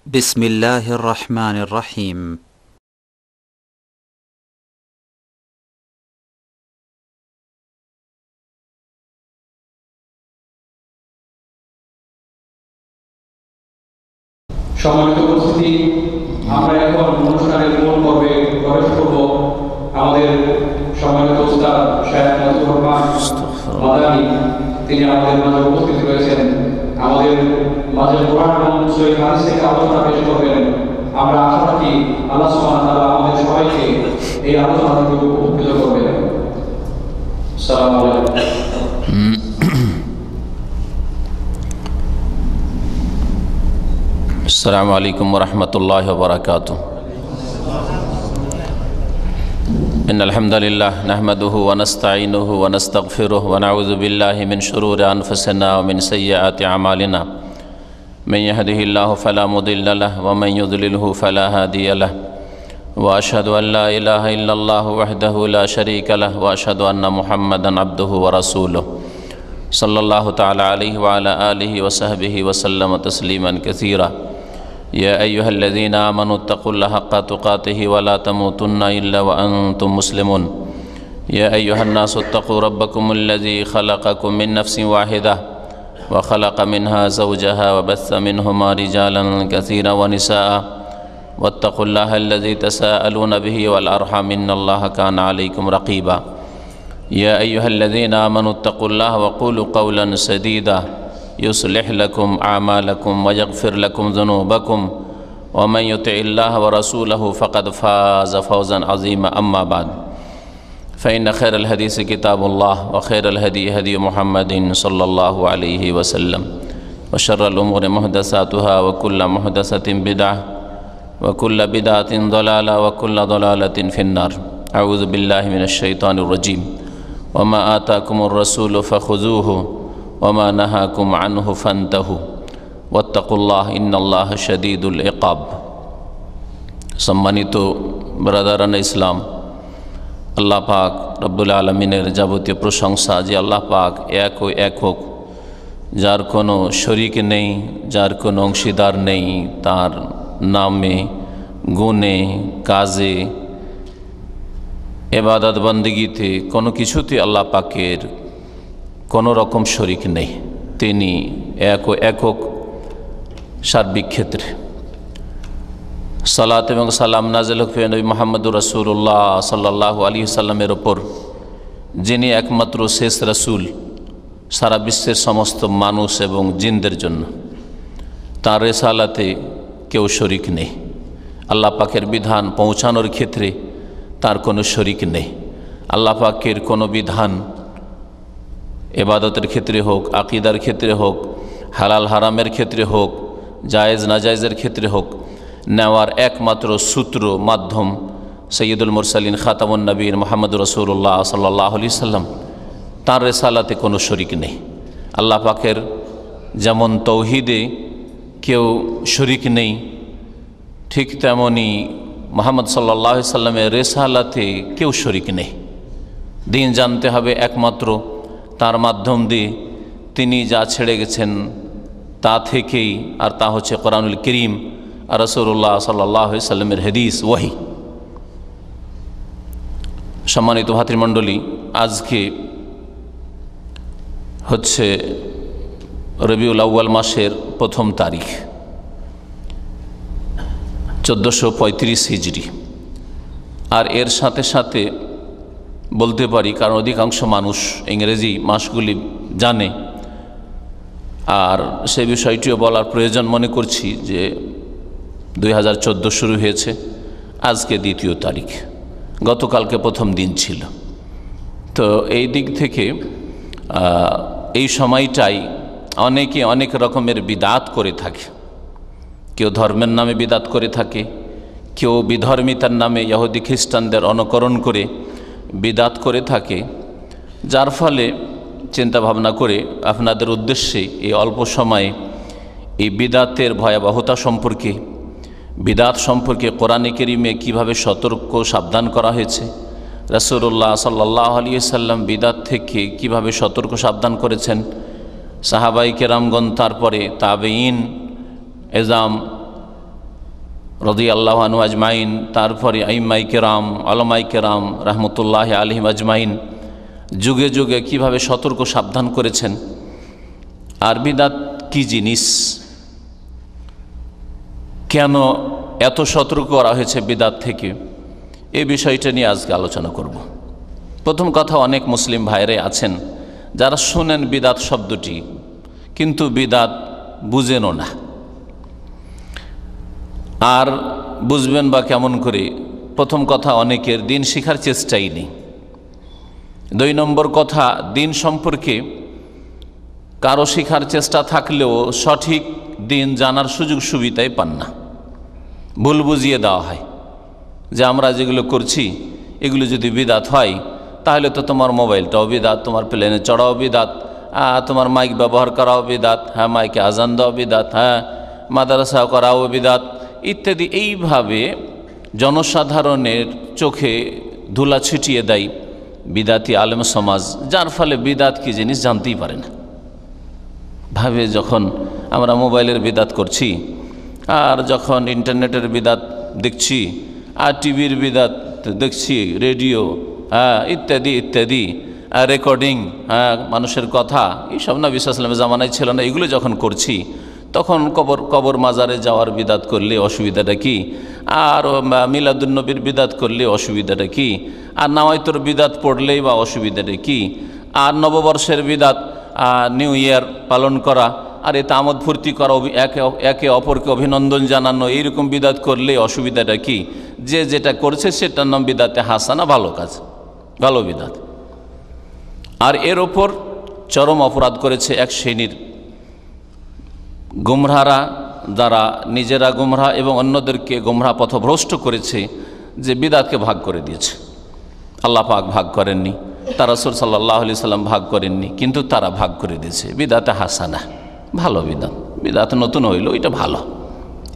بسم الله الرحمن الرحيم সম্মানিত উপস্থিতি, আমরা এখন অনুষ্ঠানের মূল পর্বে প্রবেশ করব। আমাদের সম্মানিত উস্তাদ শায়খ মাতুর রহমান মাদানী তিনি আমাদের মাঝে উপস্থিত রয়েছেন। আমাদের মাঝে কোরআন এবং সহিহ হাদিস থেকে আলোচনা পেশ করবেন। আমরা আশা রাখি আল্লাহ সুবহানাহু ওয়া তাআলা আমাদের সবাইকে এই আলোচনা থেকে উপকৃত করবেন। আসসালামু আলাইকুম। السلام عليكم ورحمة الله وبركاته. إن الحمد لله نحمده ونستعينه ونستغفره ونعوذ بالله من شرور أنفسنا ومن سيئات أعمالنا. من يهده الله فلا مضل له ومن يضلله فلا هادي له. وأشهد أن لا إله إلا الله وحده لا شريك له وأشهد أن محمدا عبده ورسوله صلى الله تعالى عليه وعلى آله وصحبه وسلم تسليما كثيرا. يا أيها الذين آمنوا اتقوا الله حق تقاته ولا تموتن إلا وأنتم مسلمون. يا أيها الناس اتقوا ربكم الذي خلقكم من نفس واحدة وخلق منها زوجها وبث منهما رجالا كثيرا ونساء واتقوا الله الذي تساءلون به والأرحام إن الله كان عليكم رقيبا. يا أيها الذين آمنوا اتقوا الله وقولوا قولا سديدا يصلح لكم أعمالكم ويغفر لكم ذنوبكم ومن يطع الله ورسوله فقد فاز فوزا عظيما. أما بعد فإن خير الحديث كتاب الله وخير الهدي هدي محمد صلى الله عليه وسلم وشر الأمور محدثاتها وكل محدثة بدعة وكل بدعة ضلالة وكل ضلالة في النار. أعوذ بالله من الشيطان الرجيم. وما آتاكم الرسول فخذوه وما نهاكم عنه فانتهوا واتقوا الله إن الله شديد العقاب. সম্মানিত ব্রাদারান ইসলাম, আল্লাহ পাক রব্বুল আলমিনের যাবতীয় প্রশংসা যে আল্লাহ পাক এক ও একক, যার কোনো শরিক নেই, যার কোনো অংশীদার নেই, তার নামে গুণে কাজে ইবাদত বন্দেগীতে কোনো কিছুতে আল্লাহ পাকের কোনো রকম শরিক নেই। তিনি এক ও একক সার্বিক ক্ষেত্রে। সালাত এবং সালাম নাযিল হোক নবী মুহাম্মদুর রাসূলুল্লাহ সাল্লাল্লাহু আলাইহি ওয়াসাল্লামের ওপর, যিনি একমাত্র শেষ রাসূল সারা বিশ্বের সমস্ত মানুষ এবং জিনদের জন্য। তাঁর রিসালাতে কেউ শরিক নেই। আল্লাহ পাকের বিধান পৌঁছানোর ক্ষেত্রে তার কোনো শরিক নেই। আল্লাহ পাকের কোনো বিধান ইবাদতের ক্ষেত্রে হোক, আকীদার ক্ষেত্রে হোক, হালাল হারামের ক্ষেত্রে হোক, জায়েজ নাজায়েজের ক্ষেত্রে হোক, নেওয়ার একমাত্র সূত্র মাধ্যম সৈয়দুল মুরসালিন খাতামুন নবীন মুহাম্মদুর রাসূলুল্লাহ সাল্লাল্লাহু আলাইহি সাল্লাম। তাঁর রিসালাতে কোনো শরিক নেই। আল্লাহ পাকের যেমন তৌহিদে কেউ শরিক নেই, ঠিক তেমনি মুহাম্মদ সাল্লাল্লাহু আলাইহি সাল্লামের রিসালাতে কেউ শরিক নেই। দিন জানতে হবে একমাত্র তার মাধ্যম দিয়ে। তিনি যা ছেড়ে গেছেন তা থেকেই, আর তা হচ্ছে কোরআনুল কারীম আর রাসূলুল্লাহ সাল্লাল্লাহু আলাইহি সাল্লামের হাদিস ওয়াহি। সম্মানিত ভাতৃমণ্ডলী, আজকে হচ্ছে রবিউল আউয়াল মাসের প্রথম তারিখ, 1435 হিজরি। আর এর সাথে সাথে বলতে পারি, কারণ অধিকাংশ মানুষ ইংরেজি মাসগুলি জানে, আর সে বিষয়টিও বলার প্রয়োজন মনে করছি যে 2014 শুরু হয়েছে, আজকে দ্বিতীয় তারিখ, গতকালকে প্রথম দিন ছিল। তো এই দিক থেকে এই সময়টাই অনেকে অনেক রকমের বিদাত করে থাকে। কেউ ধর্মের নামে বিদাত করে থাকে, কেউ বিধর্মিতার নামে ইহুদি খ্রিস্টানদের অনুকরণ করে বিদাত করে থাকে। যার ফলে চিন্তা ভাবনা করে আপনাদের উদ্দেশ্যে এই অল্প সময়ে এই বিদাতের ভয়াবহতা সম্পর্কে, বিদাত সম্পর্কে কোরআনে কারীমে কীভাবে সতর্ক সাবধান করা হয়েছে, রাসূলুল্লাহ সাল্লাল্লাহু আলাইহি সাল্লাম বিদাত থেকে কীভাবে সতর্ক সাবধান করেছেন, সাহাবায়ে কেরামগণ, তারপরে তাবেঈন, এজাম রাদিয়াল্লাহু আনহু আজমাইন, তারপরে আইম্মাই কেরাম, আলমাই কেরাম রহমতুল্লাহ আলাইহিম আজমাইন যুগে যুগে কিভাবে সতর্ক সাবধান করেছেন। আর বিদআত কি জিনিস, কেন এত সতর্ক করা হয়েছে বিদআত থেকে, এই বিষয়টা নিয়ে আজকে আলোচনা করব। প্রথম কথা, অনেক মুসলিম ভাইরাই আছেন যারা শোনেন বিদআত শব্দটি, কিন্তু বিদআত বুঝেনও না। আর বুঝবেন বা কেমন করে? প্রথম কথা, অনেকের দিন শেখার চেষ্টাই নেই। 2 নম্বর কথা, দিন সম্পর্কে কারো শেখার চেষ্টা থাকলেও সঠিক দিন জানার সুযোগ সুবিধাই পান না। ভুল বুঝিয়ে দেওয়া হয় যে আমরা যেগুলো করছি এগুলো যদি বিদআত হয় তাহলে তো তোমার মোবাইলটাও বিদআত, তোমার প্লেনে চড়াও বিদআত, তোমার মাইক ব্যবহার করাও বিদআত, হ্যাঁ মাইকে আজান দেওয়া বিদআত, হ্যাঁ মাদ্রাসা করাও বিদআত ইত্যাদি। এইভাবে জনসাধারণের চোখে ধুলা ছিটিয়ে দেয় বিদআতি আলেম সমাজ, যার ফলে বিদআত কি জিনিস জানতেই পারে না। ভাবে যখন আমরা মোবাইলের বিদআত করছি, আর যখন ইন্টারনেটের বিদআত দেখছি, আর টিভির বিদআত দেখছি, রেডিও ইত্যাদি ইত্যাদি, রেকর্ডিং, মানুষের কথা, এইসব নবী সাল্লাল্লাহু আলাইহি ওয়াসাল্লামের জামানায় ছিল না। এগুলো যখন করছি তখন কবর মাজারে যাওয়ার বিদআত করলে অসুবিধাটা কি? আর মিলাদুন নবীর বিদআত করলে অসুবিধাটা কি? আর নাওয়াইতুর বিদআত পড়লেই বা অসুবিধাটা কি? আর নববর্ষের বিদআত, নিউ ইয়ার পালন করা, আর এতে আমোদ ফুর্তি করা, একে অপরকে অভিনন্দন জানানো, এইরকম বিদআত করলে অসুবিধাটা কি? যে যেটা করছে সেটার নাম বিদআতে হাসানা, ভালো কাজ, ভালো বিদআত। আর এর ওপর চরম অপরাধ করেছে এক শ্রেণীর গুমরাহরা, যারা নিজেরা গুমরাহ এবং অন্যদেরকে গুমরাহ পথভ্রষ্ট করেছে, যে বিদআতকে ভাগ করে দিয়েছে। আল্লাহ পাক ভাগ করেননি, তার রাসূল সাল্লাল্লাহু আলাইহি সাল্লাম ভাগ করেননি, কিন্তু তারা ভাগ করে দিয়েছে বিদআতে হাসানা, ভালো বিদআত। বিদআত নতুন হইল, এটা ভালো,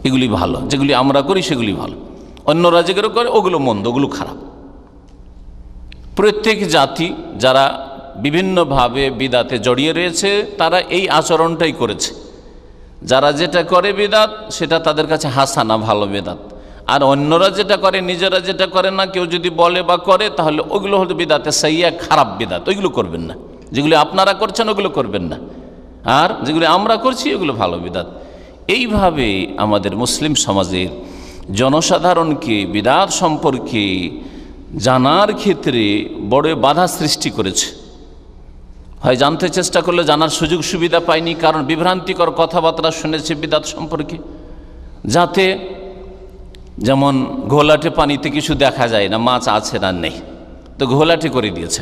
এগুলি ভালো, যেগুলি আমরা করি সেগুলি ভালো, অন্যরা যেগুলো করে ওগুলো মন্দ, ওগুলো খারাপ। প্রত্যেক জাতি যারা বিভিন্নভাবে বিদআতে জড়িয়ে রয়েছে তারা এই আচরণটাই করেছে। যারা যেটা করে বিদআত সেটা তাদের কাছে হাসানা, ভালো বিদআত। আর অন্যরা যেটা করে, নিজেরা যেটা করে না, কেউ যদি বলে বা করে, তাহলে ওগুলো হলো বিদআতে সাইয়্যা, খারাপ বিদআত। ওইগুলো করবেন না, যেগুলো আপনারা করছেন ওগুলো করবেন না, আর যেগুলো আমরা করছি ওগুলো ভালো বিদআত। এইভাবে আমাদের মুসলিম সমাজের জনসাধারণকে বিদআত সম্পর্কে জানার ক্ষেত্রে বড় বাধা সৃষ্টি করেছে। হয় জানতে চেষ্টা করলে জানার সুযোগ সুবিধা পায়নি, কারণ বিভ্রান্তিকর কথাবার্তা শুনেছে বিদআত সম্পর্কে। যাতে যেমন ঘোলাটে পানিতে কিছু দেখা যায় না, মাছ আছে না নেই, তো ঘোলাটে করে দিয়েছে।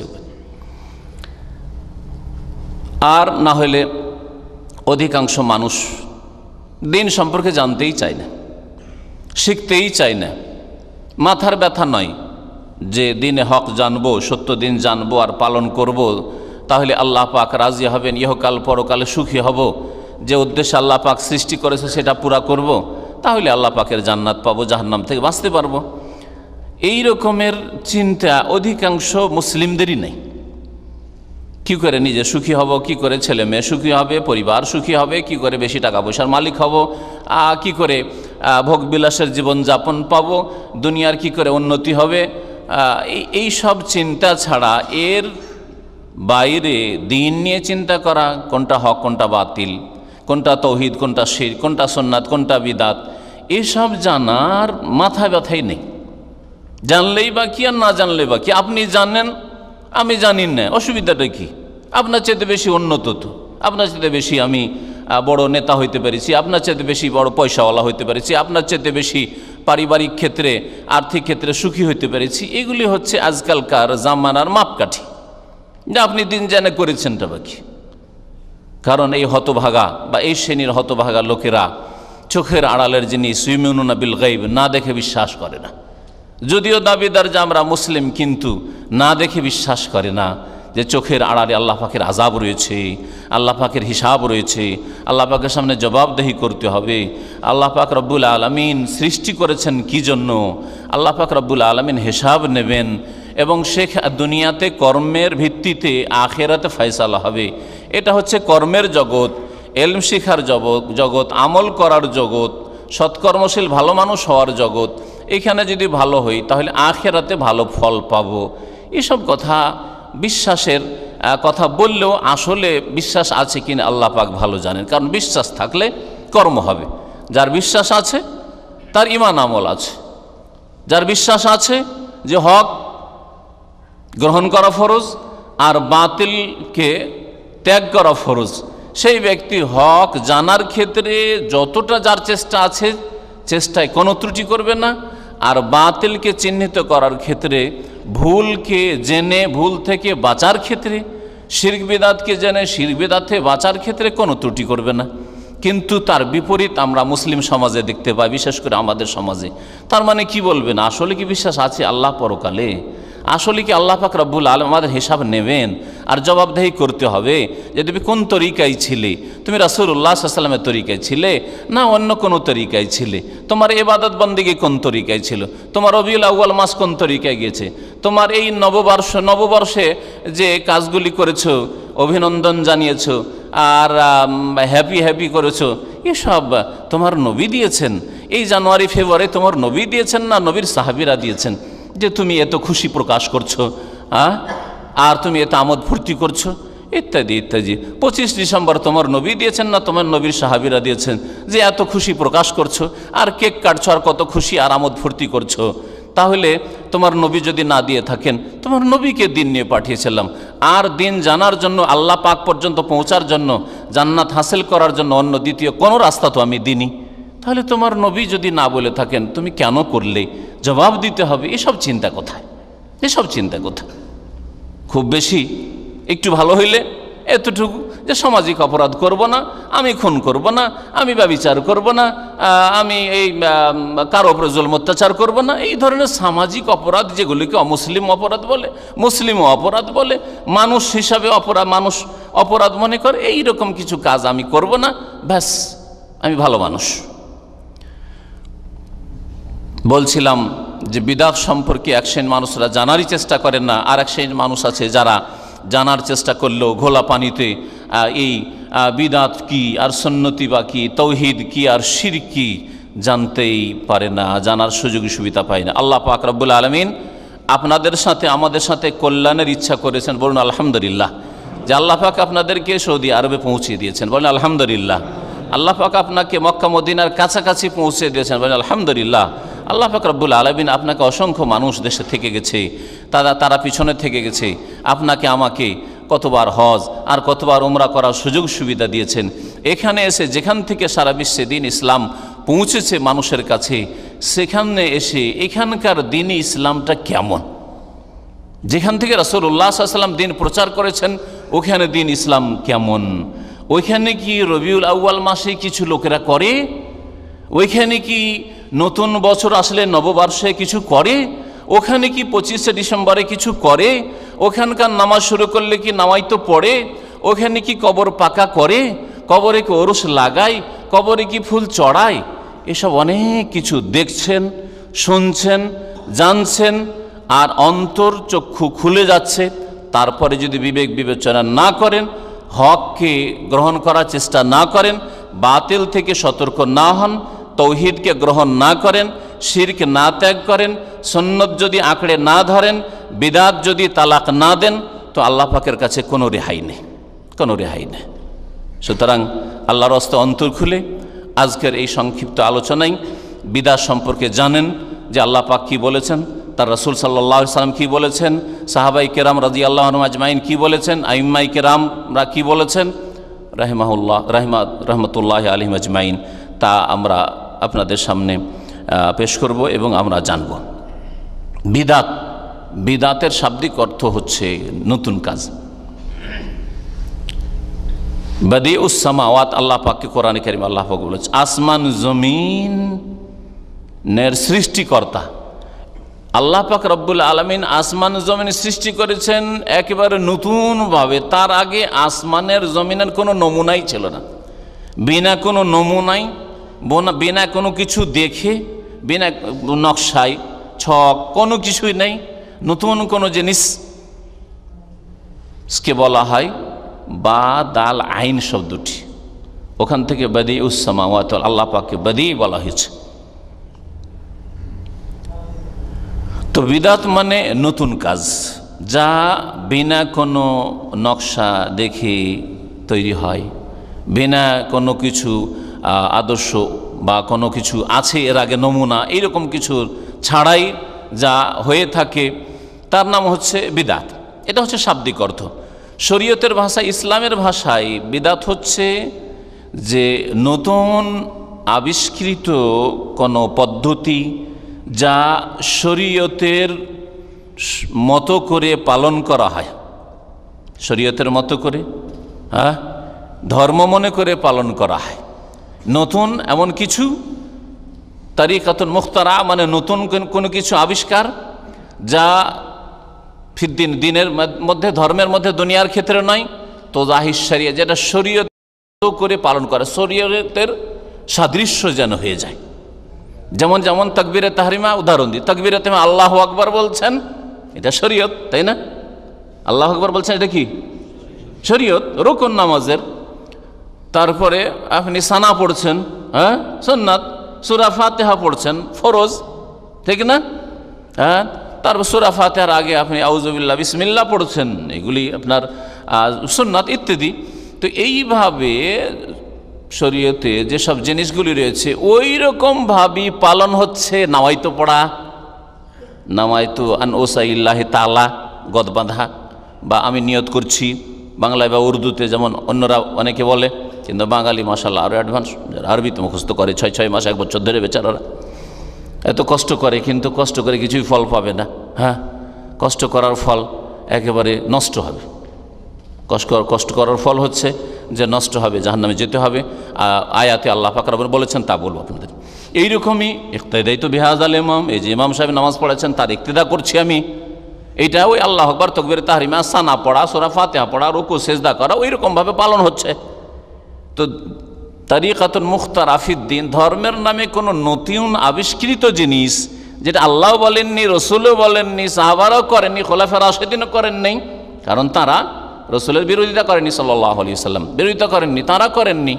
আর না হলে অধিকাংশ মানুষ দিন সম্পর্কে জানতেই চায় না, শিখতেই চায় না। মাথার ব্যথা নয় যে দিনে হক জানবো, সত্য দিন জানবো আর পালন করব, তাহলে আল্লাহ পাক রাজি হবেন, ইহকাল পরকালে সুখী হব, যে উদ্দেশ্যে আল্লাহ পাক সৃষ্টি করেছে সেটা পুরা করব, তাহলে আল্লাহ পাকের জান্নাত পাবো, জাহান্নাম থেকে বাঁচতে পারবো। এই রকমের চিন্তা অধিকাংশ মুসলিমদেরই নেই। কি করে নিজে সুখী হব, কি করে ছেলে মেয়ে সুখী হবে, পরিবার সুখী হবে, কি করে বেশি টাকা পয়সার মালিক হব, কি করে ভোগবিলাসের জীবনযাপন পাবো, দুনিয়ার কি করে উন্নতি হবে, এই সব চিন্তা ছাড়া এর বাইরে দিন নিয়ে চিন্তা করা, কোনটা হক কোনটা বাতিল, কোনটা তৌহিদ কোনটা শিরক, কোনটা সুন্নাত কোনটা বিদআত, এসব জানার মাথা ব্যথাই নেই। জানলেই বা কি আর না জানলেই বা কি? আপনি জানেন, আমি জানি না, অসুবিধাটা কি? আপনার চাইতে বেশি উন্নত তো, আপনার চাইতে বেশি আমি বড় নেতা হইতে পেরেছি, আপনার চাইতে বেশি বড় পয়সাওয়ালা হইতে পেরেছি, আপনার চাইতে বেশি পারিবারিক ক্ষেত্রে আর্থিক ক্ষেত্রে সুখী হইতে পেরেছি। এগুলি হচ্ছে আজকালকার জামানার মাপকাঠি, যে আপনি দিন জেনে করেছেনটা বাকি। কারণ এই হতভাগা বা এই শ্রেণীর হতভাগা লোকেরা চোখের আড়ালের জিনিস ইউমিনুনা বিল গায়ব, না দেখে বিশ্বাস করে না। যদিও দাবিদার যে আমরা মুসলিম, কিন্তু না দেখে বিশ্বাস করে না যে চোখের আড়ালে আল্লাহ পাকের আযাব রয়েছে, আল্লাহ পাকের হিসাব রয়েছে, আল্লাহ পাকের সামনে জবাবদেহি করতে হবে। আল্লাহ পাক রব্বুল আলামিন সৃষ্টি করেছেন কি জন্য, আল্লাহ পাক রব্বুল আলামিন হিসাব নেবেন, এবং শেখ দুনিয়াতে কর্মের ভিত্তিতে আখেরাতে ফয়সালা হবে। এটা হচ্ছে কর্মের জগৎ, এলম শিখার জগৎ, আমল করার জগৎ, সৎকর্মশীল ভালো মানুষ হওয়ার জগৎ। এখানে যদি ভালো হই তাহলে আখিরাতে ভালো ফল পাবো। এসব কথা বিশ্বাসের কথা বললেও আসলে বিশ্বাস আছে কিনা আল্লাহ পাক ভালো জানেন। কারণ বিশ্বাস থাকলে কর্ম হবে। যার বিশ্বাস আছে তার ঈমান আমল আছে। যার বিশ্বাস আছে যে হক গ্রহণ করা ফরজ আর বাতিলকে ত্যাগ করা ফরজ, সেই ব্যক্তি হক জানার ক্ষেত্রে যতটা যার চেষ্টা আছে চেষ্টায় কোনো ত্রুটি করবে না, আর বাতিলকে চিহ্নিত করার ক্ষেত্রে, ভুলকে জেনে ভুল থেকে বাঁচার ক্ষেত্রে, শিরক বিদআতকে জেনে শিরক বিদআত থেকে বাঁচার ক্ষেত্রে কোনো ত্রুটি করবে না। কিন্তু তার বিপরীত আমরা মুসলিম সমাজে দেখতে পাই, বিশেষ করে আমাদের সমাজে। তার মানে কি বলবেন? আসলে কি বিশ্বাস আছে আল্লাহ পরকালে? আসলে কি আল্লাহ পাক রব্বুল আলামিন আমাদের হিসাব নেবেন আর জবাবদেহি করতে হবে যে তুমি কোন তরিকায় ছিলে? তুমি রাসূলুল্লাহ সাল্লাল্লাহু আলাইহি ওয়াসাল্লামের তরিকায় ছিলে না অন্য কোনো তরিকায় ছিলে? তোমার ইবাদত বন্দেগী কোন তরিকায় ছিল? তোমার রবিউল আউয়াল মাস কোন তরিকায় গিয়েছে? তোমার এই নববর্ষে যে কাজগুলি করেছো, অভিনন্দন জানিয়েছো আর হ্যাপি করেছো, এসব তোমার নবী দিয়েছেন? এই জানুয়ারি ফেব্রুয়ারি তোমার নবী দিয়েছেন না নবীর সাহাবীরা দিয়েছেন যে তুমি এত খুশি প্রকাশ করছো আর তুমি এত আমোদ ফুর্তি করছো ইত্যাদি ইত্যাদি? 25 ডিসেম্বর তোমার নবী দিয়েছেন না তোমার নবীর সাহাবীরা দিয়েছেন যে এত খুশি প্রকাশ করছো আর কেক কাটছো আর কত খুশি আর আমোদ ফুর্তি করছো? তাহলে তোমার নবী যদি না দিয়ে থাকেন, তোমার নবীকে দিন নিয়ে পাঠিয়েছিলাম, আর দিন জানার জন্য, আল্লাহ পাক পর্যন্ত পৌঁছার জন্য, জান্নাত হাসিল করার জন্য অন্য দ্বিতীয় কোনো রাস্তা তো আমি দিইনি। তাহলে তোমার নবী যদি না বলে থাকেন তুমি কেন করলে? জবাব দিতে হবে। এসব চিন্তা কোথায়? এসব চিন্তা কোথায়? খুব বেশি একটু ভালো হইলে এতটুকু যে সামাজিক অপরাধ করব না, আমি খুন করব না, আমি ব্যভিচার করব না, আমি এই কারো উপরে জুলম অত্যাচার করব না, এই ধরনের সামাজিক অপরাধ যেগুলিকে অমুসলিম অপরাধ বলে, মুসলিমও অপরাধ বলে, মানুষ হিসাবে মানুষ অপরাধ মনে করে, এই রকম কিছু কাজ আমি করব না, ব্যাস আমি ভালো মানুষ। বলছিলাম যে বিদআত সম্পর্কে এক শ্রেণীর মানুষরা জানারই চেষ্টা করেন না, আর এক শ্রেণীর মানুষ আছে যারা জানার চেষ্টা করলেও ঘোলা পানিতে এই বিদআত কি আর সুন্নতি বা কি, তৌহিদ কি আর শিরক কি জানতেই পারে না, জানার সুযোগ সুবিধা পায় না। আল্লাহ পাক রব্বুল আলামিন আপনাদের সাথে আমাদের সাথে কল্যাণের ইচ্ছা করেছেন, বলুন আলহামদুলিল্লাহ। যে আল্লাহ পাক আপনাদেরকে সৌদি আরবে পৌঁছে দিয়েছেন, বলেন আলহামদুলিল্লাহ। আল্লাহ পাক আপনাকে মক্কা মদিনার কাছাকাছি পৌঁছে দিয়েছেন, বলেন আলহামদুলিল্লাহ। আল্লাহ পাক রব্বুল আলামিন আপনাকে, অসংখ্য মানুষ দেশে থেকে গেছে, তারা পিছনে থেকে গেছে, আপনাকে আমাকে কতবার হজ আর কতবার উমরা করার সুযোগ সুবিধা দিয়েছেন। এখানে এসে যেখান থেকে সারা বিশ্বে দিন ইসলাম পৌঁছেছে মানুষের কাছে, সেখানে এসে এখানকার দিনই ইসলামটা কেমন, যেখান থেকে রাসূলুল্লাহ সাল্লাল্লাহু আলাইহি ওয়াসাল্লাম দিন প্রচার করেছেন ওখানে দিন ইসলাম কেমন? ওইখানে কি রবিউল আউয়াল মাসে কিছু লোকেরা করে? ওইখানে কি নতুন বছর আসলে নববর্ষে কিছু করে? ওখানে কি 25শে ডিসেম্বরে কিছু করে? ওখানকার নামাজ শুরু করলে কি নামাইতো পড়ে? ওখানে কি কবর পাকা করে? কবরে কি ওরস লাগায়? কবরে কি ফুল চড়ায়? এসব অনেক কিছু দেখছেন, শুনছেন, জানছেন, আর অন্তর চক্ষু খুলে যাচ্ছে। তারপরে যদি বিবেক বিবেচনা না করেন, হককে গ্রহণ করার চেষ্টা না করেন, বাতিল থেকে সতর্ক না হন, তৌহিদকে গ্রহণ না করেন, শিরক না ত্যাগ করেন, সুন্নত যদি আঁকড়ে না ধরেন, বিদআত যদি তালাক না দেন, তো আল্লাহ পাকের কাছে কোনো রেহাই নেই, কোনো রেহাই নেই। সুতরাং আল্লাহর রাস্তে অন্তর খুলে আজকের এই সংক্ষিপ্ত আলোচনায় বিদআত সম্পর্কে জানেন যে আল্লাহ পাক কী বলেছেন, তার রাসূল সাল্লাল্লাহু আলাইহি ওয়াসাল্লাম কী বলেছেন, সাহাবাই কেরাম রাদিয়াল্লাহু আনহুম আজমাইন কী বলেছেন, আইম্মাই কেরামরা কী বলেছেন রহমতুল্লাহ আলাইহিম আজমাইন, তা আমরা আপনাদের সামনে পেশ করব এবং আমরা জানব। বিদআতের শাব্দিক অর্থ হচ্ছে নতুন কাজ। বাদিউস সামাওয়াত, আল্লাহ পাককে কোরআনে কারিমে আল্লাহ পাক বলেছেন আসমান জমিনের সৃষ্টিকর্তা। আল্লাহ পাক রব্বুল আলামিন আসমান জমিন সৃষ্টি করেছেন একেবারে নতুনভাবে। তার আগে আসমানের জমিনের কোনো নমুনাই ছিল না, বিনা কোনো নমুনাই, বিনা কোনো কিছু দেখে, বিনা নকশায় ছক কোনো কিছুই নেই। নতুন কোনো জিনিসকে বলা হয় বা দাল আইন শব্দটি, ওখান থেকে বাদিউস সামাওয়াত, আল্লাহ পাককে বাদি বলা হয়েছে। তো বিদাত মানে নতুন কাজ, যা বিনা কোনো নকশা দেখে তৈরি হয়, বিনা কোনো কিছু আদর্শ বা কোনো কিছু আছে এর আগে নমুনা, এইরকম কিছু ছাড়াই যা হয়ে থাকে তার নাম হচ্ছে বিদাত। এটা হচ্ছে শাব্দিক অর্থ। শরীয়তের ভাষায়, ইসলামের ভাষায় বিদাত হচ্ছে যে নতুন আবিষ্কৃত কোনো পদ্ধতি যা শরীয়তের মতো করে পালন করা হয়, শরীয়তের মতো করে, ধর্ম মনে করে পালন করা হয়। নতুন এমন কিছু, তারিকাতুন মুখতারা মানে নতুন কোনো কিছু আবিষ্কার, যা ফিদ্দিন দিনের মধ্যে, ধর্মের মধ্যে, দুনিয়ার ক্ষেত্রে নয়। তো জাহির শরিয়া, যেটা শরীয়ত করে পালন করে, শরীয়তের সাদৃশ্য যেন হয়ে যায়। যেমন যেমন তাকবীরে তাহরিমা, উদাহরণ দিই, তাকবীরে তাহরিমা আল্লাহু আকবার বলছেন, এটা শরীয়ত, তাই না? আল্লাহু আকবার বলছেন, এটা কি শরীয়ত, রুকুন নামাজের। তারপরে আপনি সানা পড়ছেন, সুন্নাত। সূরা ফাতিহা পড়ছেন, ফরজ, ঠিক না? তারপর সূরা ফাতিহার আগে আপনি আউযুবিল্লাহ বিসমিল্লাহ পড়ছেন, এগুলি আপনার সুন্নাত ইত্যাদি। তো এইভাবে শরীয়তে যেসব জিনিসগুলি রয়েছে ওই রকমভাবেই পালন হচ্ছে। নাওয়াইতো পড়া, নাওয়াইতো আন ওসাইল্লাহি তাআলা, গদ বাঁধা, বা আমি নিয়ত করছি, বাংলায় বা উর্দুতে যেমন অন্যরা অনেকে বলে, কিন্তু বাঙালি মাশাআল্লাহ আরও অ্যাডভান্স, আরবিতে মুখস্থ করে 6 মাস 1 বছর ধরে বেচারারা এত কষ্ট করে, কিন্তু কষ্ট করে কিছুই ফল পাবে না। কষ্ট করার ফল একেবারে নষ্ট হবে। কষ্ট করার ফল হচ্ছে যে নষ্ট হবে, জাহান্নামে যেতে হবে। আয়াতে আল্লাহ পাক রব্বুল বলেছেন, তা বলবো আপনাদের। এইরকমই ইক্তেদাইতু বিহাযাল ইমাম, এই যে ইমাম সাহেব নামাজ পড়াচ্ছেন তার ইক্তেদা করছি আমি। এইটা ওই আল্লাহু আকবার, তাকবীরে তাহরিমা, সানা পড়া, সূরা ফাতিহা পড়া, রুকু সেজদা করা, ওই রকমভাবে পালন হচ্ছে। তো তারিকাতুন মুখতারা ফিদ্দিন, ধর্মের নামে কোনো নতুন আবিষ্কৃত জিনিস যেটা আল্লাহ বলেননি, রসুলও বলেননি, সাহাবারাও করেননি, খোলাফায়ে রাশিদিনও করেননি, কারণ তারা রসুলের বিরোধিতা করেননি, সাল্লাল্লাহু আলাইহি ওয়াসাল্লাম বিরোধিতা করেননি, তারা করেননি।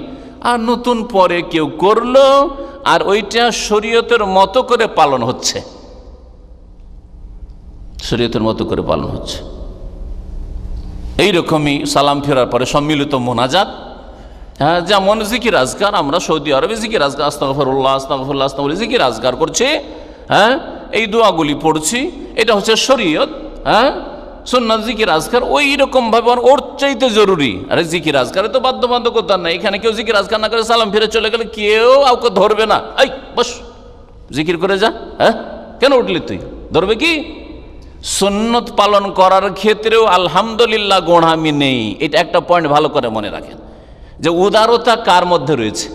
আর নতুন পরে কেউ করলো, আর ওইটা শরীয়তের মতো করে পালন হচ্ছে, শরীয়তের মতো করে পালন হচ্ছে। এইরকমই সালাম ফেরার পরে সম্মিলিত মোনাজাত, যেমন জিকির আজকার, আমরা সৌদি আরবে জিকির আজকার, আস্তাগফিরুল্লাহ আস্তাগফিরুল্লাহ আস্তাগফিরুল্লাহ জিকির আজকার করছি, এই দোয়াগুলি পড়ছি, এটা হচ্ছে শরীয়ত। সুন্নাত জিকির আজকার ওই রকম ভাবে, ওর চাইতে জরুরি। আরে জিকির আজকারে তো বাধ্যবাধকতা নাই, এখানে কেউ জিকির আজকার না করে সালাম ফিরে চলে গেলে কেউ কাউকে ধরবে না, এই বস জিকির করে যা, কেন উঠলি তুই, ধরবে কি? সুন্নত পালন করার ক্ষেত্রেও আলহামদুলিল্লাহ গোঁড়ামি নেই। এটা একটা পয়েন্ট ভালো করে মনে রাখেন, যে উদারতা কার মধ্যে রয়েছে?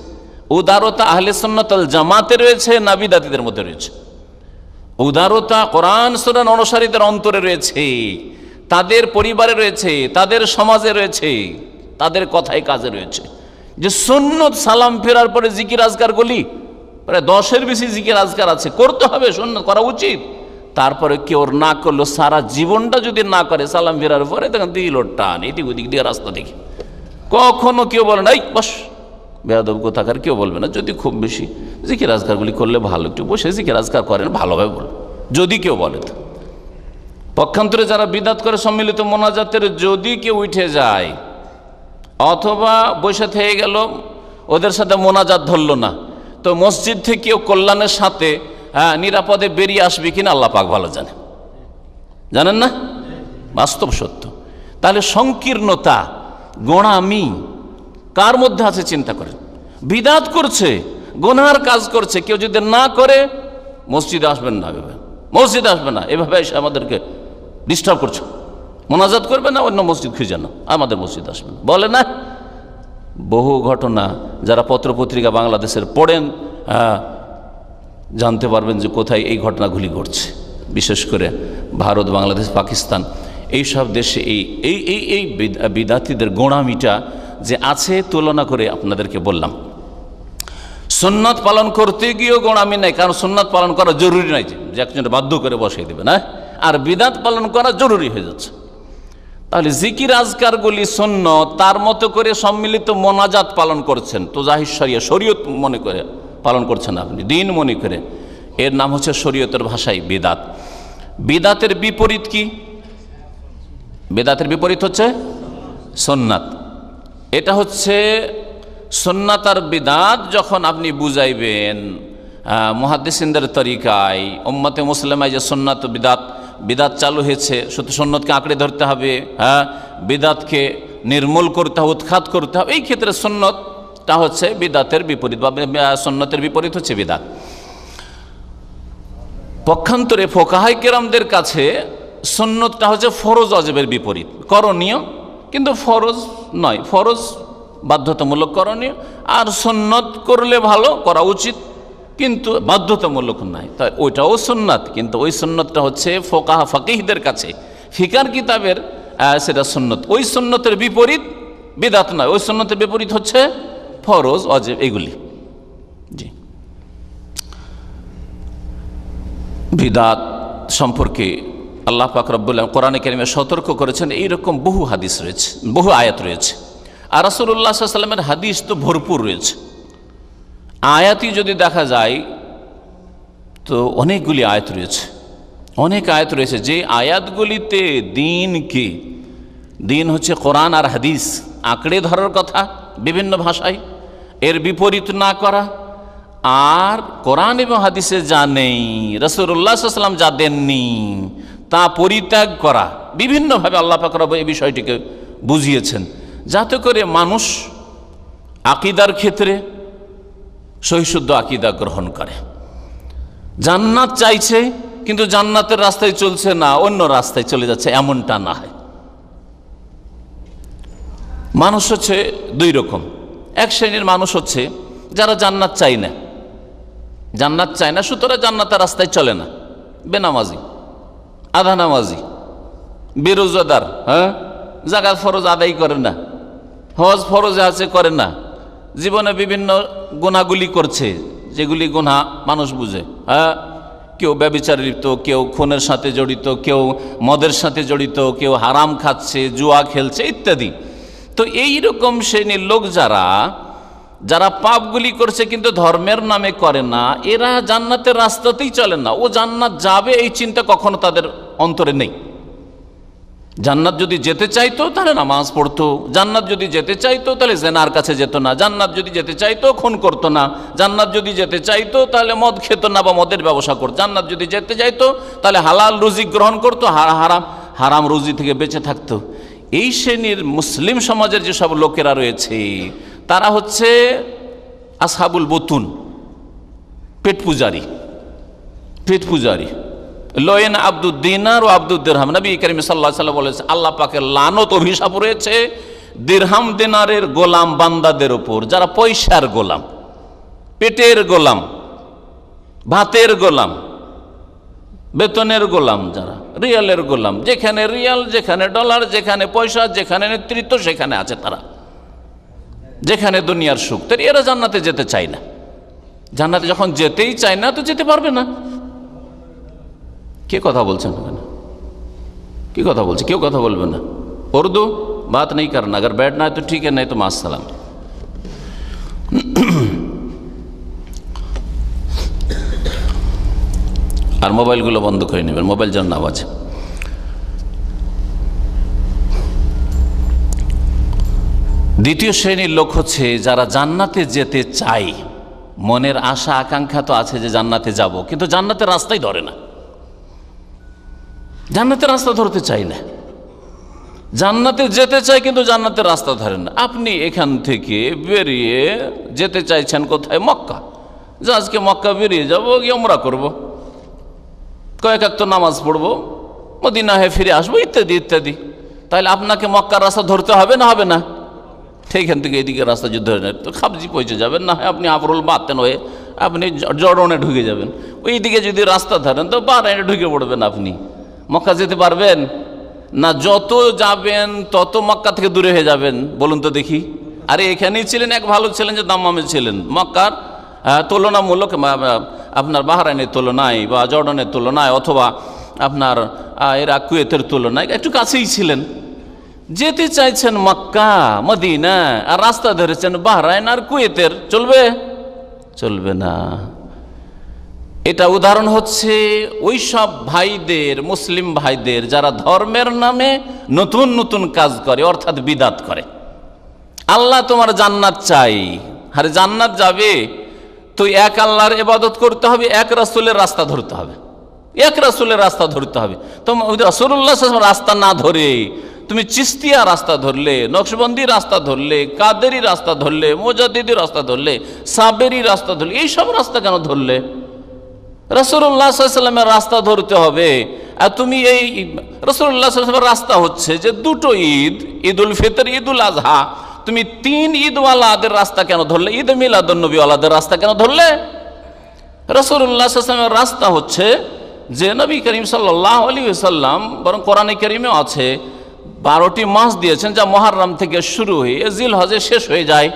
উদারতা আহলে সুন্নাত ওয়াল জামাতে রয়েছে না বিদাতীদের মধ্যে রয়েছে? উদারতা কোরআন সুন্নাহ অনুসারীদের অন্তরে রয়েছে, তাদের পরিবারে রয়েছে, তাদের সমাজে রয়েছে, তাদের কথায় কাজে রয়েছে। যে সুন্নত সালাম ফেরার পরে জিকির আজকারগুলি প্রায় 10-এর বেশি জিকির আজকার আছে, করতে হবে, সুন্নত করা উচিত। তারপরে কেউ না করলো, সারা জীবনটা যদি না করে সালাম ফেরার পরে, তখন দিল টান এদিক ওদিক দিয়ে রাস্তা দেখে, কখনো কেউ বলে না এই বস বেয়াদব কোথাকার, কেউ বলবে না। যদি খুব বেশি জিকির আজকারগুলি করলে ভালো, একটু বসে জিকির আজকার করেন, ভালোভাবে বলবে যদি কেউ বলে। তো পক্ষান্তরে যারা বিদাত করে সম্মিলিত মোনাজাতের, যদি কেউ উঠে যায় অথবা বসে থেকে গেল, ওদের সাথে মোনাজাত ধরল না, তো মসজিদ থেকে কেউ কল্যাণের সাথে নিরাপদে বেরিয়ে আসবে কিনা আল্লাহ পাক ভালো জানেন না, বাস্তব সত্য। তাহলে সংকীর্ণতা, গোঁড়ামি কার মধ্যে আছে চিন্তা করেন। বিদাত করছে, গুনার কাজ করছে, কেউ যদি না করে মসজিদে আসবেন না, মসজিদে আসবে না, এভাবে এসে আমাদেরকে ডিস্টার্ব করছো, মোনাজাত করবে না, অন্য মসজিদ খুঁজে না, আমাদের মসজিদ আসবে না, বলে না। বহু ঘটনা যারা পত্রপত্রিকা বাংলাদেশের পড়েন জানতে পারবেন যে কোথায় এই ঘটনাগুলি ঘটছে। বিশেষ করে ভারত, বাংলাদেশ, পাকিস্তান, এই সব দেশে এই বিদাতীদের গোঁড়ামিটা যে আছে, তুলনা করে আপনাদেরকে বললাম। সুন্নাত পালন করতে গিয়েও গোঁড়ামি নাই, কারণ সুন্নাত পালন করা জরুরি নয় যে একজন বাধ্য করে বসাই দেবে না, আর বিদাত পালন করা জরুরি হয়ে যাচ্ছে। তাহলে জিকির আজকারগুলি সুন্নত, তার মতো করে সম্মিলিত মোনাজাত পালন করছেন, তো জাহির শরিয়া শরীয়ত মনে করে পালন করছেন আপনি, দিন মনে করে, এর নাম হচ্ছে শরীয়তের ভাষায় বিদাত। বিদাতের বিপরীত কি? বিদাতের বিপরীত হচ্ছে সুন্নাত। এটা হচ্ছে সুন্নাত আর বিদাত যখন আপনি বুঝাইবেন মুহাদ্দিসিনদের তরিকায়, উম্মতে মুসলিমায় যে সুন্নাত বিদাত, বিদাত চালু হয়েছে, শুধু সুন্নতকে আঁকড়ে ধরতে হবে, বিদাতকে নির্মূল করতে হবে, উৎখাত করতে হবে, এই ক্ষেত্রে সুন্নতটা হচ্ছে বিদাতের বিপরীত, বা সুন্নতের বিপরীত হচ্ছে বিদাত। পক্ষান্তরে ফোকাহায়ে কেরামদের কাছে সুন্নতটা হচ্ছে ফরজ ওয়াজিবের বিপরীত, করণীয় কিন্তু ফরজ নয়, ফরজ বাধ্যতামূলক করণীয়, আর সুন্নত করলে ভালো, করা উচিত কিন্তু বাধ্যতামূলক নয়, তাই ওইটাও সুন্নাত, কিন্তু ওই সুন্নতটা হচ্ছে ফোকাহা ফাকিহদের কাছে, ফিকার কিতাবের সেটা সুন্নত, ওই সুন্নতের বিপরীত বিদাত নয়, ওই সুন্নতের বিপরীত হচ্ছে ফরজ ওয়াজিব এগুলি। জি, বিদাত সম্পর্কে আল্লাহ পাক রব্বুল আলামিন কোরআনে কারিমে সতর্ক করেছেন, এইরকম বহু হাদিস রয়েছে, বহু আয়াত রয়েছে, আর রাসূলুল্লাহ সাল্লাল্লাহু আলাইহি ওয়াসাল্লামের হাদিস তো ভরপুর রয়েছে। আয়াতই যদি দেখা যায় তো অনেকগুলি আয়াত রয়েছে, অনেক আয়াত রয়েছে, যে আয়াতগুলিতে দিনকে, দিন হচ্ছে কোরআন আর হাদিস, আঁকড়ে ধরার কথা বিভিন্ন ভাষায়, এর বিপরীত না করা, আর কোরআন এবং হাদিসে যা নেই, রাসূলুল্লাহ সাল্লাল্লাহু আলাইহি ওয়াসাল্লাম যা দেননি তা পরিত্যাগ করা, বিভিন্নভাবে আল্লাহ পাক রব্বুল এই বিষয়টিকে বুঝিয়েছেন, যাতে করে মানুষ আকীদার ক্ষেত্রে সহিশুদ্ধ আকীদা গ্রহণ করে। জান্নাত চাইছে কিন্তু জান্নাতের রাস্তায় চলছে না, অন্য রাস্তায় চলে যাচ্ছে, এমনটা না হয়। মানুষ হচ্ছে দুই রকম। এক শ্রেণীর মানুষ হচ্ছে যারা জান্নাত চায় না, জান্নাত চায় না, সুতরাং জান্নাতের রাস্তায় চলে না, বেনামাজি, আধা নামাজি, বেরোজাদার, যাকাত ফরজ আদায় করে না, হজ ফরজ আছে করে না, জীবনে বিভিন্ন গুনাহগুলি করছে, যেগুলি গুনাহ মানুষ বুঝে, কেউ ব্যভিচারে লিপ্ত, কেউ খুনের সাথে জড়িত, কেউ মদের সাথে জড়িত, কেউ হারাম খাচ্ছে, জুয়া খেলছে ইত্যাদি। তো এই রকম শ্রেণীর লোক যারা যারা পাপগুলি করছে কিন্তু ধর্মের নামে করে না, এরা জান্নাতের রাস্তাতেই চলে না, ও জান্নাত যাবে এই চিন্তা কখনো তাদের অন্তরে নেই। জান্নাত যদি যেতে চাইতো তাহলে নামাজ পড়তো, জান্নাত যদি যেতে চাইতো তাহলে জেনার কাছে যেত না, জান্নাত যদি যেতে চাইতো খুন করতো না, জান্নাত যদি যেতে চাইতো তাহলে মদ খেত না বা মদের ব্যবসা করতো, জান্নাত যদি যেতে চাইতো তাহলে হালাল রুজি গ্রহণ করতো, হারাম রুজি থেকে বেঁচে থাকতো। এই শ্রেণীর মুসলিম সমাজের যেসব লোকেরা রয়েছে তারা হচ্ছে আসহাবুল বুতুন, পেট পূজারী, পেট পূজারী। লয়েন আব্দুদ দিনার ও আব্দুদ দিরহাম, নবী করিম সাল্লাল্লাহু আলাইহি ওয়াসাল্লাম বলেছেন আল্লাহ পাকের লানত অভিশাপ রয়েছে দিরহাম দিনারের গোলাম বান্দাদের উপর, যারা পয়সার গোলাম, পেটের গোলাম, ভাতের গোলাম, বেতনের গোলাম, যারা রিয়ালের গোলাম, যেখানে রিয়াল, যেখানে ডলার, যেখানে পয়সা, যেখানে নেতৃত্ব সেখানে আছে তারা, যেখানে দুনিয়ার সুখ, তাই এরা জান্নাতে যেতে চায় না। জান্নাতে যখন যেতেই চায় না তো যেতে পারবে না। কে কথা বলছেন ওখানে? কি কথা বলছে? কেউ কথা বলবে না। উর্দু बात नहीं करना, अगर बैठना है तो ठीक है, नहीं तो मास्सलाम। আর মোবাইলগুলো বন্ধ করে নেবেন, মোবাইল যেন না বাজে। দ্বিতীয় শ্রেণীর লোক হচ্ছে যারা জান্নাতে যেতে চায়, মনের আশা আকাঙ্ক্ষা তো আছে যে জান্নাতে যাব, কিন্তু জান্নাতের রাস্তাই ধরে না, জান্নাতের রাস্তা ধরতে চাই না, জান্নাতে যেতে চাই কিন্তু জান্নাতের রাস্তা ধরেন না। আপনি এখান থেকে বেরিয়ে যেতে চাইছেন কোথায়? মক্কা, যে আজকে মক্কা বেরিয়ে যাবো, গিয়ে উমরা করবো, কয়েক ওয়াক্ত নামাজ পড়বো, মদিনা হয়ে ফিরে আসবো ইত্যাদি ইত্যাদি। তাহলে আপনাকে মক্কার রাস্তা ধরতে হবে না হবে না? সেইখান থেকে এদিকে রাস্তা যদি ধরে নেন তো খাবজি পৌঁছে যাবেন, না হয় আপনি আবরুল বাতেন হয়ে আপনি জর্ডনে ঢুকে যাবেন। ওই দিকে যদি রাস্তা ধরেন তো বাহরাইনে ঢুকে পড়বেন। আপনি মক্কা যেতে পারবেন না? যত যাবেন তত মক্কা থেকে দূরে হয়ে যাবেন। বলুন তো দেখি। আরে এখানেই ছিলেন, এক ভালো ছিলেন যে দাম্মামে ছিলেন, মক্কার তুলনামূলক আপনার বাহরাইনের তুলনায় বা জর্ডনের তুলনায় অথবা আপনার ইরাক কুয়েতের তুলনায় একটু কাছেই ছিলেন, যেতে চাইছেন মক্কা মদিনা, আর রাস্তা ধরেছেন বাহরাইন আর কুয়েতের, চলবে? চলবে না। এটা উদাহরণ হচ্ছে ওই সব ভাইদের, মুসলিম ভাইদের, যারা ধর্মের নামে নতুন নতুন কাজ করে, অর্থাৎ বিদাত করে। আল্লাহ তোমার জান্নাত চাই, আরে জান্নাত যাবে তো এক আল্লাহর ইবাদত করতে হবে, এক রাসূলের রাস্তা ধরতে হবে, এক রাসূলের রাস্তা ধরতে হবে। তো রাসূলুল্লাহ সাল্লাল্লাহু আলাইহি ওয়াসাল্লাম রাস্তা না ধরে তুমি চিশতিয়া রাস্তা ধরলে, নকশবন্দি রাস্তা ধরলে, কাদেরি রাস্তা ধরলে, মুজাদ্দিদি রাস্তা ধরলে, সাবেরি রাস্তা ধরলে, এইসব রাস্তা কেন ধরলে? রাসূলুল্লাহ সাল্লাল্লাহু আলাইহি ওয়াসাল্লামের রাস্তা ধরতে হবে। আর তুমি এই রাসূলুল্লাহ সাল্লাল্লাহু আলাইহি ওয়াসাল্লামের রাস্তা হচ্ছে যে দুটো ঈদ, ঈদুল ফিতর, ঈদুল আজহা, তুমি 3 ঈদওয়ালাদের রাস্তা কেন ধরলে? ঈদ মিলাদুন নবীওয়ালাদের রাস্তা কেন ধরলে? রাসূলুল্লাহ সাল্লাল্লাহু আলাইহি ওয়াসাল্লামের রাস্তা হচ্ছে যে নবী করিম সাল্লাল্লাহু আলাইহি ওয়াসাল্লাম, বরং কোরআনে কারিমেও আছে, 12টি মাস দিয়েছেন, যা মুহররম থেকে শুরু হয়ে জিলহজে শেষ হয়ে যায়।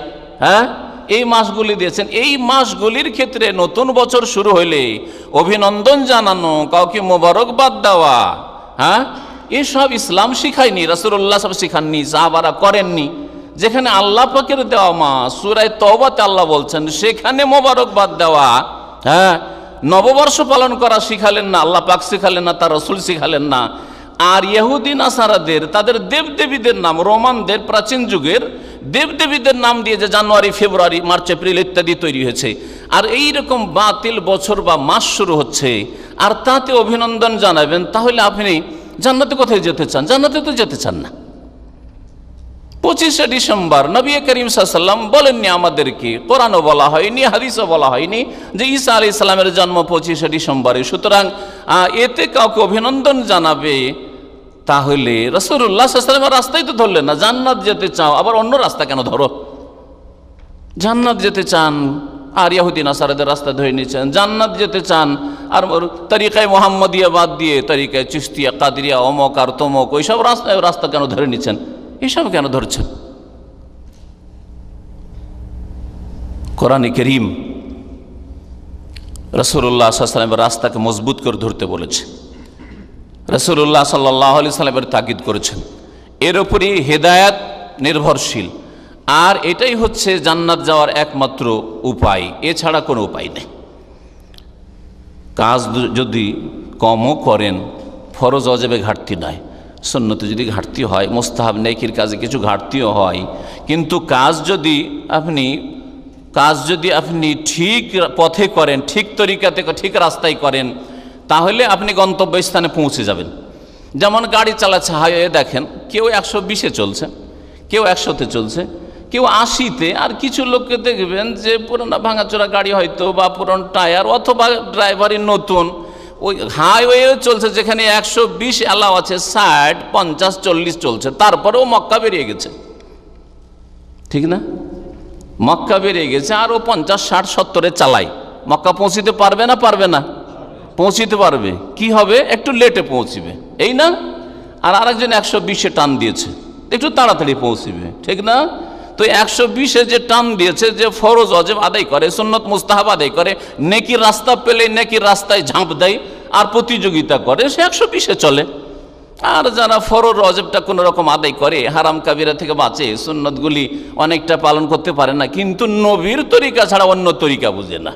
হ্যাঁ, এই মাসগুলি দিয়েছেন। এই মাসগুলির ক্ষেত্রে নতুন বছর শুরু হইলে অভিনন্দন জানানো, কাউকে মোবারকবাদ দেওয়া, হ্যাঁ, এসব ইসলাম শিখায়নি, রাসূলুল্লাহ সাল্লাল্লাহু শিখাননি, সাহাবারা করেননি। যেখানে আল্লাহ পাকের দেওয়া মাস, সূরা তাওবাতে আল্লাহ বলছেন, সেখানে মোবারকবাদ দেওয়া, হ্যাঁ, নববর্ষ পালন করা শিখালেন না, আল্লাহ পাক শিখালেন না, তার রাসূল শিখালেন না। আর ইহুদি নাসারাদের, তাদের দেবদেবীদের নাম, রোমানদের প্রাচীন যুগের দেবদেবীদের নাম দিয়ে যে জানুয়ারি, ফেব্রুয়ারি, মার্চ, এপ্রিল ইত্যাদি তৈরি হয়েছে, আর এই রকম বাতিল বছর বা মাস শুরু হচ্ছে, আর তাতে অভিনন্দন জানাবেন, তাহলে আপনি জান্নাতে কোথায় যেতে চান? জান্নাতে তো যেতে চান না। 25শে ডিসেম্বর নবী করিম সাল্লাল্লাহু আলাইহি ওয়াসাল্লাম বলেননি আমাদেরকে, কোরআনও বলা হয়নি, হাদিসও বলা হয়নি যে ঈসা আলাইহিস সালামের জন্ম 25শে ডিসেম্বরে। সুতরাং এতে কাউকে অভিনন্দন জানাবে, তাহলে রাসূলুল্লাহ সাল্লাল্লাহু আলাইহি ওয়াসাল্লামের রাস্তাই তো ধরলেন না। জান্নাত যেতে চাও, আবার অন্য রাস্তা কেন ধরো? জান্নাত যেতে চান আর ইহুদি নাসারাদের রাস্তা ধরে নিয়েছেন, জান্নাত যেতে চান আর তরিকায় মুহাম্মদিয়া বাদ দিয়ে তরিকায় চিশতিয়া, কাদরিয়া, অমক আর তমক, ওইসব রাস্তা কেন ধরে নিচ্ছেন? এসব কেন ধরছেন? কোরআনে কারীম রাসূলুল্লাহ সাল্লাল্লাহু আলাইহি ওয়াসাল্লামের রাস্তাকে মজবুত করে ধরতে বলেছে। রাসূলুল্লাহ সাল্লাল্লাহু আলাইহি ওয়াসাল্লামের তাকিদ করেছেন, এর উপরই হেদায়েত নির্ভরশীল, আর এটাই হচ্ছে জান্নাত যাওয়ার একমাত্র উপায়, এছাড়া কোনো উপায় নেই। কাজ যদি কমও করেন, ফরজ ওয়াজিবে ঘাটতি নয়, সুন্নতে যদি ঘাটতি হয়, মুস্তাহাব নেকির কাজে কিছু ঘাটতিও হয়, কিন্তু কাজ যদি আপনি ঠিক পথে করেন, ঠিক তরিকাতে, ঠিক রাস্তায় করেন, তাহলে আপনি গন্তব্যস্থানে পৌঁছে যাবেন। যেমন গাড়ি চালাচ্ছে হাইওয়ে, দেখেন কেউ 120-এ চলছে, কেউ 100-তে চলছে, কেউ 80-তে, আর কিছু লোককে দেখবেন যে পুরোনো ভাঙাচোরা গাড়ি হয়তো, বা পুরনো টায়ার, অথবা ড্রাইভারই নতুন, ওই হাইওয়েও চলছে যেখানে 120 অ্যালাউ আছে, 60, 50, 40 চলছে, তারপরেও মক্কা বেরিয়ে গেছে, ঠিক না? মক্কা বেরিয়ে গেছে আর ও 50, 60, 70-এ চালায়, মক্কা পৌঁছিতে পারবে না? পারবে না? পৌঁছিতে পারবে। কি হবে? একটু লেটে পৌঁছিবে, এই না? আর আরেকজন 120-এ টান দিয়েছে, একটু তাড়াতাড়ি পৌঁছিবে, ঠিক না? তো 120-এ যে টান দিয়েছে, যে ফরজ ওয়াজিব আদায় করে, সুন্নত মুস্তাহাব আদায় করে, নেকির রাস্তা পেলে নেকির রাস্তায় ঝাঁপ দেয় আর প্রতিযোগিতা করে, সে 120-এ চলে। আর যারা ফরজ ওয়াজিবটা কোনো রকম আদায় করে, হারাম কাবিরা থেকে বাঁচে, সুন্নতগুলি অনেকটা পালন করতে পারে না, কিন্তু নবীর তরিকা ছাড়া অন্য তরিকা বুঝে না,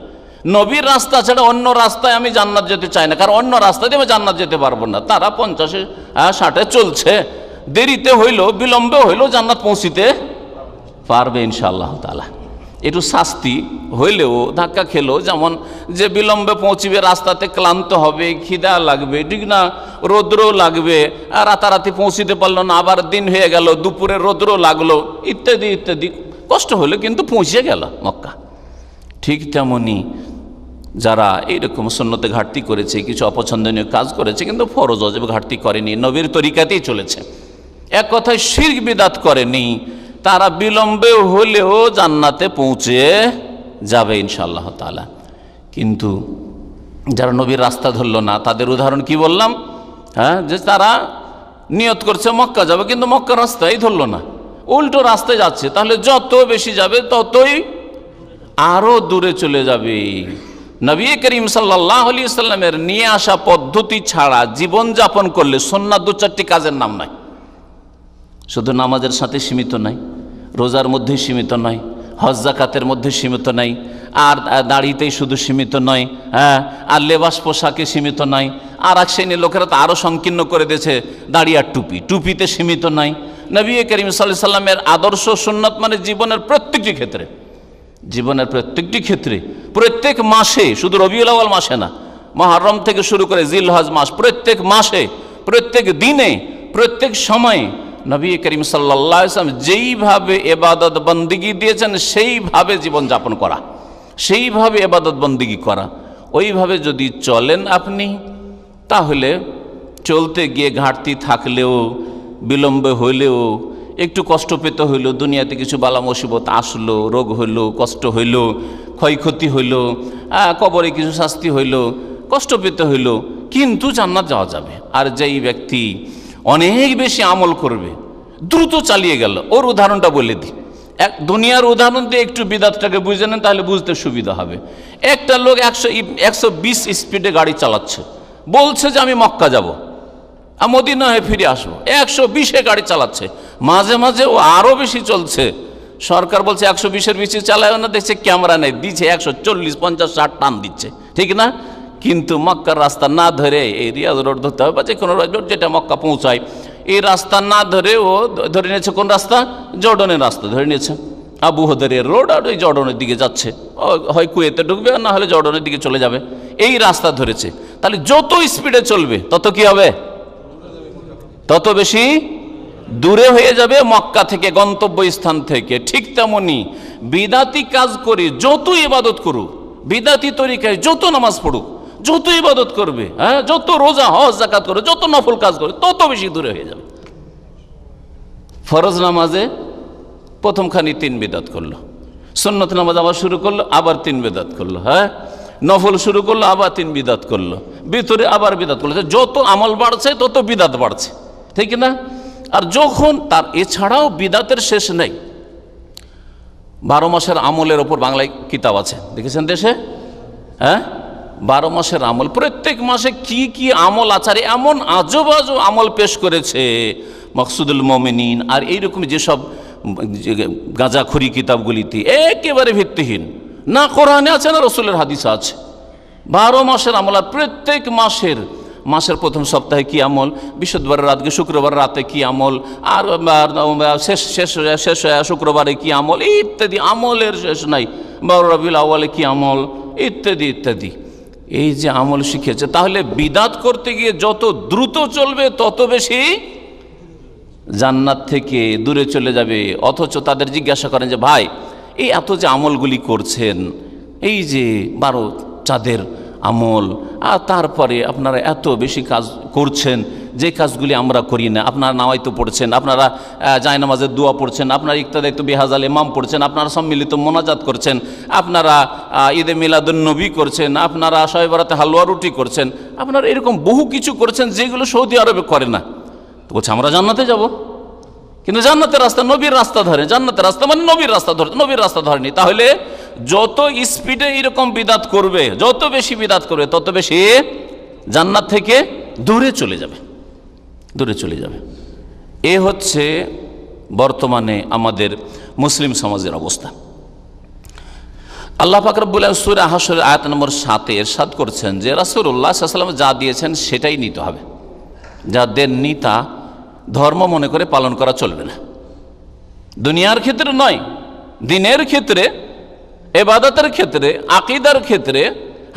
নবীর রাস্তা ছাড়া অন্য রাস্তায় আমি জান্নাত যেতে চাই না, কারণ অন্য রাস্তা দিয়ে আমি জান্নাত যেতে পারবো না। তারা 50-এ 60-এ চলছে, দেরিতে হইলো, বিলম্বে হইলো, জান্নাত পৌঁছিতে পারবে ইনশাআল্লাহ তাআলা। একটু শাস্তি হইলেও, ধাক্কা খেলেও, যেমন যে বিলম্বে পৌঁছিবে, রাস্তাতে ক্লান্ত হবে, খিদা লাগবে, ঠিক না, রৌদ্র লাগবে, আর রাতারাতি পৌঁছিতে পারলো না, আবার দিন হয়ে গেল, দুপুরে রৌদ্র লাগলো, ইত্যাদি ইত্যাদি, কষ্ট হলে কিন্তু পৌঁছে গেল মক্কা। ঠিক তেমনি যারা এইরকম সুন্নতে ঘাটতি করেছে, কিছু অপছন্দনীয় কাজ করেছে, কিন্তু ফরজ ওয়াজিব ঘাটতি করেনি, নবীর তরিকাতেই চলেছে, এক কথায় শিরক বিদআত করেনি, তারা বিলম্বে হলেও জান্নাতে পৌঁছে যাবে ইনশাআল্লাহ তাআলা। কিন্তু যারা নবীর রাস্তা ধরল না, তাদের উদাহরণ কি বললাম? হ্যাঁ, যে তারা নিয়ত করছে মক্কা যাবে, কিন্তু মক্কার রাস্তাই ধরল না, উল্টো রাস্তায় যাচ্ছে, তাহলে যত বেশি যাবে ততই আরো দূরে চলে যাবে। নবী করিম সাল্লাল্লাহু আলাইহি ওয়াসাল্লামের নিয়ে আসা পদ্ধতি ছাড়া জীবন যাপন করলে সুন্নাত 2-4টি কাজের নাম নাই। শুধু নামাজের সাথে সীমিত নাই, রোজার মধ্যেই সীমিত নয়, হজ জাকাতের মধ্যে সীমিত নাই, আর দাড়িতেই শুধু সীমিত নয়, হ্যাঁ, আর লেবাস পোশাকে সীমিত নয়। আর এক শ্রেণীর লোকেরা তো আরও সংকীর্ণ করে দিয়েছে, দাড়ি আর টুপি, টুপিতে সীমিত নয়। নবী করিম সাল্লাল্লাহু আলাইহি সাল্লামের আদর্শ সুন্নাত মানে জীবনের প্রত্যেকটি ক্ষেত্রে, জীবনের প্রত্যেকটি ক্ষেত্রে, প্রত্যেক মাসে, শুধু রবিউল আউয়াল মাসে না, মুহররম থেকে শুরু করে জিলহজ মাস, প্রত্যেক মাসে, প্রত্যেক দিনে, প্রত্যেক সময়ে নবী করিম সাল্লাল্লাহু আলাইহি ওয়াসাল্লাম যেইভাবে ইবাদত বন্দেগী দিয়েছেন সেইভাবে জীবনযাপন করা, সেইভাবে ইবাদত বন্দেগী করা। ওইভাবে যদি চলেন আপনি, তাহলে চলতে গিয়ে ঘাটতি থাকলেও, বিলম্ব হইলেও, একটু কষ্ট পেতে হইল, দুনিয়াতে কিছু বালা মুসিবত আসলো, রোগ হইল, কষ্ট হইল, ক্ষয়ক্ষতি হইল, কবরে কিছু শাস্তি হইল, কষ্ট পেতে হইল, কিন্তু জান্নাত যাওয়া যাবে। আর যেই ব্যক্তি অনেক বেশি আমল করবে, দ্রুত চালিয়ে গেল, ওর উদাহরণটা বলে দিই। এক দুনিয়ার উদাহরণ দিয়ে একটু বিদাতটাকে বুঝে নেন, তাহলে বুঝতে সুবিধা হবে। একটা লোক 120 স্পিডে গাড়ি চালাচ্ছে, বলছে যে আমি মক্কা যাব, মদিনা হয়ে ফিরে আসবো, 120-এ গাড়ি চালাচ্ছে, মাঝে মাঝে ও আরও বেশি চলছে। সরকার বলছে 120-এর বেশি চালায় না, দেখছে ক্যামেরা নেই, দিচ্ছে 140, 50, 60 টান দিচ্ছে, ঠিক না? কিন্তু মক্কার রাস্তা না ধরে, এই রিয়াজ রোড ধরতে হবে বা যে কোনো রোড যেটা মক্কা পৌঁছায়, এই রাস্তা না ধরে ও ধরে নিয়েছে কোন রাস্তা? জর্ডনের রাস্তা ধরে নিয়েছে। আবু হুদাইরের রোড, আর ওই জর্ডনের দিকে যাচ্ছে, হয় কুয়েতে ঢুকবে আর না হলে জর্ডনের দিকে চলে যাবে, এই রাস্তা ধরেছে। তাহলে যত স্পিডে চলবে তত কি হবে? তত বেশি দূরে হয়ে যাবে মক্কা থেকে, গন্তব্য স্থান থেকে। ঠিক তেমনি বিদাতি কাজ করে যত ইবাদত করুক, বিদাতি তরিকায় যত নামাজ পড়ুক, যত ইবাদত করবে, হ্যাঁ, যত রোজা হজ যাকাত করবে, যত নফল কাজ করবে, তত বেশি দূরে হয়ে যাবে। ফরজ নামাজে প্রথমখানি 3 বিদাত করলো, সুন্নত নামাজ আবার শুরু করলো, আবার 3 বিদাত করলো, হ্যাঁ, নফল শুরু করলো, আবার 3 বিদাত করলো, ভিতরে আবার বিদাত করলো। যত আমল বাড়ছে তত বিদাত বাড়ছে, ঠিক না? আর যখন তার এছাড়াও বিদাতের শেষ নেই। 12 মাসের আমলের ওপর বাংলায় কিতাব আছে, দেখেছেন দেশে, হ্যাঁ, 12 মাসের আমল, প্রত্যেক মাসে কি কি আমল আচারে এমন আজব আজব আমল পেশ করেছে মকসুদুল মুমিনিন আর এইরকম যেসব গাঁজাখুরি কিতাবগুলিতে, একেবারে ভিত্তিহীন, না কোরআনে আছে না রসুলের হাদিসে আছে। 12 মাসের আমল, আর প্রত্যেক মাসের প্রথম সপ্তাহে কি আমল, বৃহস্পতিবার রাতকে শুক্রবার রাতে কি আমল, আর শেষ শুক্রবারে কি আমল, ইত্যাদি আমলের শেষ নাই। 12 রবিউল আউয়ালে কি আমল, ইত্যাদি ইত্যাদি, এই যে আমল শিখেছে। তাহলে বিদাত করতে গিয়ে যত দ্রুত চলবে তত বেশি জান্নাত থেকে দূরে চলে যাবে। অথচ তাদের জিজ্ঞাসা করেন যে ভাই, এই এত যে আমলগুলি করছেন, এই যে 12 চাঁদের আমল, আর তারপরে আপনারা এত বেশি কাজ করছেন, যে কাজগুলি আমরা করি না, আপনারা নামাইতো পড়ছেন, আপনারা জায়নামাজের দোয়া পড়ছেন, আপনারা ইক্তাদায়িত্ব বিহাজাল ইমাম পড়ছেন, আপনারা সম্মিলিত মোনাজাত করছেন, আপনারা ঈদে মিলাদুন নবী করছেন, আপনারা শবে বরাতে হালুয়া রুটি করছেন, আপনারা এরকম বহু কিছু করছেন যেগুলো সৌদি আরবে করে না। তো বলছে আমরা জান্নাতে যাব, কিন্তু জান্নাতের রাস্তা নবীর রাস্তা ধরে, জান্নাতের রাস্তা মানে নবীর রাস্তা ধরে, নবীর রাস্তা ধরেনি। তাহলে যত স্পিডে এরকম বিদাত করবে, যত বেশি বিদাত করবে, তত বেশি জান্নাত থেকে দূরে চলে যাবে, দূরে চলে যাবে। এ হচ্ছে বর্তমানে আমাদের মুসলিম সমাজের অবস্থা। আল্লাহ পাক রব্বুল আলামিন সূরা হাশর আয়াত নম্বর 7 ইরশাদ করছেন যে রাসূলুল্লাহ সাল্লাল্লাহু আলাইহি ওয়াসাল্লাম যা দিয়েছেন সেটাই নিতে হবে, যা দেননি তা ধর্ম মনে করে পালন করা চলবে না। দুনিয়ার ক্ষেত্রে নয়, দিনের ক্ষেত্রে, ইবাদতের ক্ষেত্রে, আকীদার ক্ষেত্রে,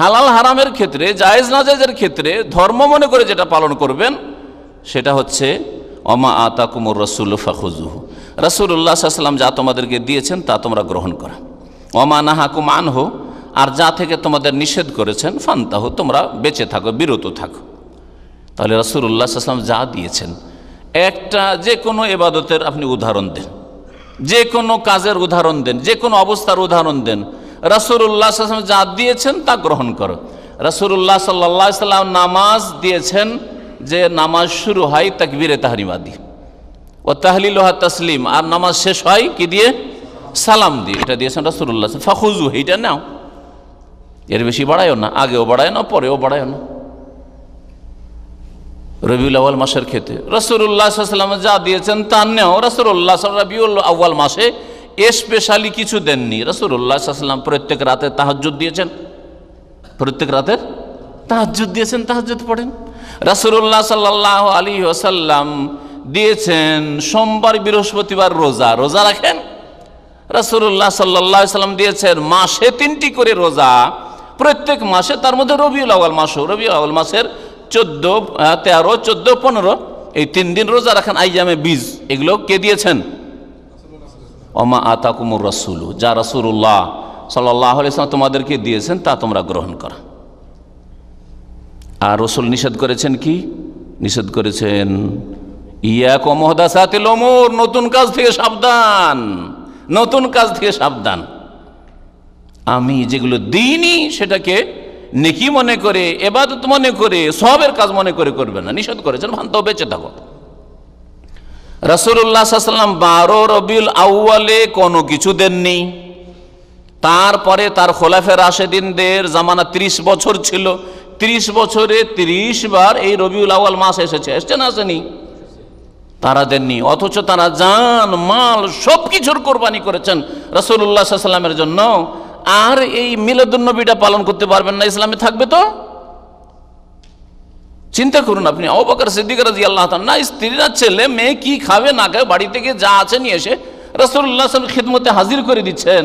হালাল হারামের ক্ষেত্রে, জায়েজ নাজায়েজের ক্ষেত্রে ধর্ম মনে করে যেটা পালন করবেন সেটা হচ্ছে ওমা আতাকুমুর রাসূলু ফাখুযুহু, রাসূলুল্লাহ সাল্লাল্লাহু আলাইহি ওয়াসাল্লাম যা তোমাদেরকে দিয়েছেন তা তোমরা গ্রহণ করো। ওমা নাহাকুম আনহু, আর যা থেকে তোমাদের নিষেধ করেছেন ফান্তাহু, তোমরা বেঁচে থাকো, বিরত থাকো। তাহলে রাসূলুল্লাহ সাল্লাল্লাহু আলাইহি ওয়াসাল্লাম যা দিয়েছেন, একটা যে কোনো ইবাদতের আপনি উদাহরণ দেন, যে কোনো কাজের উদাহরণ দেন, যে কোনো অবস্থার উদাহরণ দেন, রাসূলুল্লাহ সাল্লাল্লাহু আলাইহি ওয়াসাল্লাম যা দিয়েছেন তা গ্রহণ করো। রাসূলুল্লাহ সাল্লাল্লাহু আলাইহি ওয়াসাল্লাম নামাজ দিয়েছেন যে নামাজ শুরু হয় তাকবীরে তাহরিমা দিয়ে, ও তাহলিলুহা তাসলিম, আর নামাজ শেষ হয় কি দিয়ে? সালাম দিয়ে। এটা দিয়েছেন রাসূলুল্লাহ। ফাখুযু, এইটা নাও, এর বেশি বাড়ায়ও না, আগেও বাড়ায় না, পরেও বাড়ায় না। রবিউল আউয়াল মাসের ক্ষেত্রে রাসূলুল্লাহ সাল্লাল্লাহু আলাইহি ওয়াসাল্লাম যা দিয়েছেন তা নেও। রাসূলুল্লাহ রবিউল আউয়াল মাসে স্পেশালি কিছু দেননি। রাসূলুল্লাহ সাল্লাল্লাহু আলাইহি ওয়াসাল্লাম প্রত্যেক রাতে তাহাজ্জুদ দিয়েছেন, প্রত্যেক রাতের তাহাজ্জুদ দিয়েছেন, তাহাজ্জুদ পড়েন। রাসূলুল্লাহ সাল্লাল্লাহু আলাইহি ওয়াসাল্লাম দিয়েছেন সোমবার বৃহস্পতিবার রোজা, রোজা রাখেন। রাসূলুল্লাহ সাল্লাল্লাহু আলাইহি ওয়াসাল্লাম দিয়েছেন মাসে 3টি করে রোজা, প্রত্যেক মাসে, তার মধ্যে রবিউল আউয়াল মাসও, রবিউল আউয়াল মাসের 14, 13, 14, 15 এই 3 দিন রোজা রাখেন। আইয়ামে বীজ এগুলো কে দিয়েছেন? ওমা আতাকুমুর রাসূল, যা রাসূলুল্লাহ সাল্লাল্লাহু আলাইহি ওয়াসাল্লাম তোমাদেরকে দিয়েছেন তা তোমরা গ্রহণ করো। আর রাসূল নিষেধ করেছেন কি? নিষেধ করেছেন ইয়াকুম মুহদাসাতিল উমুর, নতুন কাজ থেকে সাবধান, নতুন কাজ থেকে সাবধান। আমি যেগুলো দিইনি সেটাকে নেকি মনে করে, ইবাদত মনে করে, সওয়াবের কাজ মনে করে করবে না, নিষেধ করেছেন। ভান্তাও বেঁচে থাকো। রাসূলুল্লাহ সাল্লাল্লাহু আলাইহি ওয়াসাল্লাম 12 রবিউল আউয়ালে কোনো কিছু দেননি। তারপরে তার খোলাফায়ে রাশেদিনদের জামানা 30 বছর ছিল, 30 বছরে 30 বার এই রবিউল আউয়াল মাস এসেছে, এসছে না আসেনি? তারা দেননি, অথচ তারা জান মাল সব কিছুর কোরবানি করেছেন রাসূলুল্লাহ সাল্লাল্লাহু আলাইহি ওয়াসাল্লামের জন্য। আর এই মিলাদুন নবীটা পালন করতে পারবেন না, ইসলামে থাকবে তো? চিন্তা করুন আপনি, আবু বকর সিদ্দিক রাদিয়াল্লাহু তাআলা, না স্ত্রীরা ছেলে মেয়ে কি খাবে না খাবে বাড়ি থেকে যা আছে নিয়ে এসে রাসূলুল্লাহ সাল্লাল্লাহু আলাইহি ওয়াসাল্লামের খিদমতে হাজির করে দিচ্ছেন।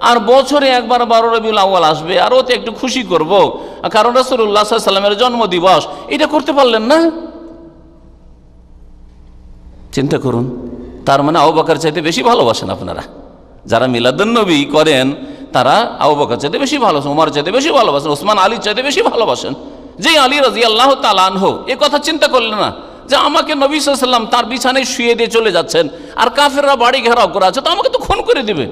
আর বছরে একবার 12 রবিউল আউয়াল আসবে, আর ওতে একটু খুশি করব, কারণ রাসূলুল্লাহ সাল্লাল্লাহু আলাইহি ওয়াসাল্লামের জন্মদিবস, এটা করতে পারলেন না? চিন্তা করুন, তার মানে আবু বকর চাইতে বেশি ভালোবাসেন আপনারা। যারা মিলাদুন নবী করেন তারা আবু বকর চাইতে বেশি ভালোবাসেন, ওমর চাইতে বেশি ভালোবাসেন, ওসমান আলী চাইতে বেশি ভালোবাসেন। যে আলী রাদিয়াল্লাহু তাআলা আনহু এ কথা চিন্তা করলেন না যে আমাকে নবী সাল্লাল্লাহু আলাইহি ওয়াসাল্লাম তার বিছানায় শুয়ে দিয়ে চলে যাচ্ছেন, আর কাফেররা বাড়ি ঘেরাও করে আছে, তো আমাকে তো খুন করে দিবে।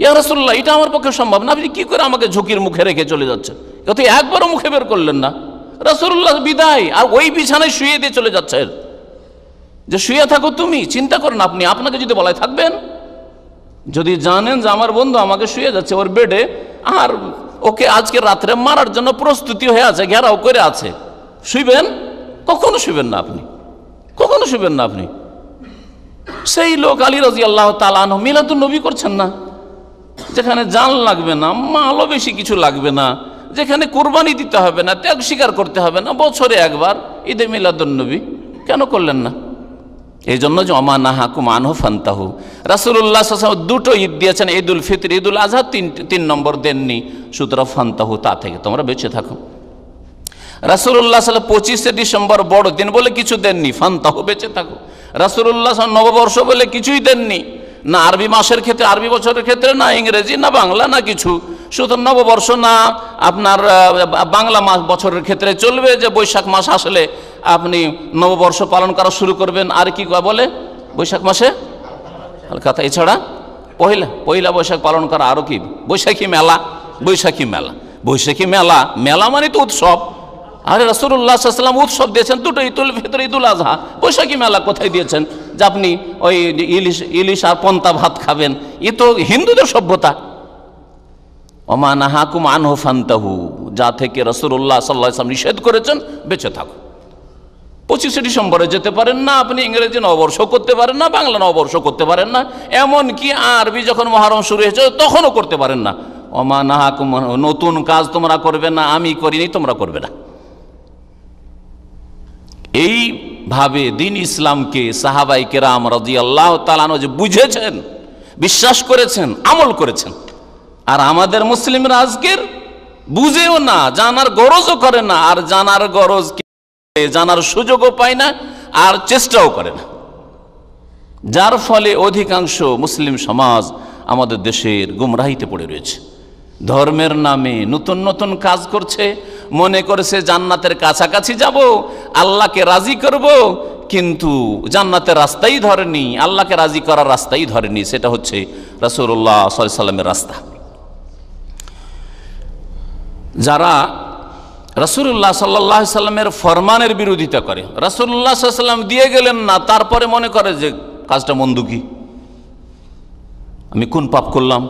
ইয়া রাসূলুল্লাহ, এটা আমার পক্ষে সম্ভব না, আপনি কি করে আমাকে ঝুঁকির মুখে রেখে চলে যাচ্ছেন? কথা একবারও মুখে বের করলেন না। রাসূলুল্লাহ বিদায়, আর ওই বিছানায় শুয়ে দিয়ে চলে যাচ্ছেন যে শুয়ে থাকো তুমি। চিন্তা করেন আপনি, আপনাকে যদি বলাই থাকবেন? যদি জানেন যে আমার বন্ধু আমাকে শুয়ে যাচ্ছে ওর বেডে, আর ওকে আজকে রাত্রে মারার জন্য প্রস্তুতি হয়ে আছে, ঘেরাও করে আছে, শুইবেন? কখনো শুইবেন না আপনি, কখনো শুইবেন না আপনি। সেই লোক আলী রাদিয়াল্লাহু তাআলা আনহু মিলাদুন নবী করছেন না, যেখানে জান লাগবে না, মালও বেশি কিছু লাগবে না, যেখানে কুরবানি দিতে হবে না, ত্যাগ স্বীকার করতে হবে না, বছরে একবার ঈদে মিলাদুন নবী কেন করলেন না? এই জন্য যে ওমা নাহাকুম আনহু ফান্তাহু, রাসূলুল্লাহ সাল্লাল্লাহু আলাইহি ওয়াসাল্লাম 2টো ঈদ দিয়েছেন, ঈদুল ফিতর, ঈদুল আযহা, 3 নম্বর দেননি। সুতরাং ফান্তাহু, তা থেকে তোমরা বেঁচে থাকো। রাসূলুল্লাহ সাল্লাল্লাহু আলাইহি ওয়াসাল্লাম 25শে ডিসেম্বর বড় দিন বলে কিছু দেননি, ফান্তাহু, বেঁচে থাকো। রাসূলুল্লাহ সাল্লাল্লাহু আলাইহি ওয়াসাল্লাম নববর্ষ বলে কিছুই দেননি, না আরবি মাসের ক্ষেত্রে, আরবি বছরের ক্ষেত্রে, না ইংরেজি, না বাংলা, না কিছু। সুতরাং নববর্ষ না আপনার বাংলা মাস বছরের ক্ষেত্রে চলবে যে বৈশাখ মাস আসলে আপনি নববর্ষ পালন করা শুরু করবেন। আর কি বলে বৈশাখ মাসে কথা, এছাড়া পয়লা বৈশাখ পালন করা, আরও কি বৈশাখী মেলা, বৈশাখী মেলা, বৈশাখী মেলা, মেলা মানে তো উৎসব। আরে রাসূলুল্লাহ সাল্লাল্লাহু আলাইহি ওয়াসাল্লাম উৎসব দিয়েছেন 2টো, ঈদুল ফিতর, ঈদুল আযহা। বৈশাখী মেলা কোথায় দিয়েছেন যে আপনি ওই ইলিশ আর পন্তা ভাত খাবেন? এ তো হিন্দুদের সভ্যতা। ওমা নাহাকুম আনহু ফান্তাহু, যা থেকে রাসূলুল্লাহ সাল্লাল্লাহু আলাইহি ওয়াসাল্লাম নিষেধ করেছেন বেঁচে থাকো। 25শে ডিসেম্বরে যেতে পারেন না আপনি, ইংরেজি নববর্ষ করতে পারেন না, বাংলা নববর্ষ করতে পারেন না, এমনকি আরবি যখন মহরম শুরু হয়েছে তখনও করতে পারেন না। ওমা নাহাকুম, নতুন কাজ তোমরা করবে না, আমি করিনি, তোমরা করবে না। এইভাবে দিন ইসলামকে সাহাবায়ে কেরাম রাদিয়াল্লাহু তাআলা আনহু যে বুঝেছেন, বিশ্বাস করেছেন, আমল করেছেন। আর আমাদের মুসলিমরা আজকের বুঝেও না, জানার গরজও করে না, আর জানার গরজ জানার সুযোগও পায় না, আর চেষ্টাও করে না। যার ফলে অধিকাংশ মুসলিম সমাজ আমাদের দেশের গুমরাহিতে পড়ে রয়েছে। ধর্মের নামে নতুন নতুন কাজ করছে, মনে করেছে জান্নাতের কাছাকাছি যাব, আল্লাহকে রাজি করব, কিন্তু জান্নাতের রাস্তাই ধরেনি, আল্লাহকে রাজি করার রাস্তাই ধরেনি। সেটা হচ্ছে রাসূলুল্লাহ সাল্লাল্লাহু আলাইহি ওয়াসাল্লামের রাস্তা। যারা রাসূলুল্লাহ সাল্লাল্লাহু আলাইহি ওয়াসাল্লামের ফরমানের বিরোধিতা করে, রাসূলুল্লাহ সাল্লাল্লাহু আলাইহি ওয়াসাল্লাম দিয়ে গেলেন না, তারপরে মনে করে যে কাজটা মন্দ, কি আমি কোন পাপ করলাম,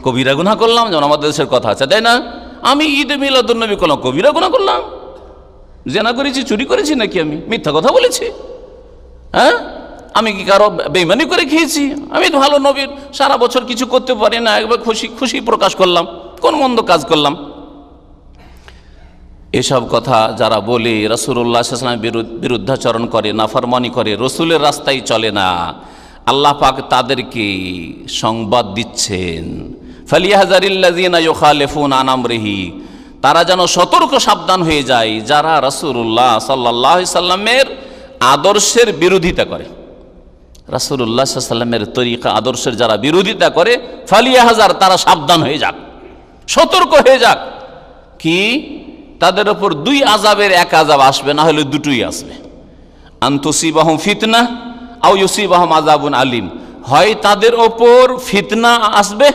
কবিরা গুনাহ করলাম, যেমন আমাদের দেশের কথা আছে, তাই না? আমি ঈদে মিলাদুন নবী করলাম, কবিরা গুনাহ করলাম। জেনা করেছি, চুরি করেছি নাকি আমি মিথ্যা কথা বলেছি? হ্যাঁ, আমি কি কারো বেঈমানি করে খেয়েছি? আমি তো ভালো নবীর সারা বছর কিছু করতে পারি না, একবার খুশি প্রকাশ করলাম, কোন মন্দ কাজ করলাম? এসব কথা যারা বলে রাসূলুল্লাহ সাল্লাল্লাহু আলাইহি ওয়াসাল্লামের বিরুদ্ধাচরণ করে, নাফরমানি করে, রসুলের রাস্তায় চলে না, আল্লাহ পাক তাদেরকে সংবাদ দিচ্ছেন, ফালিয়াহযারিল্লাযীনা ইউখালিফুনা আন আমরিহি, তারা যেন সতর্ক সাবধান হয়ে যায় যারা রাসূলুল্লাহ সাল্লাল্লাহু আলাইহি সাল্লামের আদর্শের বিরোধিতা করে। রাসূলুল্লাহ সাল্লাল্লাহু আলাইহি সাল্লামের তরিকা আদর্শের যারা বিরোধিতা করে, ফালিয়াহযার, তারা সাবধান হয়ে যাক, সতর্ক হয়ে যাক। কি? তাদের উপর দুই আযাবের এক আযাব আসবে, না হলে দুটোই আসবে। আনতুসিবাহুম ফিতনা আও ইউসিবাহুম আযাবুন আলিম, হয় তাদের ওপর ফিতনা আসবে,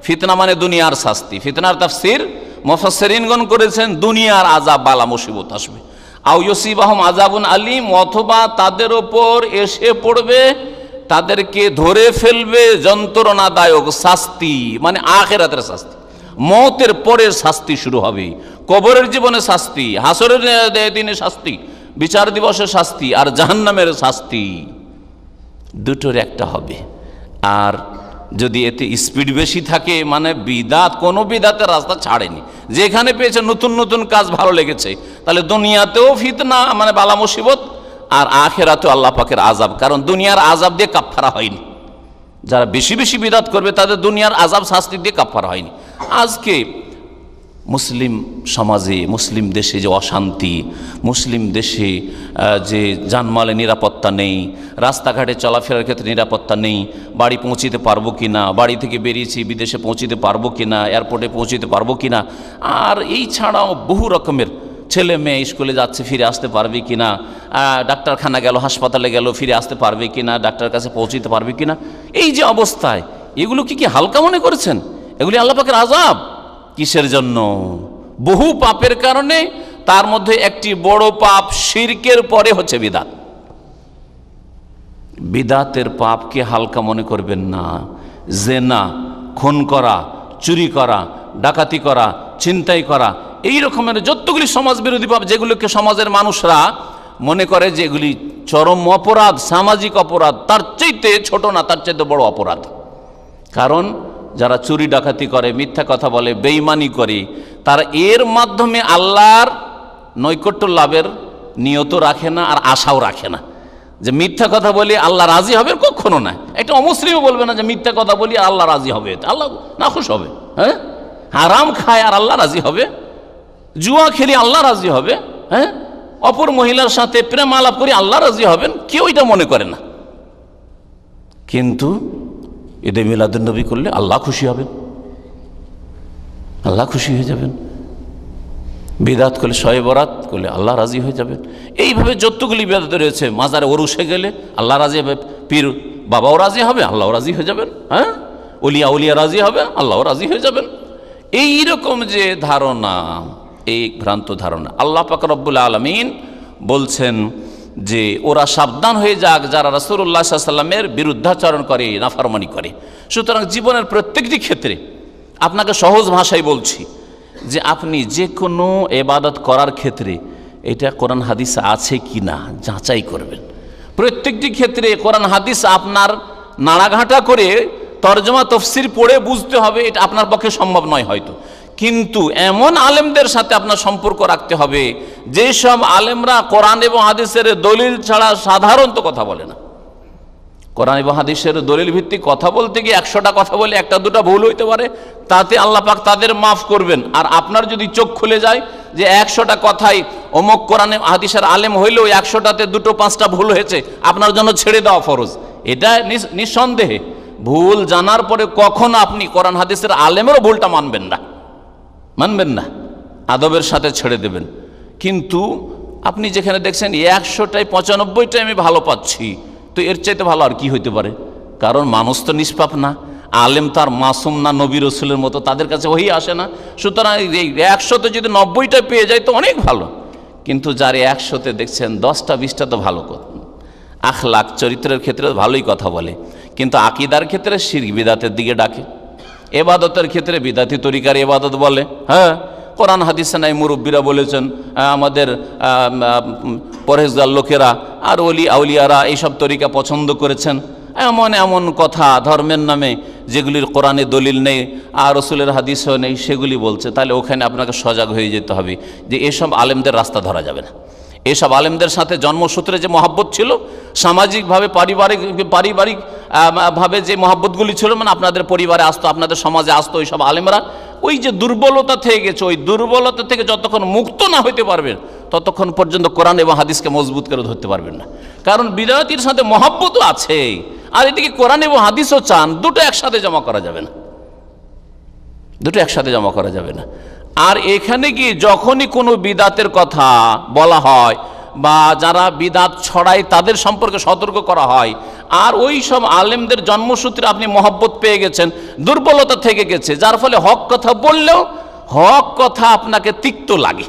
ফিতনা মানে দুনিয়ার শাস্তি, ফিতনার তাফসীর মুফাসসিরিনগণ করেছেন দুনিয়ার আযাব, বালা মুসিবত আসবে। আও ইউসিবাহুম আযাবুন আলিম, অথবা তাদের ওপর এসে পড়বে, তাদেরকে ধরে ফেলবে যন্ত্রণাদায়ক শাস্তি, মানে আখিরাতের শাস্তি, মওতের পরের শাস্তি শুরু হবে, কবরের জীবনে শাস্তি, হাসরের দিনে শাস্তি, বিচার দিবসের শাস্তি, আর জাহান্নামের শাস্তি, দুটোর একটা হবে। আর যদি এতে স্পিড বেশি থাকে, মানে বিদাত, কোনো বিদাতের রাস্তা ছাড়েনি, যেখানে পেয়েছে নতুন নতুন কাজ ভালো লেগেছে, তাহলে দুনিয়াতেও ফিতনা মানে বালা মুসিবত, আর আখিরাতেও আল্লাহ পাকের আযাব। কারণ দুনিয়ার আযাব দিয়ে কাফফারা হয়নি, যারা বেশি বেশি বিদাত করবে তাদের দুনিয়ার আযাব শাস্তি দিয়ে কাফফারা হয়নি। আজকে মুসলিম সমাজে, মুসলিম দেশে যে অশান্তি, মুসলিম দেশে যে জানমালে নিরাপত্তা নেই, রাস্তাঘাটে চলাফেরার ক্ষেত্রে নিরাপত্তা নেই, বাড়ি পৌঁছিতে পারবো কি না, বাড়ি থেকে বেরিয়েছি বিদেশে পৌঁছিতে পারবো কি না, এয়ারপোর্টে পৌঁছিতে পারবো কি না, আর এই ছাড়াও বহু রকমের ছেলে মেয়ে স্কুলে যাচ্ছে, ফিরে আসতে পারবে কি না, ডাক্তারখানা গেল, হাসপাতালে গেল, ফিরে আসতে পারবে কি না, ডাক্তারের কাছে পৌঁছিতে পারবে কি না, এই যে অবস্থায়, এগুলো কি হালকা মনে করেছেন? এগুলি আল্লাহ পাকের আযাব। কিসের জন্য? বহু পাপের কারণে, তার মধ্যে একটি বড় পাপ শিরকের পরে হচ্ছে বিদাত। বিদাতের পাপকে হালকা মনে করবেন না। জেনা, খুন করা, চুরি করা, ডাকাতি করা, ছিনতাই করা, এই রকমের যতগুলি সমাজ বিরোধী পাপ, যেগুলোকে সমাজের মানুষরা মনে করে যে এগুলি চরম অপরাধ, সামাজিক অপরাধ, তার চাইতে ছোট না, তার চাইতে বড় অপরাধ। কারণ যারা চুরি ডাকাতি করে, মিথ্যা কথা বলে, বেঈমানি করে, তারা এর মাধ্যমে আল্লাহর নৈকট্য লাভের নিয়ত রাখে না, আর আশাও রাখে না যে মিথ্যা কথা বলি আল্লাহ রাজি হবে, কখনো না। একটা অমুসলিমও বলবে না যে মিথ্যা কথা বলি আর আল্লাহ রাজি হবে, আল্লাহ নাখুশ হবে। হ্যাঁ, হারাম খায় আর আল্লাহ রাজি হবে, জুয়া খেলি আল্লাহ রাজি হবে, হ্যাঁ, অপর মহিলার সাথে প্রেম আলাপ করি আল্লাহ রাজি হবেন, কেউ এটা মনে করে না। কিন্তু ঈদে মিলাদুন নবী করলে আল্লাহ খুশি হবেন, আল্লাহ খুশি হয়ে যাবেন। বিদাত করলে, শবে বরাত করলে আল্লাহ রাজি হয়ে যাবেন। এইভাবে যতগুলি বিদাত রয়েছে, মাজারে ওরুসে গেলে আল্লাহ রাজি হবে, পীর বাবাও রাজি হবে, আল্লাহও রাজি হয়ে যাবেন, হ্যাঁ, উলিয়া রাজি হবে, আল্লাহও রাজি হয়ে যাবেন। এইরকম যে ধারণা, এই ভ্রান্ত ধারণা, আল্লাহ পাক রব্বুল আলামিন বলছেন যে ওরা সাবধান হয়ে যাক যারা রাসূলুল্লাহ সাল্লাল্লাহু আলাইহি ওয়াসাল্লামের বিরুদ্ধাচরণ করে, নাফরমানি করে। সুতরাং জীবনের প্রত্যেকটি ক্ষেত্রে আপনাকে সহজ ভাষায় বলছি যে আপনি যে কোনো ইবাদত করার ক্ষেত্রে এটা কোরআন হাদিস আছে কি না যাচাই করবেন। প্রত্যেকটি ক্ষেত্রে কোরআন হাদিস আপনার নাড়াঘাটা করে তরজমা তফসির পড়ে বুঝতে হবে, এটা আপনার পক্ষে সম্ভব নয় হয়তো, কিন্তু এমন আলেমদের সাথে আপনার সম্পর্ক রাখতে হবে যেসব আলেমরা কোরআন এবং হাদিসের দলিল ছাড়া সাধারণত কথা বলে না। কোরআন এবং হাদিসের দলিল ভিত্তিক কথা বলতে গিয়ে 100টা কথা বলে একটা দুটা ভুল হইতে পারে, তাতে আল্লাহ পাক তাদের মাফ করবেন। আর আপনার যদি চোখ খুলে যায় যে 100টা কথাই অমুক কোরআন হাদিসের আলেম হইলেও 100টাতে 2-5টা ভুল হয়েছে, আপনার জন্য ছেড়ে দেওয়া ফরজ। এটা নিঃসন্দেহে ভুল জানার পরে কখনো আপনি কোরআন হাদিসের আলেমেরও ভুলটা মানবেন না, আদবের সাথে ছেড়ে দেবেন। কিন্তু আপনি যেখানে দেখছেন 100টায় 95টাই আমি ভালো পাচ্ছি, তো এর চাইতে ভালো আর কি হইতে পারে? কারণ মানুষ তো নিষ্পাপ না, আলেম তার মাসুম না, নবী রসুলের মতো, তাদের কাছে ওহি আসে না। সুতরাং এই 100তে যদি 90টা পেয়ে যায় তো অনেক ভালো। কিন্তু যার 100তে দেখছেন 10টা-20টা তো ভালো কথা, আখলাক চরিত্রের ক্ষেত্রে ভালোই কথা বলে, কিন্তু আকীদার ক্ষেত্রে শিরক বিদাতের দিকে ডাকে, এবাদতের ক্ষেত্রে বিদাতি তরিকার এবাদত বলে, হ্যাঁ, কোরআন হাদিসে নাই, মুরব্বীরা বলেছেন, আমাদের পরহেজগার লোকেরা আর ওলি আউলিয়ারা এইসব তরিকা পছন্দ করেছেন, এমন এমন কথা ধর্মের নামে যেগুলির কোরআনে দলিল নেই আর রসুলের হাদিসও নেই সেগুলি বলছে। তাহলে ওখানে আপনাকে সজাগ হয়ে যেতে হবে যে এসব আলেমদের রাস্তা ধরা যাবে না। এসব আলেমদের সাথে জন্মসূত্রে যে মহাব্বত ছিল, সামাজিকভাবে পারিবারিক ভাবে যে মহাব্বতগুলি ছিল, মানে আপনাদের পরিবারে আসতো, আপনাদের সমাজে আসতো ওইসব আলেমরা, ওই যে দুর্বলতা থেকে গেছে, ওই দুর্বলতা থেকে যতক্ষণ মুক্ত না হইতে পারবেন ততক্ষণ পর্যন্ত কোরআন এবং হাদিসকে মজবুত করে ধরতে পারবেন না। কারণ বিদায়াতির সাথে মহাব্বতও আছে আর এদিকে কোরআন এবং হাদিসও চান, দুটো একসাথে জমা করা যাবে না, দুটো একসাথে জমা করা যাবে না। আর এখানে গিয়ে যখনই কোনো বিদাতের কথা বলা হয় বা যারা বিদাত ছড়ায় তাদের সম্পর্কে সতর্ক করা হয়, আর ওই সব আলেমদের জন্মসূত্রে আপনি মহব্বত পেয়ে গেছেন, দুর্বলতা থেকে গেছে, যার ফলে হক কথা বললেও হক কথা আপনাকে তিক্ত লাগে,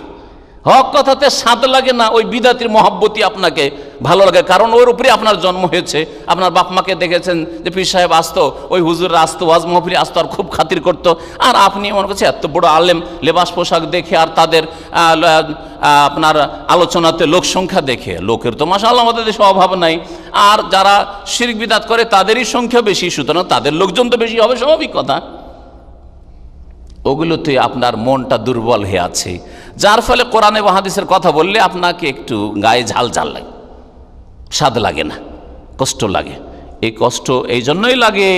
হক কথাতে স্বাদ লাগে না, ওই বিদাতির মহব্বতই আপনাকে ভালো লাগে, কারণ ওর উপরে আপনার জন্ম হয়েছে। আপনার বাপ মাকে দেখেছেন যে পীর সাহেব আসতো, ওই হুজুররা আসতো, ওয়াজ মাহফিলে আসতো আর খুব খাতির করতো, আর আপনি মনে করছেন এত বড় আলেম, লেবাস পোশাক দেখে আর তাদের আপনার আলোচনাতে লোক সংখ্যা দেখে, লোকের তো মাশাআল্লাহ আমাদের দেশে অভাব নাই, আর যারা শিরক বিদাত করে তাদেরই সংখ্যা বেশি, সুতরাং তাদের লোকজন তো বেশি হবে, স্বাভাবিক কথা। ওগুলোতে আপনার মনটা দুর্বল হয়ে আছে, যার ফলে কোরআন এবং হাদিসের কথা বললে আপনাকে একটু গায়ে ঝাল ঝাল লাগে, স্বাদ লাগে না, কষ্ট লাগে। এই কষ্ট এই জন্যই লাগে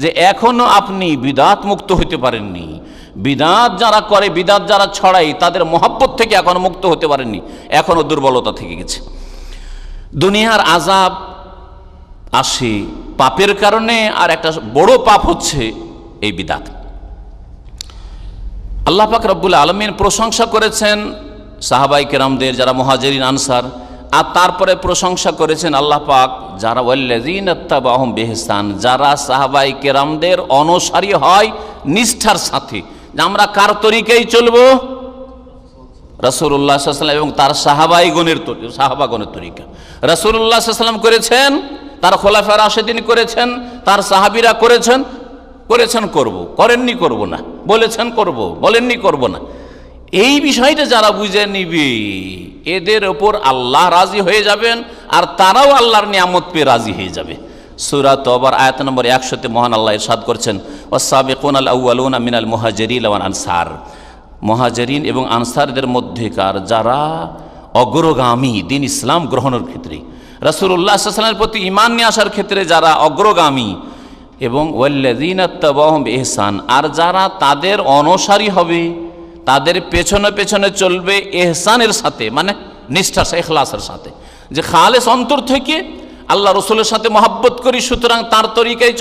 যে এখনো আপনি বিদাত মুক্ত হইতে পারেননি, বিদাত যারা করে, বিদাত যারা ছড়ায় তাদের মহব্বত থেকে এখনো মুক্ত হতে পারেননি, এখনো দুর্বলতা থেকে গেছে। দুনিয়ার আযাব আসে পাপের কারণে, আর একটা বড় পাপ হচ্ছে এই বিদাত। আল্লাহ পাক রব্বুল আলামিন প্রশংসা করেছেন সাহাবাই কেরামদের, যারা মুহাজিরিন আনসার, আর তারপরে প্রশংসা করেছেন আল্লাহ পাক যারা ওয়াল্লাযীনা তাবাহুম বিইহসান, যারা সাহাবাই কেরামদের অনুসারী হয় নিষ্ঠার সাথে। আমরা কার তরিকায় চলবো? রাসূলুল্লাহ সাল্লাল্লাহু আলাইহি ওয়াসাল্লাম এবং তার সাহাবাগণের তরিকা। রাসূলুল্লাহ সাল্লাল্লাহু আলাইহি ওয়াসাল্লাম করেছেন, তার খোলাফায়ে রাশিদিন করেছেন, তার সাহাবীরা করেছেন, করব, করেননি করব না, বলেছেন করব, বলেননি করব না। এই বিষয়টা যারা বুঝে নিবে এদের ওপর আল্লাহ রাজি হয়ে যাবেন, আর তারাও আল্লাহর নিয়ামত পেয়ে রাজি হয়ে যাবে। সূরা তওবার আয়াত নম্বর 100-তে মহান আল্লাহ ইরশাদ করছেন, ওয়াস-সাবিকুনাল আউয়ালুনা মিনাল মুহাজিরিন ওয়াল আনসার, মুহাজিরিন এবং আনসারদের মধ্যেকার যারা অগ্রগামী দিন ইসলাম গ্রহণের ক্ষেত্রে, রাসূলুল্লাহ সাল্লাল্লাহু আলাইহি ওয়াসাল্লামের প্রতি ঈমান নিয়ে আসার ক্ষেত্রে যারা অগ্রগামী, এবং ওয়াল্লাযীনা তাবাহুম বিইহসান, আর যারা তাদের অনুসারী হবে, তাদের পেছনে পেছনে চলবে ইহসানের সাথে, মানে নিষ্ঠার সাথে, ইখলাসের সাথে, যে খালেস অন্তর থেকে আল্লাহ রসুলের সাথে মহব্বত করি, সুতরাং তার তরিকায়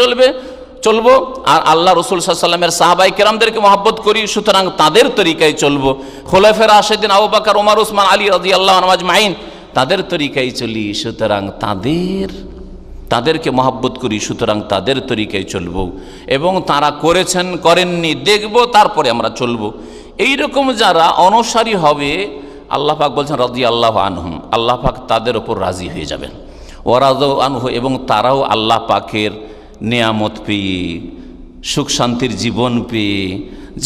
চলবো, আর আল্লাহ রসুল সাল্লাল্লাহু আলাইহি ওয়াসাল্লামের সাহাবায়ে কেরামদেরকে মহব্বত করি, সুতরাং তাদের তরিকায় চলবো। খোলাফায়ে রাশিদিন আবু বকর, ওমর, উসমান, আলী রাদিয়াল্লাহু আনহুম আজমাইন, তাদের তরিকায় চলি, সুতরাং তাদেরকে মহব্বত করি, সুতরাং তাদের তরিকায় চলবো, এবং তারা করেছেন করেননি দেখব, তারপরে আমরা চলবো। এইরকম যারা অনুসারী হবে, আল্লাহ পাক বলছেন রাদিয়াল্লাহু আনহুম, আল্লাহ পাক তাদের ওপর রাজি হয়ে যাবেন। ওয়ারাদু আনহু, এবং তারাও আল্লাহ পাকের নিয়ামত পেয়ে, সুখ শান্তির জীবন পেয়ে,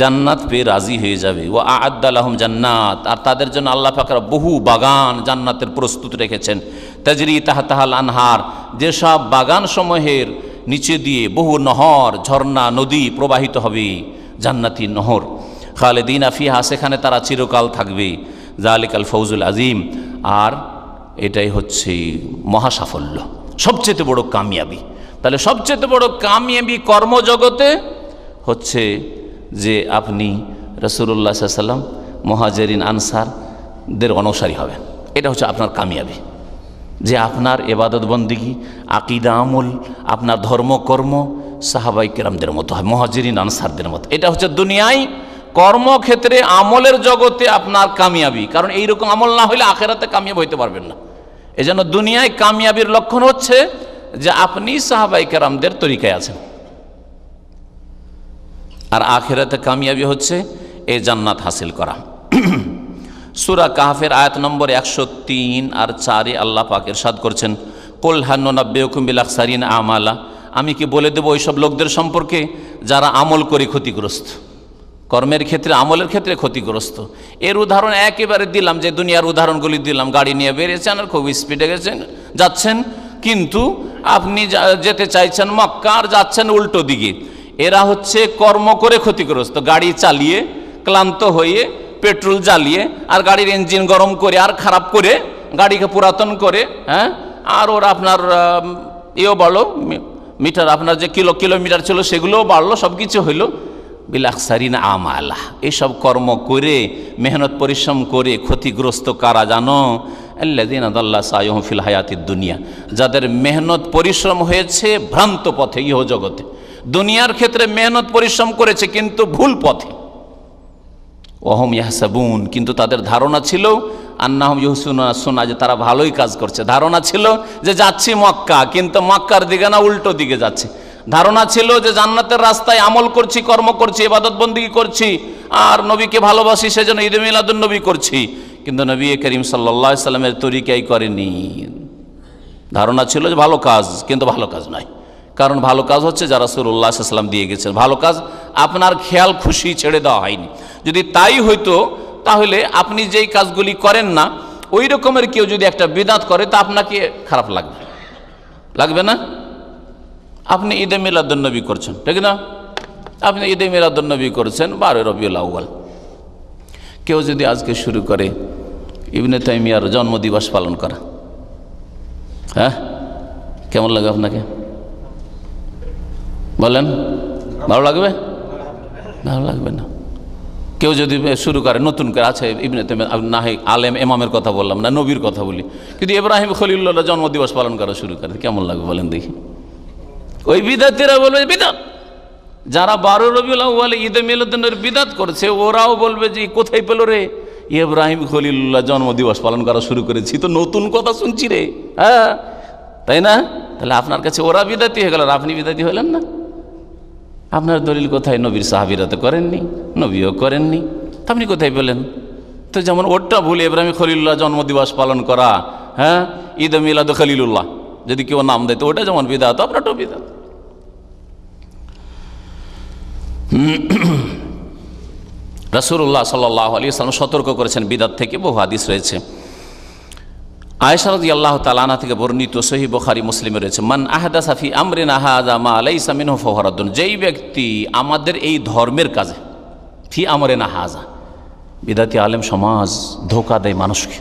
জান্নাত পেয়ে রাজি হয়ে যাবে। ওয়া আ'আদ্দা লাহুম জান্নাত, আর তাদের জন্য আল্লাহ পাক বহু বাগান জান্নাতের প্রস্তুত রেখেছেন। তাজরি তাহতাহাল আনহার, যেসব বাগান সমূহের নিচে দিয়ে বহু নহর, ঝর্ণা, নদী প্রবাহিত হবে, জান্নাতি নহর। খালিদিনা ফিহা, সেখানে তারা চিরকাল থাকবে। যালিকাল ফৌজুল আজিম, আর এটাই হচ্ছে মহাসাফল্য, সবচেয়ে বড় কামিয়াবি। তাহলে সবচেয়ে বড় কামিয়াবি কর্মজগতে হচ্ছে যে আপনি রাসূলুল্লাহ সাল্লাল্লাহু আলাইহি ওয়াসাল্লাম, মুহাজিরিন আনসারদের অনুসারী হবেন। এটা হচ্ছে আপনার কামিয়াবি, যে আপনার ইবাদত বন্দেগী, আকীদা, আমল, আপনার ধর্মকর্ম সাহাবায়ে কেরামদের মতো হয়, মুহাজিরিন আনসারদের মতো। এটা হচ্ছে দুনিয়ায় কর্মক্ষেত্রে, আমলের জগতে আপনার কামিয়াবি। কারণ এইরকম আমল না হলে আখেরাতে কামিয়াব হইতে পারবেন না। এজন্য দুনিয়ায় কামিয়াবির লক্ষণ হচ্ছে যে আপনি সাহাবায়ে কেরামদের তরিকায় আছেন, আর আখেরাতে কামিয়াবি হচ্ছে এই জান্নাত হাসিল করা। সূরা কাহফের আয়াত নম্বর 103 আর 4-এ আল্লাহ পাক ইরশাদ করছেন, কুল হাল নুনাব্বিউকুম বিল আখসারিনা আমালা, আমি কি বলে দেবো ওইসব লোকদের সম্পর্কে যারা আমল করে ক্ষতিগ্রস্ত। কর্মের ক্ষেত্রে, আমলের ক্ষেত্রে ক্ষতিগ্রস্ত। এর উদাহরণ একেবারে দিলাম, যে দুনিয়ার উদাহরণগুলি দিলাম। গাড়ি নিয়ে বেরিয়েছেন আর খুব স্পিডে যাচ্ছেন, কিন্তু আপনি যেতে চাইছেন মক্কা আর যাচ্ছেন উল্টো দিকে। এরা হচ্ছে কর্ম করে ক্ষতিগ্রস্ত। গাড়ি চালিয়ে ক্লান্ত হয়ে পেট্রোল জ্বালিয়ে আর গাড়ির ইঞ্জিন গরম করে আর খারাপ করে গাড়িকে পুরাতন করে, হ্যাঁ, আর ওরা আপনার এও বাড়লো মিটার, আপনার যে কিলোমিটার ছিল সেগুলোও বাড়লো, সব কিছু হইল। বিলাকসারিনা আমালা, এইসব কর্ম করে মেহনত পরিশ্রম করে ক্ষতিগ্রস্ত কারা জানো? আল্লাযীনা দাল্লা সায়ুহুম ফিল হায়াতিদ দুনিয়া, যাদের মেহনত পরিশ্রম হয়েছে ভ্রান্ত পথে, ইহ জগতে। দুনিয়ার ক্ষেত্রে মেহনত পরিশ্রম করেছে কিন্তু ভুল পথে। ওয়াহুম ইয়াহসাবুন, কিন্তু তাদের ধারণা ছিল আন্নাহুম ইউহসিনুনা সুন্নাহ, যে তারা ভালোই কাজ করছে। ধারণা ছিল যে যাচ্ছি মক্কা, কিন্তু মক্কার দিকে না, উল্টো দিকে যাচ্ছে। ধারণা ছিল যে জান্নাতের রাস্তায় আমল করছি, কর্ম করছি, ইবাদত বন্দেগী করছি, আর নবীকে ভালোবাসি, সেজন্য ঈদে মিলাদুন নবী করছি, কিন্তু নবী করিম সাল্লাল্লাহু আলাইহি সাল্লামের তরিকাই করেনি। ধারণা ছিল যে ভালো কাজ, কিন্তু ভালো কাজ নয়। কারণ ভালো কাজ হচ্ছে যা রাসূলুল্লাহ সাল্লাল্লাহু আলাইহি ওয়াসাল্লাম দিয়ে গেছেন। ভালো কাজ আপনার খেয়াল খুশি ছেড়ে দেওয়া হয়নি। যদি তাই হইতো তাহলে আপনি যেই কাজগুলি করেন না, ওই রকমের কেউ যদি একটা বিদআত করে তা আপনাকে খারাপ লাগবে, লাগবে না? আপনি ঈদে মিলাদুন নবী করছেন, ঠিক না? আপনি ঈদে মিলাদুন নবী করছেন 12 রবিউল আউয়াল। কেউ যদি আজকে শুরু করে ইবনে তাইমিয়ার জন্মদিবস পালন করা, হ্যাঁ, কেমন লাগে আপনাকে? বলেন, ভালো লাগবে? ভালো লাগবে না। কেউ যদি শুরু করে নতুন করে, আছে ইবনে তাইমিয়া, না হয় আলেম ইমামের কথা বললাম না, নবীর কথা বলি, কিন্তু ইব্রাহিম খলিলুল্লাহ জন্মদিবস পালন করা শুরু করে, কেমন লাগবে বলেন দেখি? ওই বিদাতীরা বলবে বিদাত। যারা 12 রবিউল আউয়ালে ঈদে মিলাদুন্নবীর বিদাত করছে, ওরাও বলবে যে কোথায় পেল রে, ইব্রাহিম খলিলুল্লাহ জন্মদিবস পালন করা শুরু করেছি, তো নতুন কথা শুনছি রে, হ্যাঁ, তাই না? তাহলে আপনার কাছে ওরা বিদাতি হয়ে গেল, আর আপনি বিদাতি হলেন না। আপনার দলিল কোথায়? নবীর সাহাবীরা তো করেননি, নবীও করেননি, আপনি কোথায় পেলেন? তো যেমন ওরটা ভুল, ইব্রাহিম খলিলুল্লাহ জন্মদিবস পালন করা, হ্যাঁ, ঈদ মিলাদ খলিলুল্লাহ যদি কেউ নাম দেয়, তো ওটা যেমন বিদাত, আপনারটাও বিদাত। রাসূলুল্লাহ সাল্লাল্লাহু আলাইহি ওয়াসাল্লাম সতর্ক করেছেন বিদাত থেকে, বহু হাদিস রয়েছে। আয়েশা রাদিয়াল্লাহু তাআলা আনহা থেকে বর্ণিত, সহিহ বুখারী মুসলিমে রয়েছে, মান আহদাসা ফি আমরিনা হাযা মা লাইসা মিনহু ফাহুয়া রাদ্দুন, যেই ব্যক্তি আমাদের এই ধর্মের কাজে, ফি আমরিনা হাযা, বিদাতি আলেম সমাজ ধোঁকা দেয় মানুষকে।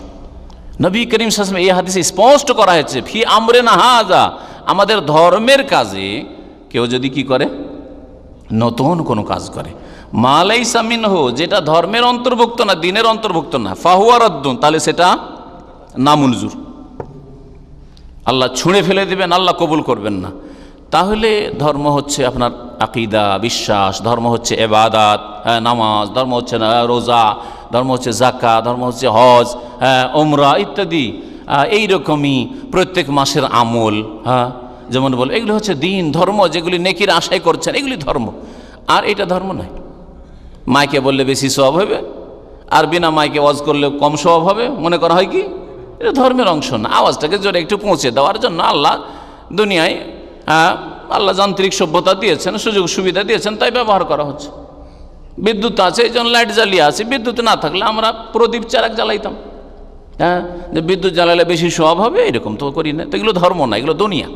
নবী করিম সাল্লাল্লাহু আলাইহি ওয়াসাল্লাম এই হাদিসে স্পষ্ট করা হয়েছে, ফি আমরিনা হাযা, আমাদের ধর্মের কাজে কেউ যদি কি করে, নতুন কোনো কাজ করে, মা লাইসা মিনহু, যেটা ধর্মের অন্তর্ভুক্ত না, দ্বীনের অন্তর্ভুক্ত না, ফাহুয়া রাদ্দুন, তাহলে সেটা নামঞ্জুর, আল্লাহ ছুঁড়ে ফেলে দেবেন, আল্লাহ কবুল করবেন না। তাহলে ধর্ম হচ্ছে আপনার আকীদা, বিশ্বাস, ধর্ম হচ্ছে ইবাদত, নামাজ, ধর্ম হচ্ছে রোজা, ধর্ম হচ্ছে যাকাত, ধর্ম হচ্ছে হজ, উমরা ইত্যাদি। এইরকমই প্রত্যেক মাসের আমল, হ্যাঁ, যেমন বল, এগুলি হচ্ছে দ্বীন, ধর্ম, যেগুলি নেকির আশায় করছেন, এগুলি ধর্ম। আর এটা ধর্ম নয়। মাইকে বললে বেশি সওয়াব হবে, আর বিনা মাইকে ওয়াজ করলে কম সওয়াব হবে, মনে করা হয় কি এটা ধর্মের অংশ না। আওয়াজটাকে জোরে একটু পৌঁছে দেওয়ার জন্য আল্লাহ দুনিয়ায়, আল্লাহ যান্ত্রিক সভ্যতা দিয়েছেন, সুযোগ সুবিধা দিয়েছেন, তাই ব্যবহার করা হচ্ছে। বিদ্যুৎ আছে, এই জন্য লাইট জ্বালিয়ে আছে। বিদ্যুৎ না থাকলে আমরা প্রদীপ চারাক জ্বালাইতাম, হ্যাঁ, যে বিদ্যুৎ জ্বালালে বেশি সওয়াব হবে, এরকম তো করি না। তো এগুলো ধর্ম না, এগুলো দুনিয়া।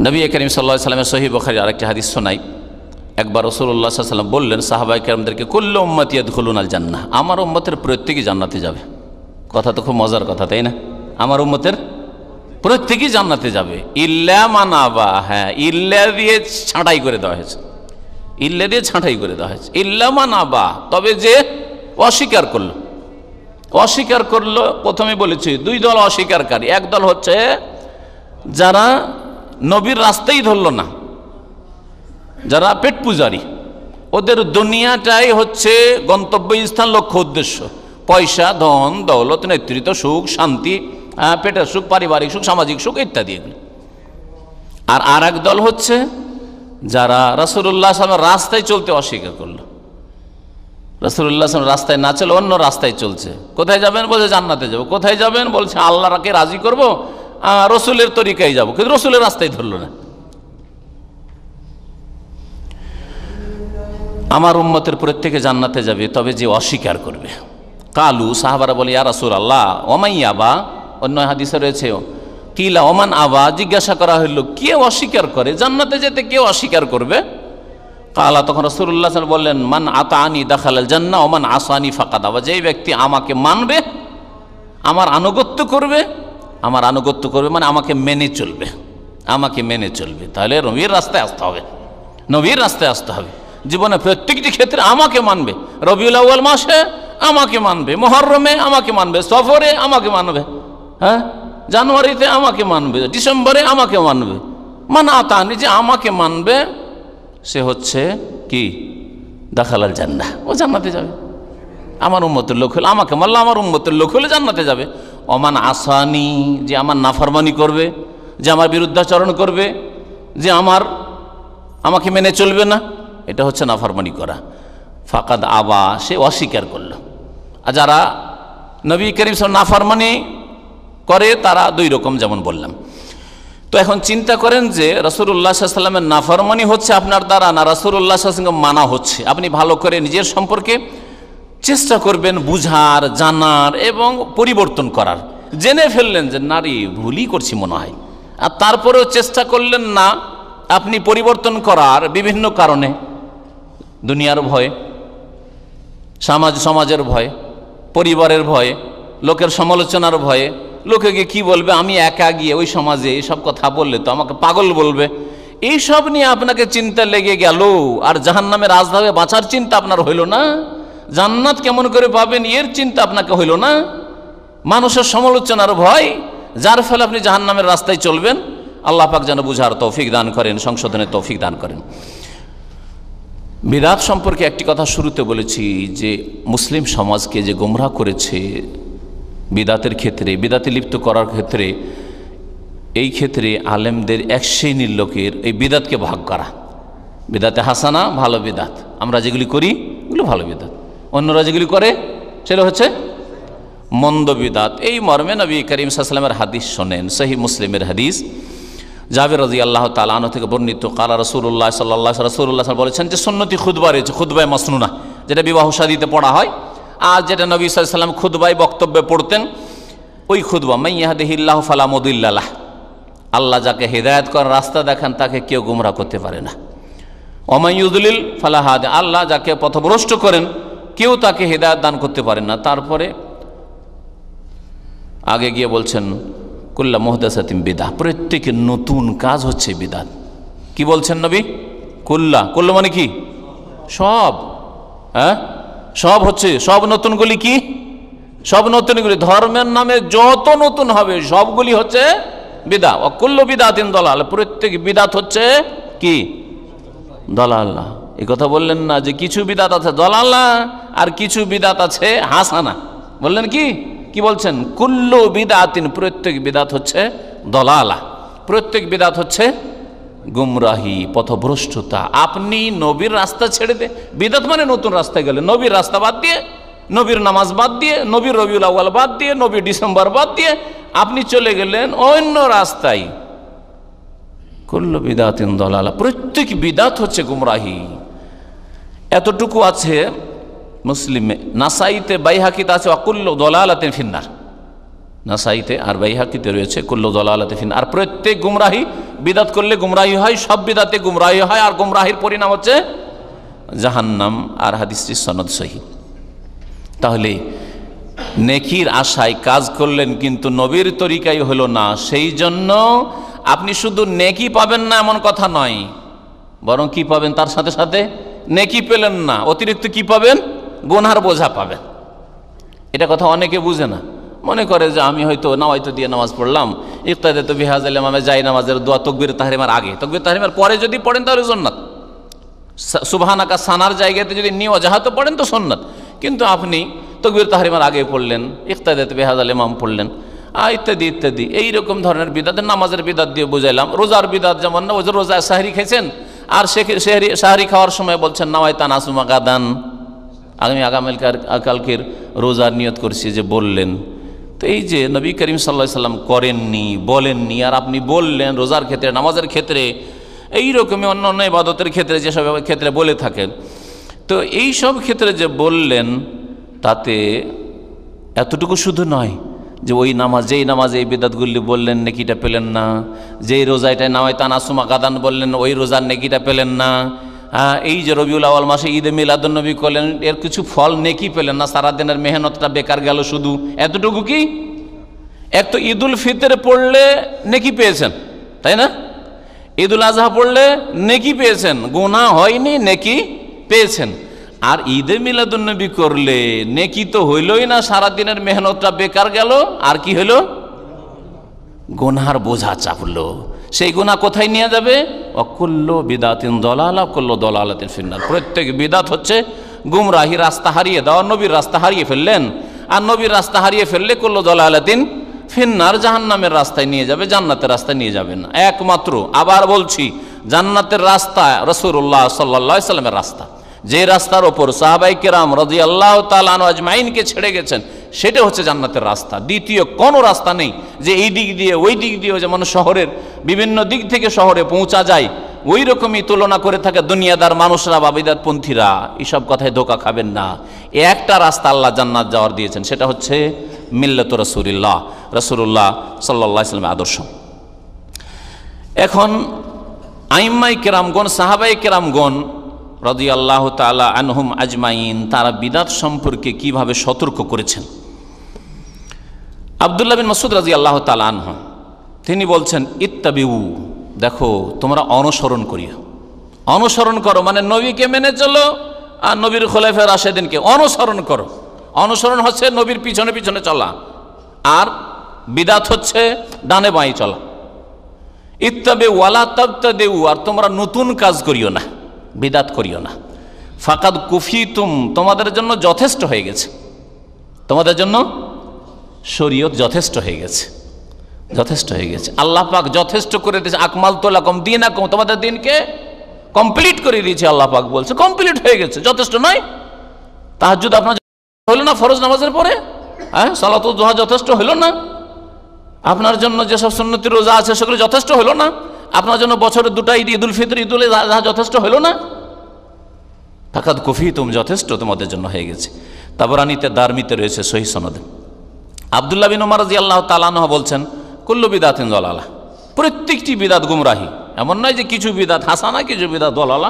নবী করিম সাল্লাল্লাহু আলাইহি ওয়াসাল্লামের সহিহ বুখারীর আরেকটি হাদিস শোনাই। একবার রাসূলুল্লাহ সাল্লাল্লাহু আলাইহি ওয়াসাল্লাম বললেন সাহাবায়ে কেরামদেরকে, কুল্লু উম্মতি ইয়াদখুলুনাল জান্নাহ, আমার উম্মতের প্রত্যেকেই জান্নাতে যাবে। কথা তো খুব মজার কথা, তাই না? আমার উম্মতের প্রত্যেকেই জান্নাতে যাবে, ইল্লা মান আবা, হ্যাঁ, ইল্লা দিয়ে ছাঁটাই করে দেওয়া হয়েছে, ইল্লা দিয়ে ছাঁটাই করে দেওয়া হয়েছে। ইল্লা মান আবা, তবে যে অস্বীকার করলো, অস্বীকার করলো। প্রথমে বলেছি দুই দল অস্বীকারী। এক দল হচ্ছে যারা নবীর রাস্তাই ধরল না, যারা পেট পূজারী, ওদের দুনিয়াটাই হচ্ছে গন্তব্যস্থান, লক্ষ্য উদ্দেশ্য, পয়সা, ধন দৌলত, নেতৃত্ব, সুখ, শান্তি, পেটের সুখ, পারিবারিক সুখ, সামাজিক সুখ ইত্যাদি এগুলো। আর এক দল হচ্ছে যারা রাসূলুল্লাহ সাল্লাল্লাহু আলাইহি ওয়াসাল্লামের রাস্তায় চলতে অস্বীকার করলো, রাসূলুল্লাহ সাল্লাল্লাহু আলাইহি ওয়াসাল্লাম রাস্তায় না চলে অন্য রাস্তায় চলছে। কোথায় যাবেন? বলছে জান্নাতে যাব। কোথায় যাবেন? বলছে আল্লাহকে রাজি করব, রসুলের তরিকায় যাব, কিন্তু রসুলের রাস্তায় ধরল না। আমার উম্মতের প্রত্যেকে জান্নাতে যাবে, তবে যে অস্বীকার করবে। কালু, সাহাবারা বলে ইয়া রাসূলুল্লাহ ওমাই আবা, অন্য হাদিসে রয়েছে কিলা ওমান আবা, জিজ্ঞাসা করা হইল কে অস্বীকার করে, জান্নাতে যেতে কে অস্বীকার করবে? কালা, তখন রাসূলুল্লাহ সাল্লাল্লাহু আলাইহি ওয়াসাল্লাম বললেন মান আতানি দাখালাল জান্নাহ ওমান আসানি ফাকাদ আবা, যেই ব্যক্তি আমাকে মানবে, আমার আনুগত্য করবে, আমার আনুগত্য করবে মানে আমাকে মেনে চলবে, আমাকে মেনে চলবে, তাহলে নবীর রাস্তায় আসতে হবে, নবীর রাস্তায় আসতে হবে। জীবনে প্রত্যেকটি ক্ষেত্রে আমাকে মানবে, রবিউল আউয়াল মাসে আমাকে মানবে, মুহররমে আমাকে মানবে, সফরে আমাকে মানবে, হ্যাঁ জানুয়ারিতে আমাকে মানবে, ডিসেম্বরে আমাকে মানবে। মান আতানি, যে আমাকে মানবে সে হচ্ছে কি দাখালাল জান্নাহ, ও জান্নাতে যাবে। আমার উম্মতের লোক হলে, আমাকে মানলে আমার উম্মতের লোক হলে জান্নাতে যাবে। ওমান আসানি, যে আমার নাফরমানি করবে, যে আমার বিরুদ্ধাচরণ করবে, যে আমাকে মেনে চলবে না, এটা হচ্ছে নাফরমানি করা। ফাকাদ আবা, সে অস্বীকার করল। আর যারা নবী করিম সাল্লাল্লাহু আলাইহি ওয়াসাল্লাম নাফরমানি করে তারা দুই রকম, যেমন বললাম। তো এখন চিন্তা করেন যে রাসূলুল্লাহ সাল্লাল্লাহু আলাইহি ওয়াসাল্লামের নাফরমানি হচ্ছে আপনার দ্বারা, না রাসূলুল্লাহ সাল্লাল্লাহু আলাইহি ওয়াসাল্লাম মানা হচ্ছে। আপনি ভালো করে নিজের সম্পর্কে চেষ্টা করবেন বুঝার, জানার এবং পরিবর্তন করার। জেনে ফেললেন যে নারী ভুলই করছি মনে হয়, আর তারপরেও চেষ্টা করলেন না আপনি পরিবর্তন করার, বিভিন্ন কারণে, দুনিয়ার ভয়, সমাজের ভয়, পরিবারের ভয়ে, লোকের সমালোচনার ভয়ে, লোকে গিয়ে কী বলবে, আমি একা গিয়ে ওই সমাজে এইসব কথা বললে তো আমাকে পাগল বলবে, এইসব নিয়ে আপনাকে চিন্তা লেগে গেল, আর জাহান্নামের আযাবে বাঁচার চিন্তা আপনার হইল না, জান্নাত কেমন করে পাবেন এর চিন্তা আপনাকে হইল না, মানুষের সমালোচনার ভয়, যার ফলে আপনি জাহান্নামের রাস্তায় চলবেন। আল্লাহ পাক যেন বুঝার তৌফিক দান করেন, সংশোধনের তৌফিক দান করেন। বিদআত সম্পর্কে একটি কথা শুরুতে বলেছি যে মুসলিম সমাজকে যে গোমরাহ করেছে বিদআতের ক্ষেত্রে, বিদআতে লিপ্ত করার ক্ষেত্রে, এই ক্ষেত্রে আলেমদের এক শ্রেণীর লোকের এই বিদআতকে ভাগ করা। বিদআতে হাসানা, ভালো বিদআত, আমরা যেগুলি করি এগুলো ভালো বিদআত, অন্যরা যেগুলি করে সেটা হচ্ছে মন্দ বিদআত। এই মর্মে নবী করিম সাল্লাল্লাহু আলাইহি ওয়াসাল্লামের হাদিস শোনেন, সহিহ মুসলিমের হাদিস, জাবের রাদিয়াল্লাহু তাআলা আনহু থেকে বর্ণিত, কালা রাসূলুল্লাহ সাল্লাল্লাহু আলাইহি ওয়াসাল্লাম বলেছেন যে সুন্নতি খুতবা রয়েছে, খুতবায়ে মাসনুনা, যেটা বিবাহ শাদীতে পড়া হয়, আর যেটা নবী সাল্লাল্লাহু আলাইহি ওয়াসাল্লাম খুতবায় বক্তব্যে পড়তেন, ওই খুতবা, মান ইয়াহদিহিল্লাহু ফালা মুদিল্লা লাহ, আল্লাহ যাকে হেদায়েত করার রাস্তা দেখান তাকে কেউ গোমরাহ করতে পারে না। ওয়া মান ইউদলিল ফালা হাদি, আল্লাহ যাকে পথভ্রষ্ট করেন কেউ তাকে হেদায়েত দান করতে পারেন না। তারপরে আগে গিয়ে বলছেন কুল্লা মুহদাসাতিন বিদআহ, প্রত্যেকের নতুন কাজ হচ্ছে বিদআত। কি বলছেন নবী? কুল্লা মানে কি? সব, হ্যাঁ সব হচ্ছে, সব নতুনগুলি কি? সব নতুনগুলি ধর্মের নামে যত নতুন হবে সবগুলি হচ্ছে বিদআত। ওয়া কুল্লু বিদআতিন দালালা, প্রত্যেক বিদআত হচ্ছে কি? দালালা। এই কথা বললেন না যে কিছু বিদআত আছে দালালা আর কিছু বিদআত আছে হাসানা, বললেন কি? কি বলছেন? কুল্লু বিদআতিন, প্রত্যেক বিদআত হচ্ছে দালালা, প্রত্যেক বিদআত হচ্ছে গুমরাহি, পথভ্রষ্টতা। আপনি নবীর রাস্তা ছেড়ে দিয়ে, বিদআত মানে নতুন রাস্তায় গেলে, নবীর রাস্তা বাদ দিয়ে, নবীর নামাজ বাদ দিয়ে, নবীর রবিউল আউয়াল বাদ দিয়ে, নবীর ডিসেম্বর বাদ দিয়ে আপনি চলে গেলেন অন্য রাস্তায়। কুল্লু বিদআতিন দালালা, প্রত্যেক বিদআত হচ্ছে গুমরাহি। এতটুকু আছে মুসলিমে, নাসাইতে, বাইহাকিতে আছে কুল্লু দালালাতিন ফিন্নার, নাসাইতে আর বাইহাকিতে রয়েছে কুল্লু দালালাতিন ফিন্নার। আর প্রত্যেক গুমরাহি, বিদআত করলে গুমরাহি হয়, সব বিদআতে গুমরাহি হয়, আর গুমরাহির পরিণাম হচ্ছে জাহান্নাম। আর হাদিসটির সনদ সহিহ। তাহলে নেকির আশায় কাজ করলেন কিন্তু নবীর তরিকায় হলো না, সেই জন্য আপনি শুধু নেকি পাবেন না এমন কথা নয়, বরং কি পাবেন? তার সাথে সাথে নেকি পেলেন না, অতিরিক্ত কি পাবেন? গুনহার বোঝা পাবেন। এটা কথা অনেকে বুঝে না, মনে করে যে আমি হয়তো নাওয়াইতো দিয়ে নামাজ পড়লাম, ইক্তাদাতু বিহাযাল ইমামে যাই নামাজের দোয়া তাকবীর তাহরিমার আগে, তাকবীর তাহরিমার পরে যদি পড়েন তাহলে সুন্নাত, সুবহানাকা সানার জায়গাতে যদি নিওয়াজাহাত পড়েন তো সুন্নাত। কিন্তু আপনি তাকবীর তাহরিমার আগে পড়লেন, ইক্তাদাতু বিহাযাল ইমাম পড়লেন, ইত্যাদি ইত্যাদি, এইরকম ধরনের বিদআতের, নামাজের বিদআত দিয়ে বুঝাইলাম। রোজার বিদআত যেমন না, ওই যে রোজায় সাহরি খেয়েছেন আর সাহরি খাওয়ার সময় বলছেন নাওয়াইতা নাসুমা গাদান, কালকের রোজার নিয়ত করছি যে বললেন, তো এই যে নবী করিম সাল্লাল্লাহু আলাইহি সাল্লাম করেননি, বলেননি, আর আপনি বললেন রোজার ক্ষেত্রে, নামাজের ক্ষেত্রে, এইরকমই অন্য অন্য ইবাদতের ক্ষেত্রে যেসব ক্ষেত্রে বলে থাকেন, তো এই সব ক্ষেত্রে যে বললেন তাতে এতটুকু শুধু নয় যে ওই নামাজ, যেই নামাজে এই বিদাতগুলি বললেন নেকিটা পেলেন না, যেই রোজাটায় নাওয়াইতা নাসুমা গাদান বললেন ওই রোজার নেকিটা পেলেন না, এই যে রবিউল আউয়াল মাসে ঈদে মিলাদুন্নবী করলেন এর কিছু ফল নেকি পেলেন না, সারাদিনের মেহনতটা বেকার গেল শুধু এতটুকু কি? এক তো ঈদুল ফিতর পড়লে নেকি পেয়েছেন, তাই না? ঈদুল আজহা পড়লে নেকি পেয়েছেন, গুনাহ হয়নি, নেকি পেয়েছেন। আর ঈদে মিলাদুন্নবী করলে নেকি তো হইলই না, সারাদিনের মেহনতটা বেকার গেল, আর কি হইল? গুনার বোঝা চাপলো। সেই গুনাহ কোথায় নিয়ে যাবে? অকুল্লু বিদাতিন দলালা কুল্লু দলালাতিন ফিন্নার। প্রত্যেক বিদাত হচ্ছে গুমরাহি, রাস্তা হারিয়ে দেওয়া। নবীর রাস্তা হারিয়ে ফেললেন, আর নবীর রাস্তা হারিয়ে ফেললে কুল্লু দলালাতিন ফিন্নার, জাহান্নামের রাস্তায় নিয়ে যাবে, জান্নাতের রাস্তায় নিয়ে যাবে না। একমাত্র, আবার বলছি, জান্নাতের রাস্তা রাসূলুল্লাহ সাল্লাল্লাহু আলাইহি সাল্লামের রাস্তা, যে রাস্তার ওপর সাহাবায়ে কেরাম রাদিয়াল্লাহু তাআলা আনহু আজমাইনকে ছেড়ে গেছেন, সেটা হচ্ছে জান্নাতের রাস্তা। দ্বিতীয় কোনো রাস্তা নেই যে এই দিক দিয়ে ওই দিক দিয়ে, যেমন শহরের বিভিন্ন দিক থেকে শহরে পৌঁছা যায়, ওই রকমই তুলনা করে থাকে দুনিয়াদার মানুষরা বা বিদআতপন্থীরা। এইসব কথায় ধোঁকা খাবেন না। একটা রাস্তা আল্লাহ জান্নাত যাওয়ার দিয়েছেন, সেটা হচ্ছে মিল্লাত রাসূলিল্লাহ, রাসূলুল্লাহ সাল্লাল্লাহু আলাইহি ওয়াসাল্লামের আদর্শ। এখন আইম্মায়ে কেরামগণ, সাহাবায়ে কেরামগণ রাদিয়াল্লাহু তাআলা আনহুম আজমাইন, তারা বিদআত সম্পর্কে কিভাবে সতর্ক করেছেন। আব্দুল্লাহ বিন মাসউদ রাদিয়াল্লাহু তাআলা আনহু তিনি বলছেন, ইত্তাবিউ, দেখো তোমরা অনুসরণ করিও। অনুসরণ করো মানে নবীকে মেনে চলো, আর নবীর খোলাফায়ে রাশেদিনকে অনুসরণ করো। অনুসরণ হচ্ছে নবীর পিছনে পিছনে চলা, আর বিদআত হচ্ছে ডানে বাঁয়ে চলা। ইত্তাবিউ ওয়ালা তাবতাদিউ, আর তোমরা নতুন কাজ করিও না, বিদআত করিও না। ফাকাদ কুফিতুম, তোমাদের জন্য যথেষ্ট হয়ে গেছে, তোমাদের জন্য শরীয়ত যথেষ্ট হয়ে গেছে, যথেষ্ট হয়ে গেছে। আল্লাহ পাক যথেষ্ট করে দিয়েছে। আকমালতু লাকুম দীনাকুম, তোমাদের দিনকে কমপ্লিট করে দিয়েছে। আল্লাহ পাক বলছে কমপ্লিট হয়ে গেছে, যথেষ্ট নয়? তাহাজ্জুদ আপনার হলো না ফরজ নামাজের পরে? সালাতুল দুহা যথেষ্ট হলো না? আপনার জন্য যেসব সুন্নতি রোজা আছে সেগুলো যথেষ্ট হলো না? আপনার জন্য বছরের দুটা ঈদ, ঈদুল ফিতর, ঈদুল আযহা যথেষ্ট হলো না? ফাকাদ কুফিতুম, যথেষ্ট তোমাদের জন্য হয়ে গেছে। তাবরানীতে দারমিতে রয়েছে সহিহ সনদে। আব্দুল্লাহ বিন উমর রাদিয়াল্লাহু তাআলা আনহু বলছেন, কুল্লু বিদাতিন দালালা, প্রত্যেকটি বিদাত গুমরাহি। এমন নয় যে কিছু বিদাত হাসানা, কিছু বিদাত দালালা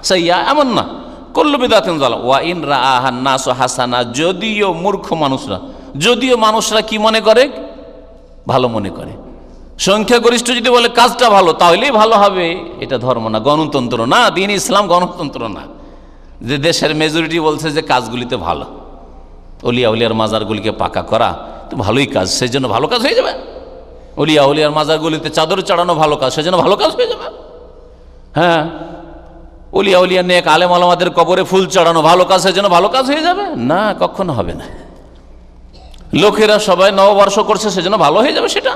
সাইয়্যা, এমন না। কুল্লু বিদাতিন দালালা ওয়া ইন রাআহান নাসু হাসানা, যদিও মূর্খ মানুষরা, যদিও মানুষরা কি মনে করে? ভালো মনে করে। সংখ্যাগরিষ্ঠ যদি বলে কাজটা ভালো, তাহলেই ভালো হবে। এটা ধর্ম না, গণতন্ত্র না, দ্বীন ইসলাম গণতন্ত্র না, যে দেশের মেজরিটি বলছে যে কাজগুলিতে ভালো, অলিয়া উলিয়ার মাজারগুলিকে পাকা করা তো ভালোই কাজ, সেই জন্য ভালো কাজ হয়ে যাবে। অলিয়া উলিয়ার মাজারগুলিতে চাদর চড়ানো ভালো কাজ, সেই জন্য ভালো কাজ হয়ে যাবে। হ্যাঁ, অলিয়া উলিয়া নেক আলেম আলেমাদের কবরে ফুল চড়ানো ভালো কাজ, সেই জন্য ভালো কাজ হয়ে যাবে না, কখনো হবে না। লোকেরা সবাই নববর্ষ করছে, সেজন্য ভালো হয়ে যাবে সেটা?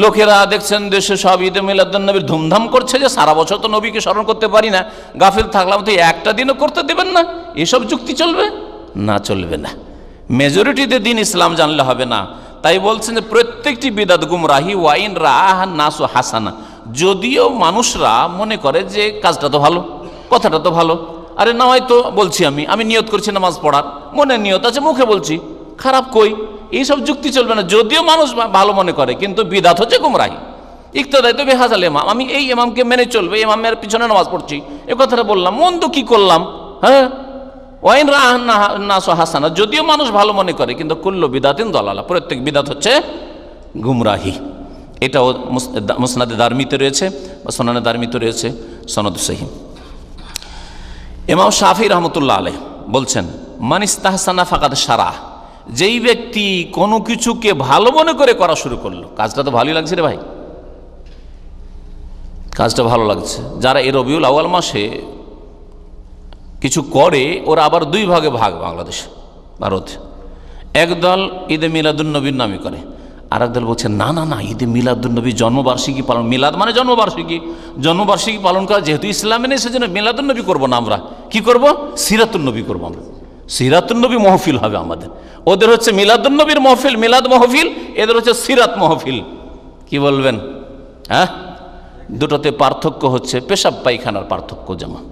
লোকেরা দেখছেন দেশে সব ঈদে মিলাদুন্নবীর ধুমধাম করছে, যে সারা বছর তো নবীকে স্মরণ করতে পারি না, গাফিল থাকলাম, তো একটা দিনও করতে দেবেন না, এসব যুক্তি চলবে না? চলবে না। মেজরিটিতে দিন ইসলাম জানলে হবে না। তাই বলছেন যে প্রত্যেকটি বিদাত গুমরাহি। ওয়াইন রাআহান নাসু হাসানা, যদিও মানুষরা মনে করে যে কাজটা তো ভালো, কথাটা তো ভালো, আরে না হয়তো বলছি আমি নিয়ত করছি নামাজ পড়ার, মনে নিয়ত আছে, মুখে বলছি, খারাপ কই? এইসব যুক্তি চলবে না। যদিও মানুষ ভালো মনে করে, কিন্তু বিদাত হচ্ছে গুমরাহি। ইক্তদাই তো বেহাজাল ইমাম, আমি এই ইমামকে মেনে চলবে, ইমামের পিছনে নামাজ পড়ছি, এ কথাটা বললাম, মন্দ কি করলাম? হ্যাঁ, ওয়াইন রাআহান নাসু হাসানা, যদিও মানুষ ভালো মনে করে, কিন্তু কুল্লু বিদাতিন দালালা, প্রত্যেক বিদাত হচ্ছে গুমরাহি। এটাও মুসনাদে দারমিতে রয়েছে, বা সুনানে দারমিতে রয়েছে, সনদ সহিহ। ইমাম শাফিঈ রাহমাতুল্লাহ আলাইহি বলছেন, মান ইস্তাহসানা ফাকাদ শারা, যেই ব্যক্তি কোনো কিছুকে ভালো মনে করে করা শুরু করলো, কাজটা তো ভালোই লাগছে রে ভাই, কাজটা ভালো লাগছে। যারা এই রবিউল আউয়াল মাসে কিছু করে, ওরা আবার দুই ভাগে ভাগ, বাংলাদেশ ভারত। একদল ঈদে মিলাদুন্নবীর নামে করে, আর একদল বলছে না না না, ঈদে মিলাদুন্নবীর জন্মবার্ষিকী পালন, মিলাদ মানে জন্মবার্ষিকী পালন করা যেহেতু ইসলামে নেই, সেজন্য মিলাদুন্নবী করবো না, আমরা কি করব? সিরাতুন্নবী করবো আমরা। সিরাতুন্নবী মাহফিল হবে আমাদের। ওদের হচ্ছে মিলাদুন্নবীর মাহফিল, মিলাদ মাহফিল, এদের হচ্ছে সিরাত মাহফিল। কি বলবেন? হ্যাঁ, দুটোতে পার্থক্য হচ্ছে পেশাব পায়খানার পার্থক্য, যেমন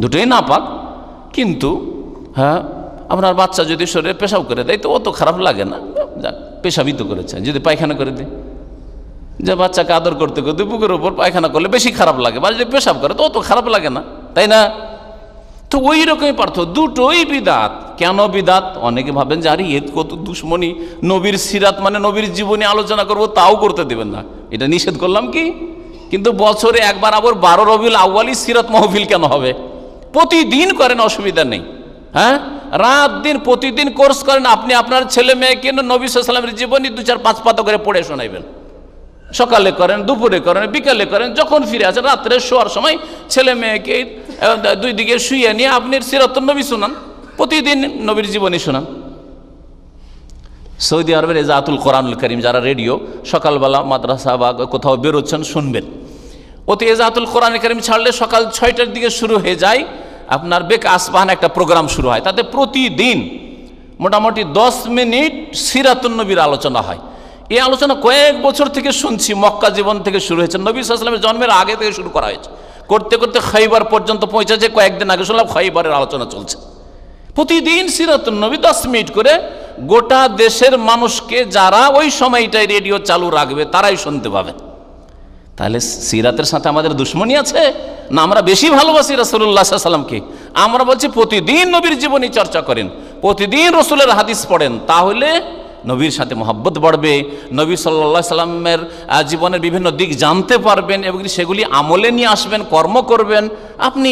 দুটোই না পাক, কিন্তু হ্যাঁ আপনার বাচ্চা যদি শরীরে পেশাব করে দেয় তো অত খারাপ লাগে না, যাক পেশাবই তো করেছে। যদি পায়খানা করে দেয়, যে বাচ্চাকে আদর করতে করতে বুকের উপর পায়খানা করলে বেশি খারাপ লাগে, বা যদি পেশাব করে তো অত খারাপ লাগে না, তাই না? তো ওই রকমই পার্থক্য, দুটোই বিদাত। কেন বিদাত? অনেকে ভাবেন যে আরে এর কত দুশ্মনী, নবীর সিরাত মানে নবীর জীবনী আলোচনা করব, তাও করতে দেবেন না, এটা নিষেধ করলাম কি? কিন্তু বছরে একবার আবার 12 রবিউল আউয়ালি সিরাত মাহফিল কেন হবে? প্রতিদিন করেন, অসুবিধা নেই। হ্যাঁ, রাত দিন প্রতিদিন কোর্স করেন, আপনি আপনার ছেলে মেয়েকে নবী সাল্লাল্লাহু আলাইহি ওয়াসাল্লামের জীবনী 2-4-5 পাতা করে পড়ে শোনাইবেন। সকালে করেন, দুপুরে করেন, বিকালে করেন, যখন ফিরে আসেন রাত্রে শোয়ার সময় ছেলে মেয়েকে 2 দিকে শুয়ে নিয়ে আপনি সিরাতুন নবী শোনান, প্রতিদিন নবীর জীবনী শোনান। সৌদি আরবের এজাতুল কোরআনুল কারীম, যারা রেডিও সকালবেলা মাদ্রাসা বা কোথাও বেরোচ্ছেন শুনবেন, ওতে এজাতুল কোরআনুল কারীম ছাড়লে সকাল 6টার দিকে শুরু হয়ে যায় আপনার বেক আসবাহান একটা প্রোগ্রাম শুরু হয়, তাতে প্রতিদিন মোটামুটি 10 মিনিট সিরাতুন নবীর আলোচনা হয়। এই আলোচনা কয়েক বছর থেকে শুনছি, মক্কা জীবন থেকে শুরু হয়েছে, নবী সাল্লাল্লাহু আলাইহি ওয়াসাল্লামের জন্মের আগে থেকে শুরু করা হয়েছে, করতে করতে খাইবার পর্যন্ত পৌঁছেছে। কয়েকদিন আগে শুনলাম খাইবারের আলোচনা চলছে। প্রতিদিন সিরাতুন নবী 10 মিনিট করে গোটা দেশের মানুষকে, যারা ওই সময়টায় রেডিও চালু রাখবে তারাই শুনতে পাবে। তাহলে সিরাতের সাথে আমাদের দুশ্মনী আছে না? আমরা বেশি ভালোবাসি রাসূলুল্লাহ সাল্লাল্লাহু আলাইহি ওয়াসাল্লামকে। আমরা বলছি প্রতিদিন নবীর জীবনী চর্চা করেন, প্রতিদিন রসুলের হাদিস পড়েন, তাহলে নবীর সাথে মহব্বত বাড়বে, নবী সাল্লাল্লাহু আলাইহি সাল্লামের জীবনের বিভিন্ন দিক জানতে পারবেন এবং সেগুলি আমলে নিয়ে আসবেন, কর্ম করবেন। আপনি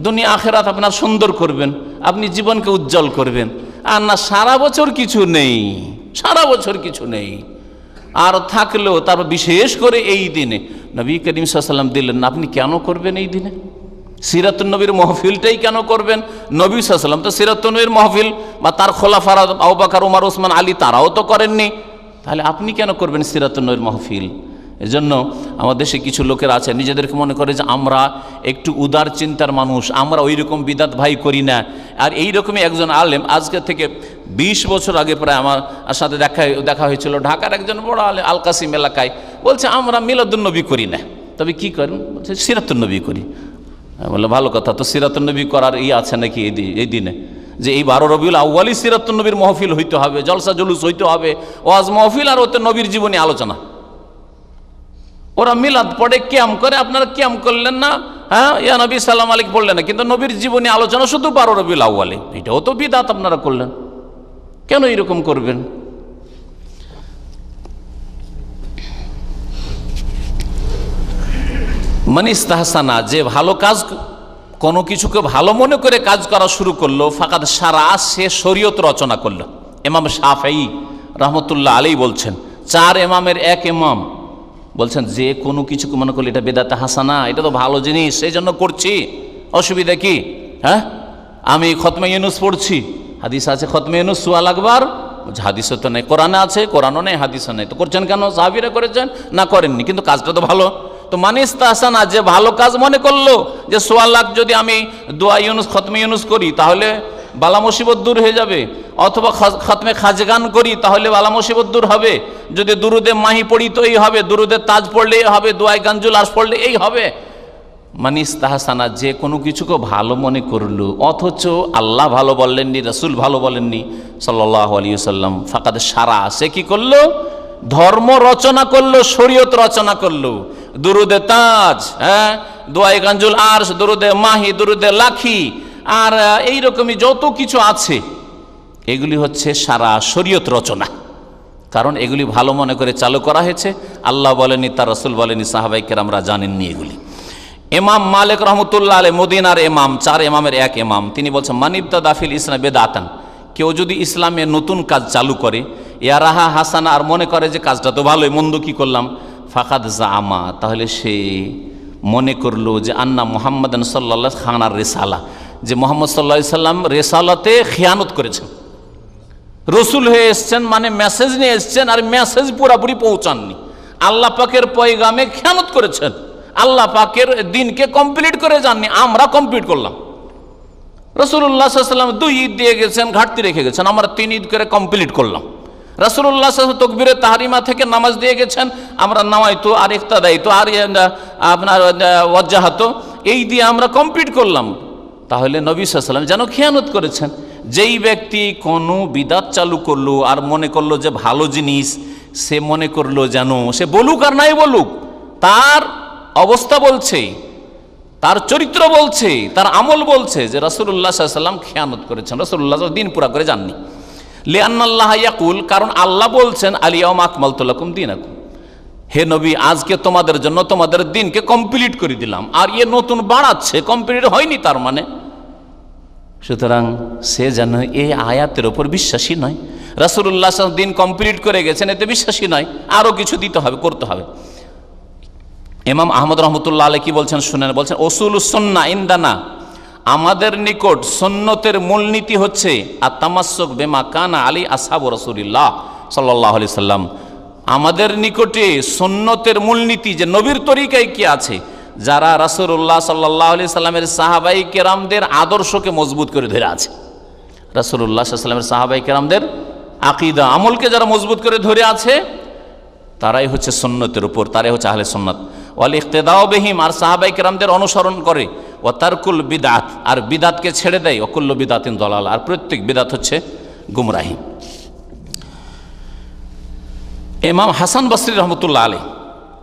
দুনিয়া আখেরাত আপনার সুন্দর করবেন, আপনি জীবনকে উজ্জ্বল করবেন। আর না সারা বছর কিছু নেই, সারা বছর কিছু নেই, আর থাকলেও তারপর বিশেষ করে এই দিনে নবী করিম সাল্লাল্লাহু আলাইহি ওয়াসাল্লাম দিলেন না, আপনি কেন করবেন এই দিনে? সিরাতুন নবীর মাহফিলটাই কেন করবেন? নবী সাল্লাল্লাহু আলাইহি ওয়াসাল্লাম তো সিরাতুন নবীর মাহফিল বা তার খোলাফারা আবু বকর, ওমর, ওসমান, আলী তারাও তো করেননি, তাহলে আপনি কেন করবেন সিরাতুন নবীর মাহফিল? এজন্য আমাদের দেশে কিছু লোকের আছে, নিজেদেরকে মনে করে যে আমরা একটু উদার চিন্তার মানুষ, আমরা ওই রকম বিদাত ভাই করি না। আর এই রকমই একজন আলেম আজকে থেকে 20 বছর আগে প্রায় আমার সাথে দেখা হয়েছিল, ঢাকার একজন বড় আলেম আল কাসিম এলাকায়, বলছে আমরা মিলাদুন নবী করি না, তবে কি করেন? বলছে সিরাতুন নবী করি। বললো ভালো কথা, তো সিরাতুন নবী করার আছে নাকি এই দিনে? যে এই 12 রবিউল আউয়ালি সিরাতুন নবীর মাহফিল হইতে হবে, জলসা জুলুস হইতে হবে, ওয়াজ মাহফিল, আর ওতে নবীর জীবনী আলোচনা। ওরা মিলাদ পড়ে, কিয়াম করে, আপনারা কিয়াম করলেন না, হ্যাঁ ইয়া নবী সালাম আলাইক বললেন না, কিন্তু নবীর জীবনী আলোচনা শুধু 12 রবিউল আউয়ালে, এটাও তো বিদাত আপনারা করলেন। কেন এরকম করবেন? মানে ইস্তাহসানা, যে ভালো কাজ, কোনো কিছুকে ভালো মনে করে কাজ করা শুরু করলো, ফাকাদ সারা, সে শরীয়ত রচনা করলো। ইমাম শাফেঈ রহমতুল্লাহ আলাইহি বলছেন, 4 ইমামের 1 ইমাম বলছেন যে কোনো কিছুকে মনে করলে এটা বেদাতে হাসানা, এটা তো ভালো জিনিস, সেই জন্য করছি, অসুবিধা কি? হ্যাঁ, আমি খতমে ইউনুস পড়ছি, হাদিস আছে খতমে ইউনুস সুয়াল আকবার, হাদিসও তো নেই, কোরআনে আছে, কোরআনও নেই, হাদিসও নেই, তো করছেন কেন? সাহাবীরা করেছেন না করেননি, কিন্তু কাজটা তো ভালো। তো মানে ইস্তাহসানা, যে ভালো কাজ মনে করলো যে সোয়াল লাখ যদি আমি দোয়া ইউনুস খতমে ইউনুস করি তাহলে বালা মুসিবত দূর হয়ে যাবে, অথবা খতমে খাজগান করি তাহলে বালা মুসিবত দূর হবে, যদি দুরুদে মাহি পড়ি তো এই হবে, দুরুদে তাজ পড়লে এই হবে, দোয়ায় গানজুল আস পড়লে এই হবে। মানে ইস্তাহসানা, যে কোনো কিছুকে ভালো মনে করলো, অথচ আল্লাহ ভালো বললেননি, রাসূল ভালো বলেননি সাল্লাল্লাহু আলাইহি ওয়াসাল্লাম, ফাকাদ সারা, সে কি করলো? ধর্ম রচনা করলো, শরীয়ত রচনা করলো। দুরুদে তাজ, হ্যাঁ, দোয়ায়ে গানজুল আরশ, দুরুদে মাহি, দুরুদে লাখি, আর এইরকমই যত কিছু আছে, এগুলি হচ্ছে সারা শরীয়ত রচনা। কারণ এগুলি ভালো মনে করে চালু করা হয়েছে, আল্লাহ বলেনি, তার রাসূল বলেনি, সাহাবায়ে কেরামরা জানেননি এগুলি। ইমাম মালিক রহমতুল্লাহ আলাইহি, মদিনার ইমাম, 4 ইমামের 1 ইমাম, তিনি বলছেন, মানিবতাদা ফিল ইসলাম বেদাতান, কেউ যদি ইসলামে নতুন কাজ চালু করে, ইয়ারাহা হাসানা, আর মনে করে যে কাজটা তো ভালোই, মন্দ কি করলাম, ফাকাদ জামা, তাহলে সে মনে করলো যে আন্না মুহাম্মাদান সাল্লাল্লাহু খানার রিসালা, যে মুহাম্মদ সাল্লাল্লাহু আলাইহি সাল্লাম রিসালাতে খিয়ানত করেছেন, রসুল হয়ে এসছেন, মানে মেসেজ নিয়ে এসছেন, আর মেসেজ পুরোপুরি পৌঁছাননি, আল্লাহ পাকের পয়গামে খিয়ানত করেছেন, আল্লাহ পাকের দিনকে কমপ্লিট করে যাননি, আমরা কমপ্লিট করলাম। রাসূলুল্লাহ সাল্লাল্লাহু আলাইহি ওয়াসাল্লাম 2 ঈদ দিয়ে গেছেন, ঘাটতি রেখে গেছেন, আমরা 3 ঈদ করে কমপ্লিট করলাম। রাসূলুল্লাহ সাল্লাল্লাহু আলাইহি ওয়াসাল্লাম তাকবীরে তাহরিমা থেকে নামাজ দিয়ে গেছেন, আমরা নামাইতো আর ইক্তাদাইতো আর আপনার ওয়াজ্জাহাতো এই দিয়ে আমরা কমপ্লিট করলাম। তাহলে নবী সাল্লাল্লাহু আলাইহি ওয়াসাল্লাম যেন খেয়ানত করেছেন। যেই ব্যক্তি কোনো বিদাত চালু করলো আর মনে করলো যে ভালো জিনিস, সে মনে করলো যেন সে বলুক আর নাই বলুক, তার অবস্থা বলছে, তার চরিত্র বলছে, তার আমল বলছে যে রাসূলুল্লাহ সাল্লাল্লাহু আলাইহি ওয়াসাল্লাম খেয়ানত করেছেন, রাসূলুল্লাহ দিন পুরা করে যাননি। লিআন্নাল্লাহ ইয়াকুল, কারণ আল্লাহ বলছেন আল-ইয়াওমা আকমালতু লাকুম দীনাকুম, হে নবী আজকে তোমাদের জন্য তোমাদের দিনকে কমপ্লিট করে দিলাম। আর এ নতুন বাড়াচ্ছে, কমপ্লিট হয়নি তার মানে। সুতরাং সে যেন এই আয়াতের ওপর বিশ্বাসী নয়, রাসূলুল্লাহ সাল্লাল্লাহু আলাইহি ওয়াসাল্লাম দিন কমপ্লিট করে গেছেন এতে বিশ্বাসী নয়, আরও কিছু দিতে হবে, করতে হবে। ইমাম আহমদ রহমতুল্লাহ আলাইহি কি বলছেন শুনেন, বলছেন উসুলুস সুন্নাহ ইনদানা, আমাদের নিকট সুন্নতের মূলনীতি হচ্ছে আত-তামাসসুক বিমা কানা আলী আসহাবু রাসূলিল্লাহ সাল্লাল্লাহু আলাইহি সাল্লাম। আমাদের নিকটে সুন্নতের মূলনীতি যে নবীর তরিকায় কি আছে, যারা রাসূলুল্লাহ সাল্লাল্লাহু আলাইহি সাল্লামের সাহাবাই কেরামদের আদর্শকে মজবুত করে ধরে আছে, রাসূলুল্লাহ সাল্লাল্লাহু আলাইহি সাল্লামের সাহাবাই কেরামদের আকীদা আমলকে যারা মজবুত করে ধরে আছে, তারাই হচ্ছে সুন্নতের উপর, তারাই হচ্ছে আহলে সুন্নাত। ওয়াল ইক্তিদাউ বিহিম, আর সাহাবাই কেরামদের অনুসরণ করে। ওয়া তারকুল বিদআত, আর বিদআতকে ছেড়ে দেয়। ওয়া কুল্লু বিদআতিন দালাল, আর প্রত্যেক বিদআত হচ্ছে গুমরাহি। ইমাম হাসান বসরি রহমতুল্লাহ আলাইহি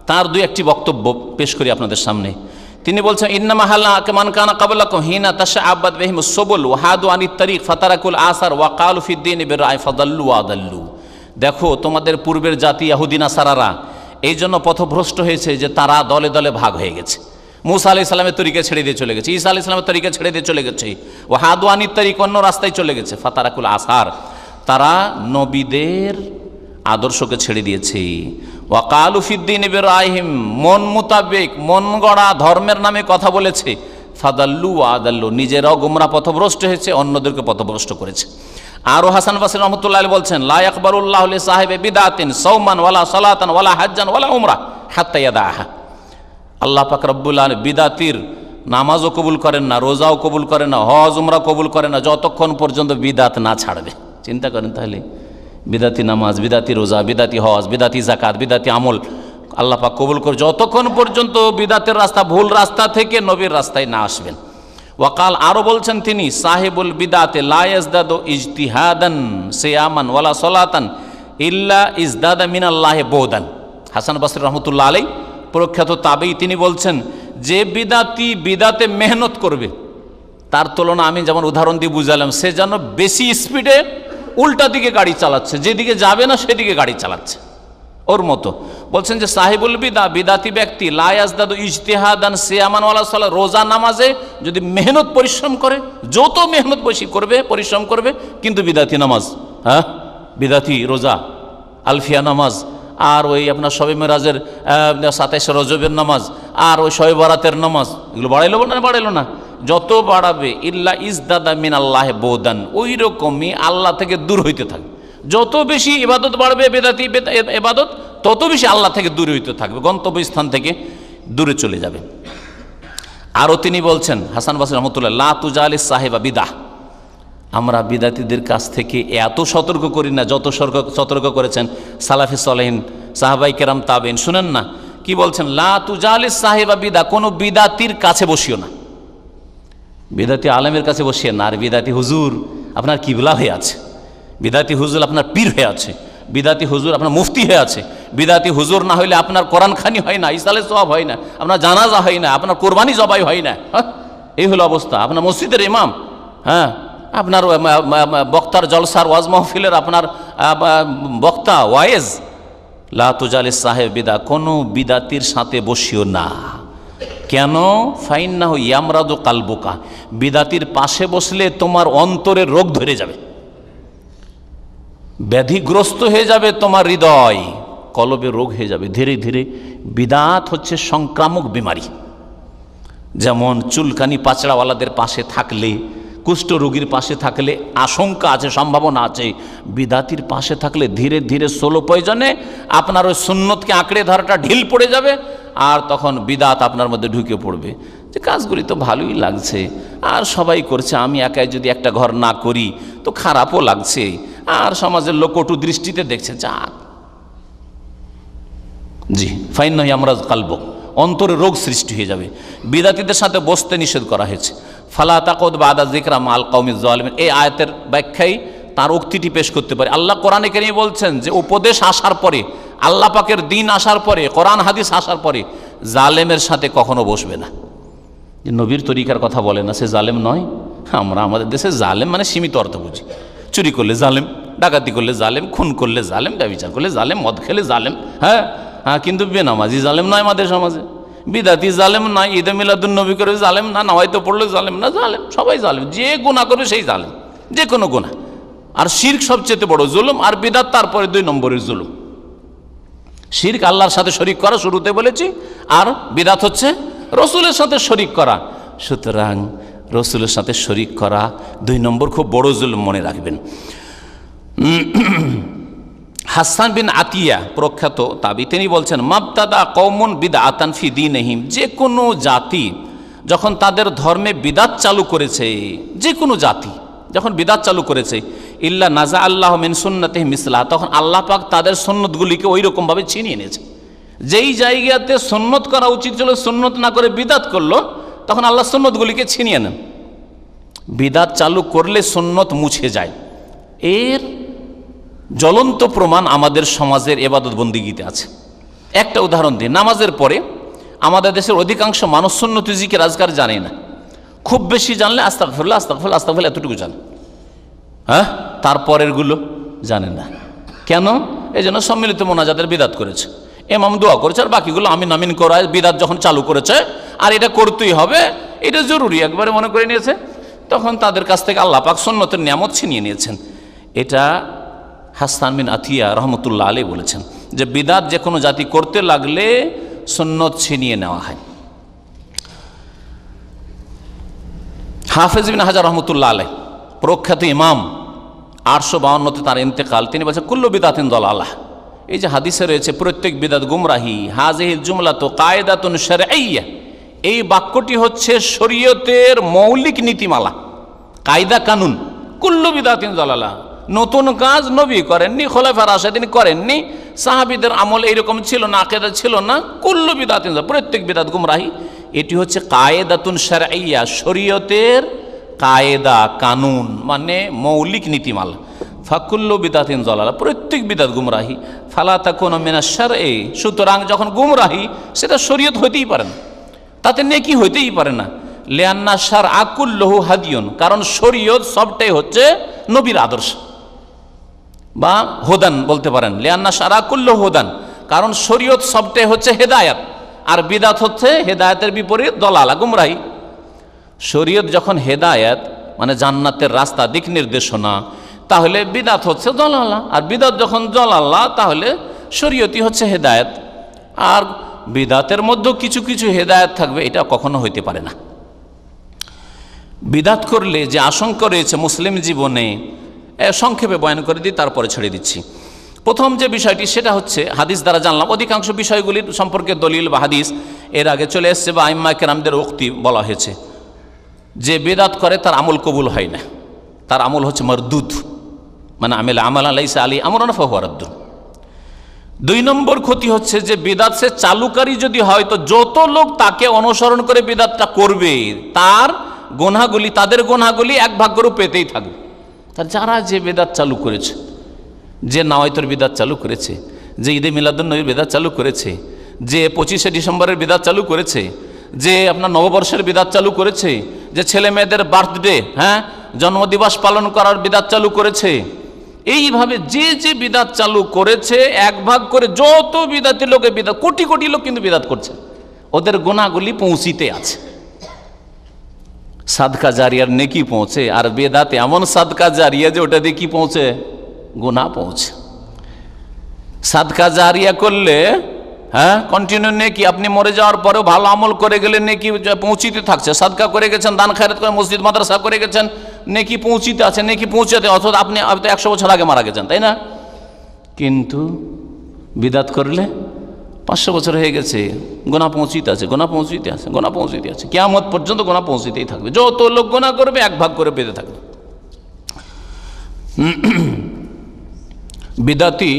তার দুই একটি বক্তব্য পেশ করি আপনাদের সামনে। তিনি বলছেন ইন্নামা হালাকা মান কানা ক্বাবলাকুম হিনা তাশআবাদ বিহিমুস সুবুল ওয়া হাদু আনিত তারিক ফাতারাকুল আসার ওয়া ক্বালু ফিদ-দীনি বির-রাই ফাদাল্লু ওয়া আদাল্লু। দেখো তোমাদের পূর্বের জাতি ইহুদি নাসারারা এই জন্য পথভ্রষ্ট হয়েছে যে তারা দলে দলে ভাগ হয়ে গেছে। মুসা আলাইহিস সালামের তরিকা ছেড়ে দিয়ে চলে গেছে, ঈসা আলাইহিস সালামের তরিকা ছেড়ে দিয়ে চলে গেছে, ওয়া হাদু আনিত তারিক অন্য রাস্তায় চলে গেছে, ফাতারাকুল আসার তারা নবীদের আদর্শকে ছেড়ে দিয়েছে। ওয়া ক্বালু ফিদ-দীনি বির-রাইহিম, মন মোতাবেক মন গড়া ধর্মের নামে কথা বলেছে। ফাদাল্লু ওয়া আদাল্লু, নিজেরাও গোমরাহ পথভ্রষ্ট হয়েছে, অন্যদেরকে পথভ্রষ্ট করেছে। আরও হাসান বসরি রহমতুল্লাহ আলাইহি বলছেন লা ইয়াকবালুল্লাহু লি সাহিবি বিদআতিন সাওমান ওয়ালা সালাতান ওয়ালা হাজ্জান ওয়ালা উমরা হাত্তা ইয়াদাহা। আল্লাহ পাক রব্বুল আলামিন বিদআতির নামাজও কবুল করেন না, রোজাও কবুল করেন না, হজ উমরা কবুল করেন না যতক্ষণ পর্যন্ত বিদআত না ছাড়বে। চিন্তা করেন তাহলে, বিদাতি নামাজ, বিদাতি রোজা, বিদাতি হজ, বিদাতি যাকাত, বিদাতি আমল আল্লাহ পাক কবুল করে যতক্ষণ পর্যন্ত বিদাতের রাস্তা, ভুল রাস্তা থেকে নবীর রাস্তায় না আসবেন। ওয়াকাল, আরও বলছেন তিনি সাহিবুল বিদাতে লা ইয়াজদাদু ইজতিহাদান সিয়ামান ওয়ালা সালাতান ইল্লা ইজদাদা মিনাল্লাহি বুদান। হাসান বসরি রহমতুল্লাহ আলাইহি প্রখ্যাত তাবেঈ, তিনি বলছেন যে বিদাতি বিদাতে মেহনত করবে, তার তুলনা আমি যেমন উদাহরণ দিয়ে বুঝালাম, সে যেন বেশি স্পিডে উল্টা দিকে গাড়ি চালাচ্ছে, যেদিকে যাবে না সেদিকে গাড়ি চালাচ্ছে, ওর মতো। বলছেন যে সাহিবুল বিদাতি ব্যক্তি লা ইয়াজদাদু ইজতিহাদান সিয়ামান ওয়ালা সালাত, রোজা নামাজে যদি মেহনত পরিশ্রম করে, যত মেহনত বেশি করবে পরিশ্রম করবে, কিন্তু বিদাতি নামাজ, হ্যাঁ বিদাতি রোজা, আলফিয়া নামাজ, আর ওই আপনার শবে মেরাজের 27 রজবের নামাজ, আর ওই শবে বরাতের নামাজ, এগুলো বাড়াইলো না, যত বাড়াবে ইল্লা ইজদাদা মিনাল্লাহি বুদান, ওই রকমই আল্লাহ থেকে দূর হইতে থাকবে। যত বেশি ইবাদত বাড়বে বেদাতি ইবাদত, তত বেশি আল্লাহ থেকে দূরে হইতে থাকবে, গন্তব্যস্থান থেকে দূরে চলে যাবে। আরও তিনি বলছেন হাসান বসরি রহমতুল্লাহ লা তুজালিস সাহিবা বিদাহ, আমরা বিদাতিদের কাছ থেকে এত সতর্ক করি না যত সতর্ক করেছেন সালাফি সালেহিন, সাহাবাই কেরাম, তাবেইন। শুনেন না কি বলছেন, লা তুজালিস সাহিবা বিদা, কোনো বিদাতির কাছে বসিও না, বিদাতি আলেমের কাছে বসিয়ে না। আর বিদাতি হুজুর আপনার কিবলা হয়ে আছে, বিদাতি হুজুর আপনার পীর হয়ে আছে, বিদাতি হুজুর আপনার মুফতি হয়ে আছে, বিদাতি হুজুর না হইলে আপনার কোরআন খানি হয় না, ইসালে সওয়াব হয় না, আপনার জানাজা হয় না, আপনার কোরবানি জবাই হয় না। এই হলো অবস্থা। আপনার মসজিদের ইমাম, হ্যাঁ আপনার বক্তার জলসার ওয়াজ মাহফিলের আপনার বক্তা ওয়াইজ, লা তুজালিস সাহিব বিদা, কোনো বিদাতির সাথে বসিও না। কেন? ফাইন্নাহু ইয়ামরাদু কালবুকা, বিদাতির পাশে বসলে তোমার অন্তরের রোগ ধরে যাবে, ব্যাধিগ্রস্ত হয়ে যাবে তোমার হৃদয়, কলবে রোগ হয়ে যাবে ধীরে ধীরে। বিদাত হচ্ছে সংক্রামক বিমারি, যেমন চুলকানি পাচড়াওয়ালাদের পাশে থাকলে, কুষ্ঠ রোগীর পাশে থাকলে আশঙ্কা আছে, সম্ভাবনা আছে, বিদাতির পাশে থাকলে ধীরে ধীরে স্লো পয়জনে আপনার ওই সুন্নতকে আঁকড়ে ধরাটা ঢিল পড়ে যাবে, আর তখন বিদাত আপনার মধ্যে ঢুকে পড়বে। যে কাজগুলি তো ভালোই লাগছে, আর সবাই করছে, আমি একাই যদি একটা ঘর না করি তো খারাপও লাগছে, আর সমাজের লোক কটু দৃষ্টিতে দেখছে, যাক। জি, ফাইন নয় আমরাজ কালব, অন্তরে রোগ সৃষ্টি হয়ে যাবে। বিদাতীদের সাথে বসতে নিষেধ করা হয়েছে। ফালা তাকুদ বাদা যিকরা মাল কওমিজ জালিমিন, এই আয়াতের ব্যাখ্যায় তার উক্তিটি পেশ করতে পারে। আল্লাহ কোরআনে কারীমে বলছেন যে উপদেশ আসার পরে, আল্লাহ পাকের দিন আসার পরে, কোরআন হাদিস আসার পরে জালেমের সাথে কখনো বসবে না। যে নবীর তরিকার কথা বলে না, সে জালেম নয়। আমরা আমাদের দেশে জালেম মানে সীমিত অর্থ বুঝি। চুরি করলে জালেম, ডাকাতি করলে জালেম, খুন করলে জালেম, ব্যভিচার করলে জালেম, মদ খেলে জালেম। হ্যাঁ, কিন্তু বেনামাজি জালেম নয় আমাদের সমাজে, বিদাতি জালেম নয়, ঈদে মিলাদুন নবী করে জালেম না, নাওয়াইতে পড়লে জালেম না, জালেম সবাই জালেম। যে গুনাহ করবে সেই জালেম, যে কোনো গুনাহ। আর শিরক সবচেয়ে বড় জুলুম, আর বিদাত তারপরে 2 নম্বরের জুলুম। শিরক আল্লাহর সাথে শরীক করা, শুরুতে বলেছি, আর বিদাত হচ্ছে রসুলের সাথে শরীক করা। সুতরাং রসুলের সাথে শরীক করা 2 নম্বর খুব বড় জুলুম, মনে রাখবেন। হাসান বিন আতিয়া প্রখ্যাত তাবি, তিনি বলছেন মাবতাদা কওমুন বিদআতান ফি দীনিহিম, যে কোনো জাতি যখন তাদের ধর্মে বিদাত চালু করেছে, যে কোনো জাতি যখন বিদাত চালু করেছে, ইল্লা নাজা আল্লাহ মিন সুন্নতিহি মিসলা, তখন আল্লাহ পাক তাদের সুন্নতগুলিকে ওই রকমভাবে ছিনিয়ে নিয়েছে। যেই জায়গাতে সুন্নত করা উচিত ছিল সুন্নত না করে বিদাত করলো, তখন আল্লাহ সুন্নতগুলিকে ছিনিয়ে নেন। বিদাত চালু করলে সুন্নত মুছে যায়। এর জ্বলন্ত প্রমাণ আমাদের সমাজের ইবাদত বন্দিগিতে আছে। একটা উদাহরণ দিই, নামাজের পরে আমাদের দেশের অধিকাংশ মানুষ সুন্নতি জিকির আজকার জানে না। খুব বেশি জানলে আস্তাগফিরুল্লাহ আস্তাগফিরুল্লাহ আস্তাগফিরুল্লাহ এতটুকু জানে, হ্যাঁ, তারপরের গুলো জানে না। কেন? এই জন্য সম্মিলিত মোনাজাতের বিদাত করেছে, ইমাম দোয়া করেছে, আর বাকিগুলো আমিন আমিন করায় বিদাত যখন চালু করেছে, আর এটা করতেই হবে, এটা জরুরি একবারে মনে করে নিয়েছে, তখন তাদের কাছ থেকে আল্লাহ পাক সুন্নতের নিয়ামত ছিনিয়ে নিয়েছেন। এটা হাসান বিন আতিয়া রহমতুল্লাহ আলাইহি বলেছেন যে বিদাত যে কোনো জাতি করতে লাগলে সুন্নত ছিনিয়ে নেওয়া হয়। হাফেজ বিন হাজার রহমতুল্লাহ আলাইহি প্রখ্যাত ইমাম, 852-তে তার ইন্তেকাল, তিনি বলছেন কুল্লু বিদাতিন দালালাহ, এই যে হাদিসে রয়েছে প্রত্যেক বিদাত গুমরাহি, হাযিহিল জুমলাতু কায়দাতুন শারঈয়্যাহ, এই বাক্যটি হচ্ছে শরীয়তের মৌলিক নীতিমালা, কায়দা কানুন। কুল্লু বিদাতিন দালালাহ, নতুন কাজ নবী করেননি, খোলাফা রাশেদিন করেননি, সাহাবীদের আমল এইরকম ছিল না, আকীদা ছিল না। কুল্লু বিদাতিন, প্রত্যেক বিদাত গুমরাহি, এটি হচ্ছে কায়দাতুন শারঈয়্যাহ, শরীয়তের কায়দা কানুন মানে মৌলিক নীতিমালা। ফাকুল্লু বিদাতিন দালালাহ, প্রত্যেক বিদাত গুমরাহি। ফালা তাকুনু মিনাশ শারঈ, সুতরাং যখন গুমরাহি সেটা শরীয়ত হইতেই পারে না, তাতে নেকি হইতেই পারে না। লিআন্না শারআ কুল্লুহু হাদিয়ুন, কারণ শরীয়ত সবটাই হচ্ছে নবীর আদর্শ, বা হুদান বলতে পারেন। লিআন্না শারআ কুল্লুহু হুদান, কারণ শরীয়ত সবটাই হচ্ছে হেদায়েত, আর বিদাত হচ্ছে হেদায়েতের বিপরীত দলালা, গুমরাহি। শরীয়ত যখন হেদায়েত মানে জান্নাতের রাস্তা, দিক নির্দেশনা, তাহলে বিদাত হচ্ছে দলালা, আর বিদাত যখন দলালা তাহলে শরীয়তই হচ্ছে হেদায়েত। আর বিদাতের মধ্যে কিছু কিছু হেদায়েত থাকবে, এটা কখনো হইতে পারে না। বিদাত করলে যে আশঙ্কা রয়েছে মুসলিম জীবনে, সংক্ষেপে বয়ান করে দিই, তারপরে ছেড়ে দিচ্ছি। প্রথম যে বিষয়টি সেটা হচ্ছে, হাদিস দ্বারা জানলাম অধিকাংশ বিষয়গুলির সম্পর্কে দলিল বা হাদিস এর আগে চলে এসছে, বা আইম্মা কেরামদের উক্তি বলা হয়েছে। যে বিদাত করে তার আমল কবুল হয় না, তার আমল হচ্ছে মারদুদ, মানে আমেল আমালা লাইসা আলী আমরুনা ফাহুয়া রাদ্দুন। 2 নম্বর ক্ষতি হচ্ছে যে বিদাত সে চালুকারী যদি হয়, তো যত লোক তাকে অনুসরণ করে বিদাতটা করবে, তার গুনাহগুলি, তাদের গুনাহগুলি 1 ভাগ করে পেতেই থাকবে। তার যারা যে বিদাত চালু করেছে, যে নাওয়াইতের বিদাত চালু করেছে, যে ঈদে মিলাদুন নবীর বিদাত চালু করেছে, যে 25শে ডিসেম্বরের বিদাত চালু করেছে, যে আপনার নববর্ষের বিদাত চালু করেছে, যে ছেলে মেয়েদের বার্থডে, হ্যাঁ, জন্মদিবস পালন করার বিদাত চালু করেছে, এইভাবে যে যে বিদাত চালু করেছে 1 ভাগ করে যত বিদাতি লোকে বিদাত, কোটি কোটি লোক কিন্তু বিদাত করছে, ওদের গুনাহগুলি পৌঁছিতে আছে। সাদকা জারিয়ার নেকি পৌঁছে, আর বেদাতে এমন সাদকা জারিয়া যে ওটা দিয়ে কি পৌঁছে, গুনাহ পৌঁছে। সাদকা জারিয়া করলে হ্যাঁ কন্টিনিউ নেকি, আপনি মরে যাওয়ার পরেও ভালো আমল করে গেলে নেকি পৌঁছিতে থাকছে। সাদকা করে গেছেন, দান খায়রাত করে মসজিদ মাদ্রাসা করে গেছেন, নেকি পৌঁছিতে আছে, নেকি পৌঁছাতে, অথবা আপনি 100 বছর আগে মারা গেছেন, তাই না? কিন্তু বিদাত করলে 500 বছর হয়ে গেছে, গোনা পৌঁছিতে আছে, গোনা পৌঁছিতে আছে, গোনা পৌঁছিতে আছে, কিয়ামত পর্যন্ত গোনা পৌঁছিতেই থাকবে। যত লোক গোনা করবে 1 ভাগ করে পেতে থাকবে। বিদাতি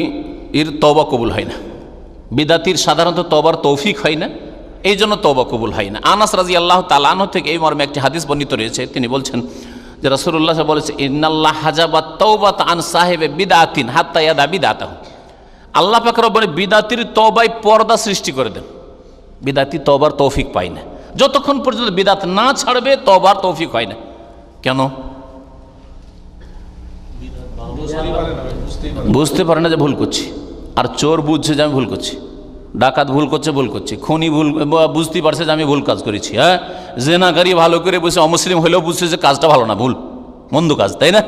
এর তওবা কবুল হয় না, বিদাতির সাধারণত তওবার তৌফিক হয় না, এই জন্য তওবা কবুল হয় না। আনাস রাদিয়াল্লাহু তাআলা আনহু থেকে এই মর্মে একটি হাদিস বর্ণিত রয়েছে, তিনি বলছেন যে রাসূলুল্লাহ বলেছে, ইন্নাল্লাহ হাজাবা তাওবাতা আন সাহিবে বিদআতিন হাত্তা ইয়াদা বিদআতাহু। আল্লাহ পাক রব্বুল বিদাতির তওবায় পর্দা সৃষ্টি করে দেন, বিদাতি তওবার তৌফিক পায় না। যতক্ষণ পর্যন্ত বিদাত না ছাড়বে তওবার তৌফিক হয় না। কেন? বুঝতে পারে না যে ভুল করছি, আর চোর বুঝছে যে আমি ভুল করছি, ডাকাত ভুল করছে, খুনি বুঝতে পারছে যে আমি ভুল কাজ করেছি। হ্যাঁ, জেনাকারী ভালো করে বুঝছে, অমুসলিম হলেও বুঝছে যে কাজটা ভালো না, ভুল, মন্দ কাজ, তাই না?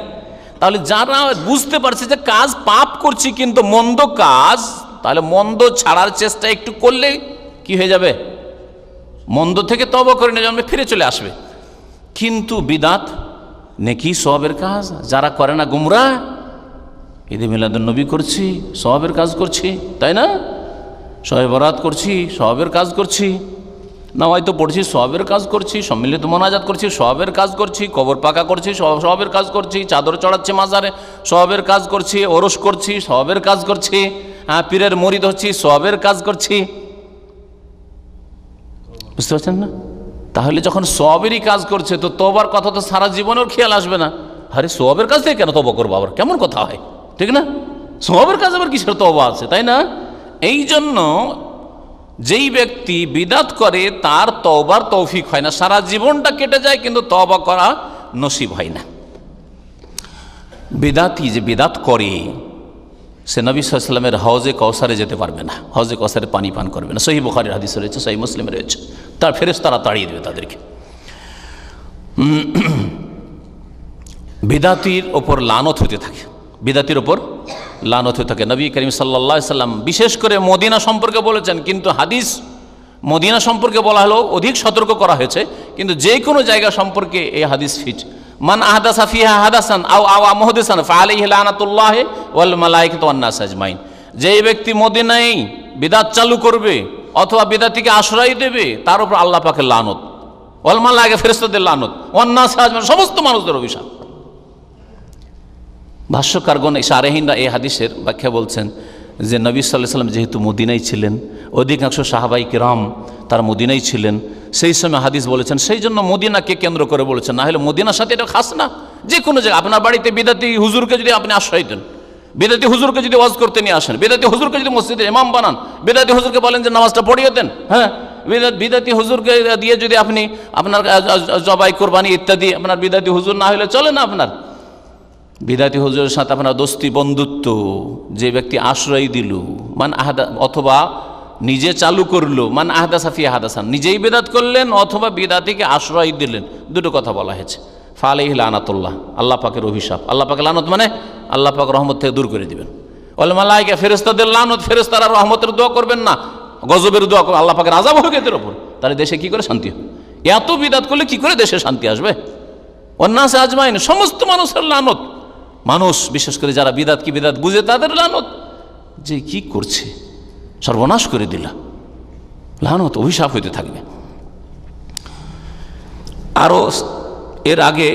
তাহলে যারা বুঝতে পারছে যে কাজ পাপ করছি কিন্তু মন্দ কাজ, তাহলে মন্দ ছাড়ার চেষ্টা একটু করলে কি হয়ে যাবে? মন্দ থেকে তওবা করে নিয়ে জন্মে ফিরে চলে আসবে। কিন্তু বিদাত নেকি সওয়াবের কাজ, যারা করে না গুমরাহ, ঈদে মিলাদুন নবী করছি, সওয়াবের কাজ করছি, তাই না? শবে বরাত করছি, সওয়াবের কাজ করছি, নামাজ পড়ছি, সওয়াবের কাজ করছি, সম্মিলিত মোনাজাত করছি, সওয়াবের কাজ করছি, কবর পাকা করছি, সওয়াবের কাজ করছি, চাদর চড়াচ্ছি মাজারে, সওয়াবের কাজ করছি, ওরস করছি, সওয়াবের কাজ করছি, পীরের মুরিদ হচ্ছি, সওয়াবের কাজ করছি। বুঝতে পারছেন না? তাহলে যখন সওয়াবেরই কাজ করছে তো তওবার কথা তো সারা জীবনের খেয়াল আসবে না। আরে সওয়াবের কাজ থেকে কেন তওবা করবো? আবার কেমন কথা হয়, ঠিক না? সওয়াবের কাজ আবার কিসের তওবা আছে, তাই না? এই জন্য যেই ব্যক্তি বিদাত করে তার তওবার তৌফিক হয় না, সারা জীবনটা কেটে যায় কিন্তু তওবা করা নসিব হয় না। বিদাতি যে বিদাত করে সে নবী সাল্লাল্লাহু আলাইহি ওয়াসাল্লামের হওজে কাউসারে যেতে পারবে না, হওজে কাউসারে পানি পান করবে না। সহিহ বুখারীর হাদিস রয়েছে, সহিহ মুসলিমে রয়েছে। তার ফেরেশতারা তাড়িয়ে দেবে তাদেরকে। বিদাতির ওপর লানত হতে থাকে, বিদাতির ওপর লানত হতে থাকে। নবী করিম সাল্লাল্লাহু আলাইহি ওয়াসাল্লাম বিশেষ করে মদিনা সম্পর্কে বলেছেন, কিন্তু হাদিস মদিনা সম্পর্কে বলা হলো অধিক সতর্ক করা হয়েছে, কিন্তু যে কোনো জায়গা সম্পর্কে এই হাদিস ফিট। মান আহদাসা ফিহা হাদাসান আও মুহদিসান ফাআলাইহি লানাতুল্লাহ ওয়াল মালায়েকাতু ওয়ান নাস আজমাইন। যেই ব্যক্তি মদিনায় বিদআত চালু করবে অথবা বিদআতিকে আশ্রয় দেবে তার উপর আল্লাহ পাকের লানত, ওয়াল মালায়েকা ফেরেশতাদের লানত, ওয়ান নাস আজমাইন সমস্ত মানুষদের অভিশাপ। ভাষ্যকারগণ শারেহিনরা এই হাদিসের ব্যাখ্যা বলছেন যে নবী সাল্লাল্লাহু আলাইহি ওয়াসাল্লাম যেহেতু মদিনায় ছিলেন, অধিকাংশ সাহাবাই কিরাম তারা মদিনায় ছিলেন, সেই সময় হাদিস বলেছেন, সেই জন্য মদিনাকে কেন্দ্র করে বলেছেন। না হলে মদিনার সাথে এটা খাস না, যে কোনো জায়গায় আপনার বাড়িতে বিদাতি হুজুরকে যদি আপনি আশ্রয় দেন, বিদাতি হুজুরকে যদি ওয়াজ করতে নিয়ে আসেন, বিদাতি হুজুরকে যদি মসজিদে ইমাম বানান, বিদাতি হুজুরকে বলেন যে নামাজটা পড়িয়ে দেন, হ্যাঁ, বিদাতি হুজুরকে দিয়ে যদি আপনি আপনার জবাই কোরবানি ইত্যাদি, আপনার বিদাতি হুজুর না হলে চলে না। আপনার বিদাতি হুজুরের সাথে আপনার দোস্তি বন্ধুত্ব, যে ব্যক্তি আশ্রয় দিল মান আহাদা অথবা নিজে চালু করলো, মান আহদাসা ফি হাদাসান, নিজেই বিদাত করলেন অথবা বিদাতিকে আশ্রয় দিলেন, দুটো কথা বলা হয়েছে। ফাআলাইহি লানাতুল্লাহ, আল্লাহ পাকের অভিশাপ, আল্লাহ পাকের লানত মানে আল্লাহ পাক রহমত থেকে দূর করে দিবেন। ওয়াল মালায়েকা ফেরেশতাদের লানত, ফেরেশতারা রহমতের দোয়া করবেন না, গজবের দোয়া করবেন, আল্লাহ পাকের আযাব হবে এদের উপর। তাহলে দেশে কি করে শান্তি হবে? এত বিদাত করলে কি করে দেশে শান্তি আসবে? ওয়ান নাস আজমাইন, সমস্ত মানুষের লানত। মানুষ বিশেষ করে যারা বিদাত কি বিদাত বুঝে তাদের লানত, যে কি করছে, সর্বনাশ করে দিল, লানত অভিশাপ হইতে থাকবে। আরও এর আগে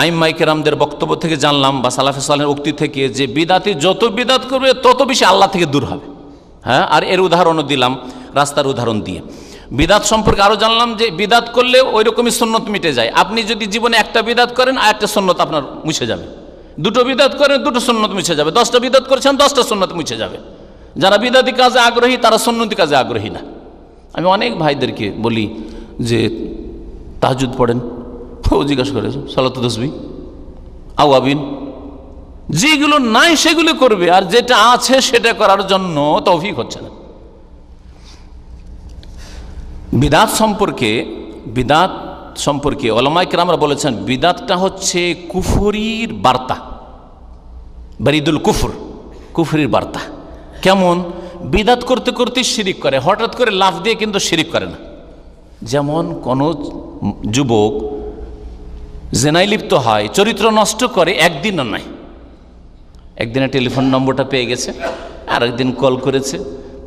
আইম্মাই কেরামদের বক্তব্য থেকে জানলাম বা সালাফে সালেহের উক্তি থেকে যে বিদাতি যত বিদাত করবে তত বেশি আল্লাহ থেকে দূর হবে। হ্যাঁ, আর এর উদাহরণও দিলাম, রাস্তার উদাহরণ দিয়ে। বিদাত সম্পর্কে আরও জানলাম যে বিদাত করলে ওই রকমই সুন্নত মিটে যায়। আপনি যদি জীবনে একটা বিদাত করেন আর একটা সুন্নত আপনার মুছে যাবে, দুটো বিদাত করেন দুটো সুন্নত মুছে যাবে, 10টা বিদাত করেছেন 10টা সুন্নত মুছে যাবে। যারা বিদাতি কাজে আগ্রহী তারা সুন্নতি কাজে আগ্রহী না। আমি অনেক ভাইদেরকে বলি যে তাহাজ্জুদ পড়েন, ও জিজ্ঞাসা করে সালাত তাসবিহ আওয়াবিন, যেগুলো নাই সেগুলো করবে, আর যেটা আছে সেটা করার জন্য তৌফিক হচ্ছে না। বিদাত সম্পর্কে উলামায়ে কেরামরা বলেছেন বিদাতটা হচ্ছে কুফরির বার্তা, বারিদুল কুফর, কুফরির বার্তা। কেমন? বিদাত করতে করতে শিরিক করে, হঠাৎ করে লাফ দিয়ে কিন্তু শিরিক করে না। যেমন কোনো যুবক জেনায় লিপ্ত হয়, চরিত্র নষ্ট করে, একদিনও নয়, একদিনে টেলিফোন নম্বরটা পেয়ে গেছে, আর একদিন কল করেছে,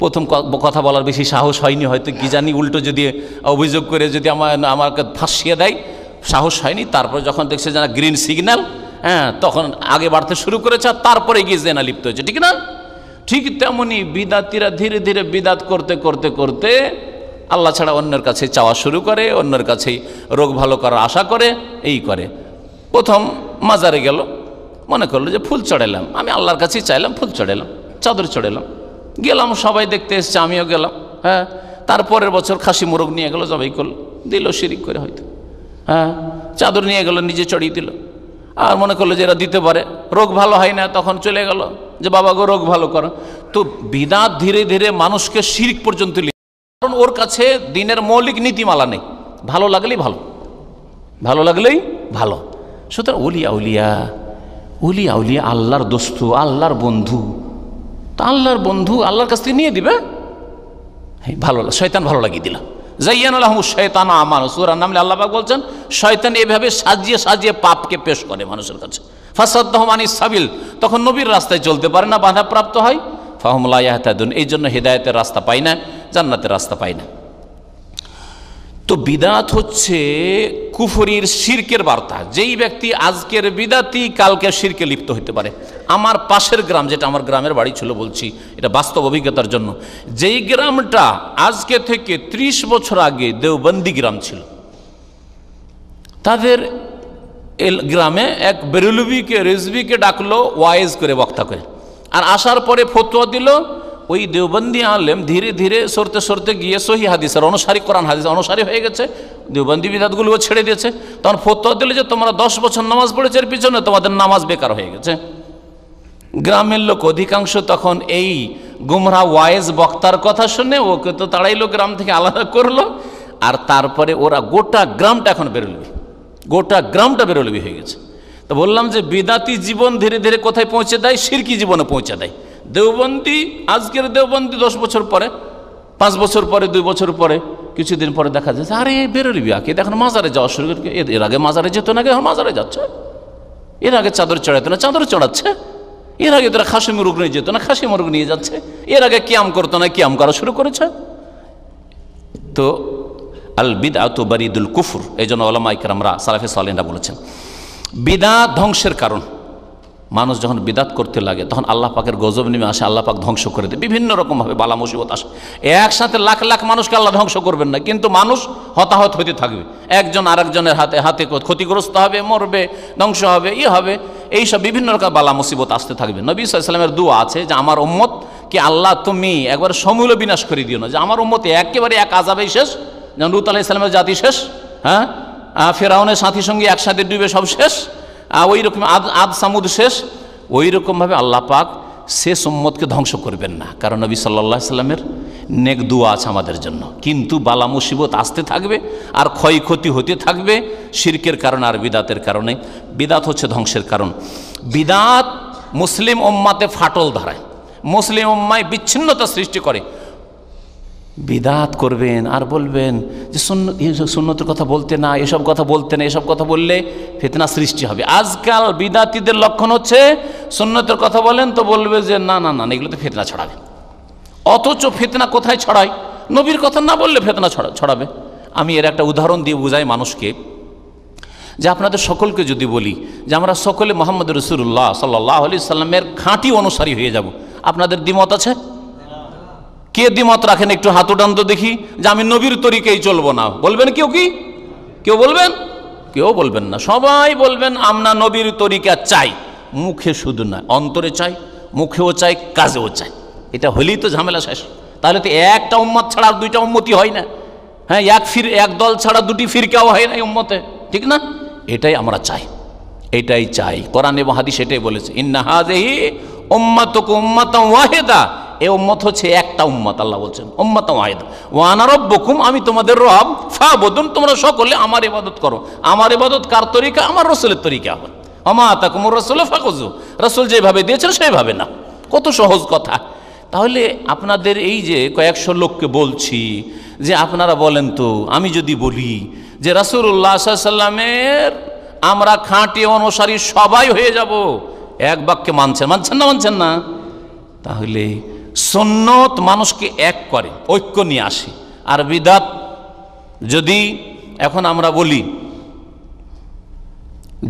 প্রথম কথা বলার বেশি সাহস হয়নি, হয়তো কি জানি উল্টো যদি অভিযোগ করে যদি আমাকে ফাঁসিয়ে দেয়, সাহস হয়নি। তারপর যখন দেখছে যে গ্রিন সিগন্যাল, হ্যাঁ, তখন আগে বাড়তে শুরু করেছে, আর তারপরে গিয়ে জেনা লিপ্ত হয়েছে, ঠিক না? ঠিক তেমনি বিদাতিরা ধীরে ধীরে বিদাত করতে করতে করতে আল্লাহ ছাড়া অন্যের কাছে চাওয়া শুরু করে, অন্যের কাছেই রোগ ভালো করার আশা করে, এই করে। প্রথম মাজারে গেল, মনে করলো যে ফুল চড়াইলাম, আমি আল্লাহর কাছেই চাইলাম, ফুল চড়াইলাম, চাদর চড়াইলাম, গেলাম, সবাই দেখতে এসছে, আমিও গেলাম, হ্যাঁ। তারপরের বছর খাসি মোরগ নিয়ে গেল, জবাই করলো, দিল শিরিক করে হয়তো, হ্যাঁ। চাদর নিয়ে গেল, নিজে চড়িয়ে দিল, আর মনে করলো যে এরা দিতে পারে, রোগ ভালো হয় না, তখন চলে গেল যে বাবা গো রোগ ভালো করো। তো বিদাত ধীরে ধীরে মানুষকে শিরিক পর্যন্ত, কারণ ওর কাছে দিনের মৌলিক নীতিমালা নেই, ভালো লাগলেই ভালো, ভালো লাগলেই ভালো। সুতরাং উলিয়া উলিয়া উলিয়া উলিয়া আল্লাহর দোস্ত, আল্লাহর বন্ধু, তা আল্লাহর বন্ধু আল্লাহর কাছ থেকে নিয়ে দিবে, ভালো, শয়তান ভালো লাগিয়ে দিল। জাইয়ানা লাহুম শাইতানু আমালুহুম, সূরা নামলে আল্লাহ পাক বলছেন শয়তান এভাবে সাজিয়ে সাজিয়ে পাপকে পেশ করে মানুষের কাছে। ফাসাদ্দাহুম আনিস সাবিল, তখন নবীর রাস্তায় চলতে পারে না, বাধাপ্রাপ্ত হয়। ফাহুম লা ইয়াহতাদুন, এই জন্য হেদায়েতের রাস্তা পায় না, জান্নাতের রাস্তা পায় না। তো বিদাত হচ্ছে কুফরির শিরকের বার্তা। যেই ব্যক্তি আজকের বিদাতি কালকে শিরকে লিপ্ত হতে পারে। আমার পাশের গ্রাম, যেটা আমার গ্রামের বাড়ি ছিল, বলছি এটা বাস্তব অভিজ্ঞতার জন্য, যেই গ্রামটা আজকে থেকে 30 বছর আগে দেওবন্দি গ্রাম ছিল, তাদের গ্রামে এক বেরেলভিকে রেজভিকে ডাকলো ওয়াইজ করে, বক্তা করে, আর আসার পরে ফতোয়া দিল। ওই দেওবন্দি আলেম ধীরে ধীরে সরতে সরতে গিয়ে সহি হাদিসের অনুসারী, কোরআন হাদিসের অনুসারী হয়ে গেছে, দেওবন্দি বিদাতগুলোও ছেড়ে দিয়েছে। তখন ফতোয়া দিল যে তোমরা 10 বছর নামাজ পড়েছে, এর পিছনে তোমাদের নামাজ বেকার হয়ে গেছে। গ্রামের লোক অধিকাংশ তখন এই গুমরা ওয়াইজ বক্তার কথা শুনে ওকে তো তাড়াইলো, গ্রাম থেকে আলাদা করলো, আর তারপরে ওরা গোটা গ্রামটা এখন বেরোলবি, গোটা গ্রামটা বেরোলবি হয়ে গেছে। তো বললাম যে বিদাতি জীবন ধীরে ধীরে কোথায় পৌঁছে দেয়? শিরকি জীবনে পৌঁছে দেয়। দেওবন্দি, আজকের দেওবন্দি 10 বছর পরে, 5 বছর পরে, 2 বছর পরে, কিছুদিন পরে দেখা যাচ্ছে আরে বেরোলবি আকে, এখন মাজারে যাওয়া শুরু করে। এর আগে মাজারে যেত না, এখন মাজারে যাচ্ছে। এর আগে চাদর চড়াইতো না, চাদর চড়াচ্ছে। এর আগে তোরা খাসি মুরগ নিয়ে যেত না, খাসি মুরগ নিয়ে যাচ্ছে। এর আগে কিয়াম করতো না, কিয়াম করা শুরু করেছে। তো আল বিদআতু বারিদুল কুফর, এই জন্য উলামায়ে কেরামরা, সালাফে সালেহরা বলেছেন বিদআত ধ্বংসের কারণ। মানুষ যখন বিদাত করতে লাগে তখন আল্লাহ পাকের গজব নেমে আসে, আল্লাহ পাক ধ্বংস করে দেয়, বিভিন্ন রকমভাবে বালা মুসিবত আসে। একসাথে লাখ লাখ মানুষকে আল্লাহ ধ্বংস করবেন না, কিন্তু মানুষ হতাহত হতে থাকবে, একজন আরেকজনের হাতে হাতে ক্ষতিগ্রস্ত হবে, মরবে, ধ্বংস হবে, হবে, এইসব বিভিন্ন রকম বালা মুসিবত আসতে থাকবে। নবী সাল্লাল্লাহু আলাইহি ওয়াসাল্লামের দোয়া আছে যে আমার উম্মত কি আল্লাহ তুমি একবার সমূলে বিনাশ করে দিও না, যে আমার উম্মত একেবারে এক আযাবেই শেষ, যেমন লূত আলাইহিস সালামের জাতি শেষ, হ্যাঁ, ফেরাউনের সাথী সঙ্গী একসাথে ডুবে সব শেষ, ওই রকম আদ সামুদ শেষ, ওই রকমভাবে আল্লাহ পাক শেষ উম্মতকে ধ্বংস করবেন না। কারণ নবী সাল্লাল্লাহু আলাইহি সাল্লামের নেক দোয়া আছে আমাদের জন্য। কিন্তু বালা মুসিবত আসতে থাকবে আর ক্ষয়ক্ষতি হতে থাকবে শিরকের কারণে আর বিদাতের কারণে। বিদাত হচ্ছে ধ্বংসের কারণ। বিদাত মুসলিম উম্মাতে ফাটল ধরায়, মুসলিম উম্মায় বিচ্ছিন্নতা সৃষ্টি করে। বিদাত করবেন আর বলবেন যে সুন্নতের কথা বলতে না, এসব কথা বলতে না, এসব কথা বললে ফিতনা সৃষ্টি হবে। আজকাল বিদাতিদের লক্ষণ হচ্ছে সুন্নতের কথা বলেন তো বলবে যে না না না, এগুলোতে ফিতনা ছড়াবে। অথচ ফিতনা কোথায় ছড়ায়? নবীর কথা না বললে ফিতনা ছড়াবে। আমি এর একটা উদাহরণ দিয়ে বুঝাই মানুষকে, যে আপনাদের সকলকে যদি বলি যে আমরা সকলে মুহাম্মদ রাসূলুল্লাহ সাল্লাল্লাহু আলাইহি সাল্লামের খাঁটি অনুসারী হয়ে যাব, আপনাদের দ্বিমত আছে? কে দ্বিমত রাখেন একটু হাত উঠান তো দেখি, যে আমি নবীর তরিকায় চলবো না। বলবেন কেউ? কি কেউ বলবেন? কেউ বলবেন না। সবাই বলবেন আমরা নবীর তরিকা চাই, মুখে শুধু না, অন্তরে চাই, মুখেও চাই, কাজেও চাই। এটা হলেই তো ঝামেলা শেষ। তাহলে তো একটা উম্মত ছাড়া আর দুইটা উম্মতি হয় না, হ্যাঁ, এক দল ছাড়া দুটি ফিরকাও হয় না উম্মতে, ঠিক না? এটাই আমরা চাই, এটাই চাই। কোরআন এবং হাদিস এটাই বলেছে, ইন্না হাযিহি উম্মাতুকুম উম্মাতান ওয়াহিদা, এই উম্মত হচ্ছে একটা উম্মত। আল্লাহ বলছেন উম্মাতান ওয়াহিদা ওয়া আনা রাব্বুকুম, আমি তোমাদের রব, ফাবুদুন, তোমরা সকলে আমার ইবাদত করো। আমার ইবাদত কার তরিকা? আমার রাসূলের তরিকা। ওয়া মা আতাকুমুর রাসূলু ফাখুযু, রাসূল যেভাবে দিয়েছেন সেইভাবে না। কত সহজ কথা। তাহলে আপনাদের এই যে কয়েকশো লোককে বলছি যে আপনারা বলেন তো, আমি যদি বলি যে রাসূলুল্লাহ সাল্লাল্লাহু আলাইহি ওয়াসাল্লামের আমরা খাঁটি অনুসারী সবাই হয়ে যাব, এক বাক্যে মানছেন না? মানছেন না? তাহলে সুন্নত মানুষকে এক করে, ঐক্য নিয়ে আসে। আর বিদআত যদি এখন আমরা বলি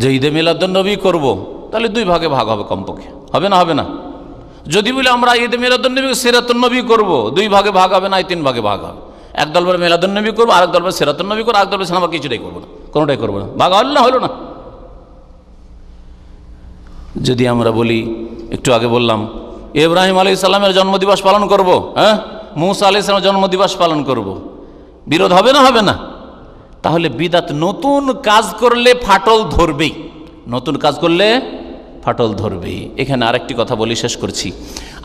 যে ঈদে মিলাদুন্নবী করব, তাহলে দুই ভাগে ভাগ হবে কমপক্ষে, হবে না? হবে না? যদি বলি আমরা ঈদে মিলাদুন্নবী সিরাতুন্নবী করব, দুই ভাগে ভাগ হবে না, তিন ভাগে ভাগ হবে। একদল বলে মিলাদুন্নবী করবো, আরেক দল বলে সিরাতুন্নবী করবো, আরেক দল বলে আমরা কিছুটাই করবো না, কোনোটাই করবো না। ভাগ হলো না? হলো না? যদি আমরা বলি, একটু আগে বললাম ইব্রাহিম আলাইহিস সালামের জন্মদিবস পালন করব, হ্যাঁ, মুসা আলাইহিস সালামের জন্মদিবস পালন করব, বিরোধ হবে না? হবে না? তাহলে বিদআত নতুন কাজ করলে ফাটল ধরবেই, নতুন কাজ করলে ফাটল ধরবেই। এখানে আরেকটি কথা বলি, শেষ করছি।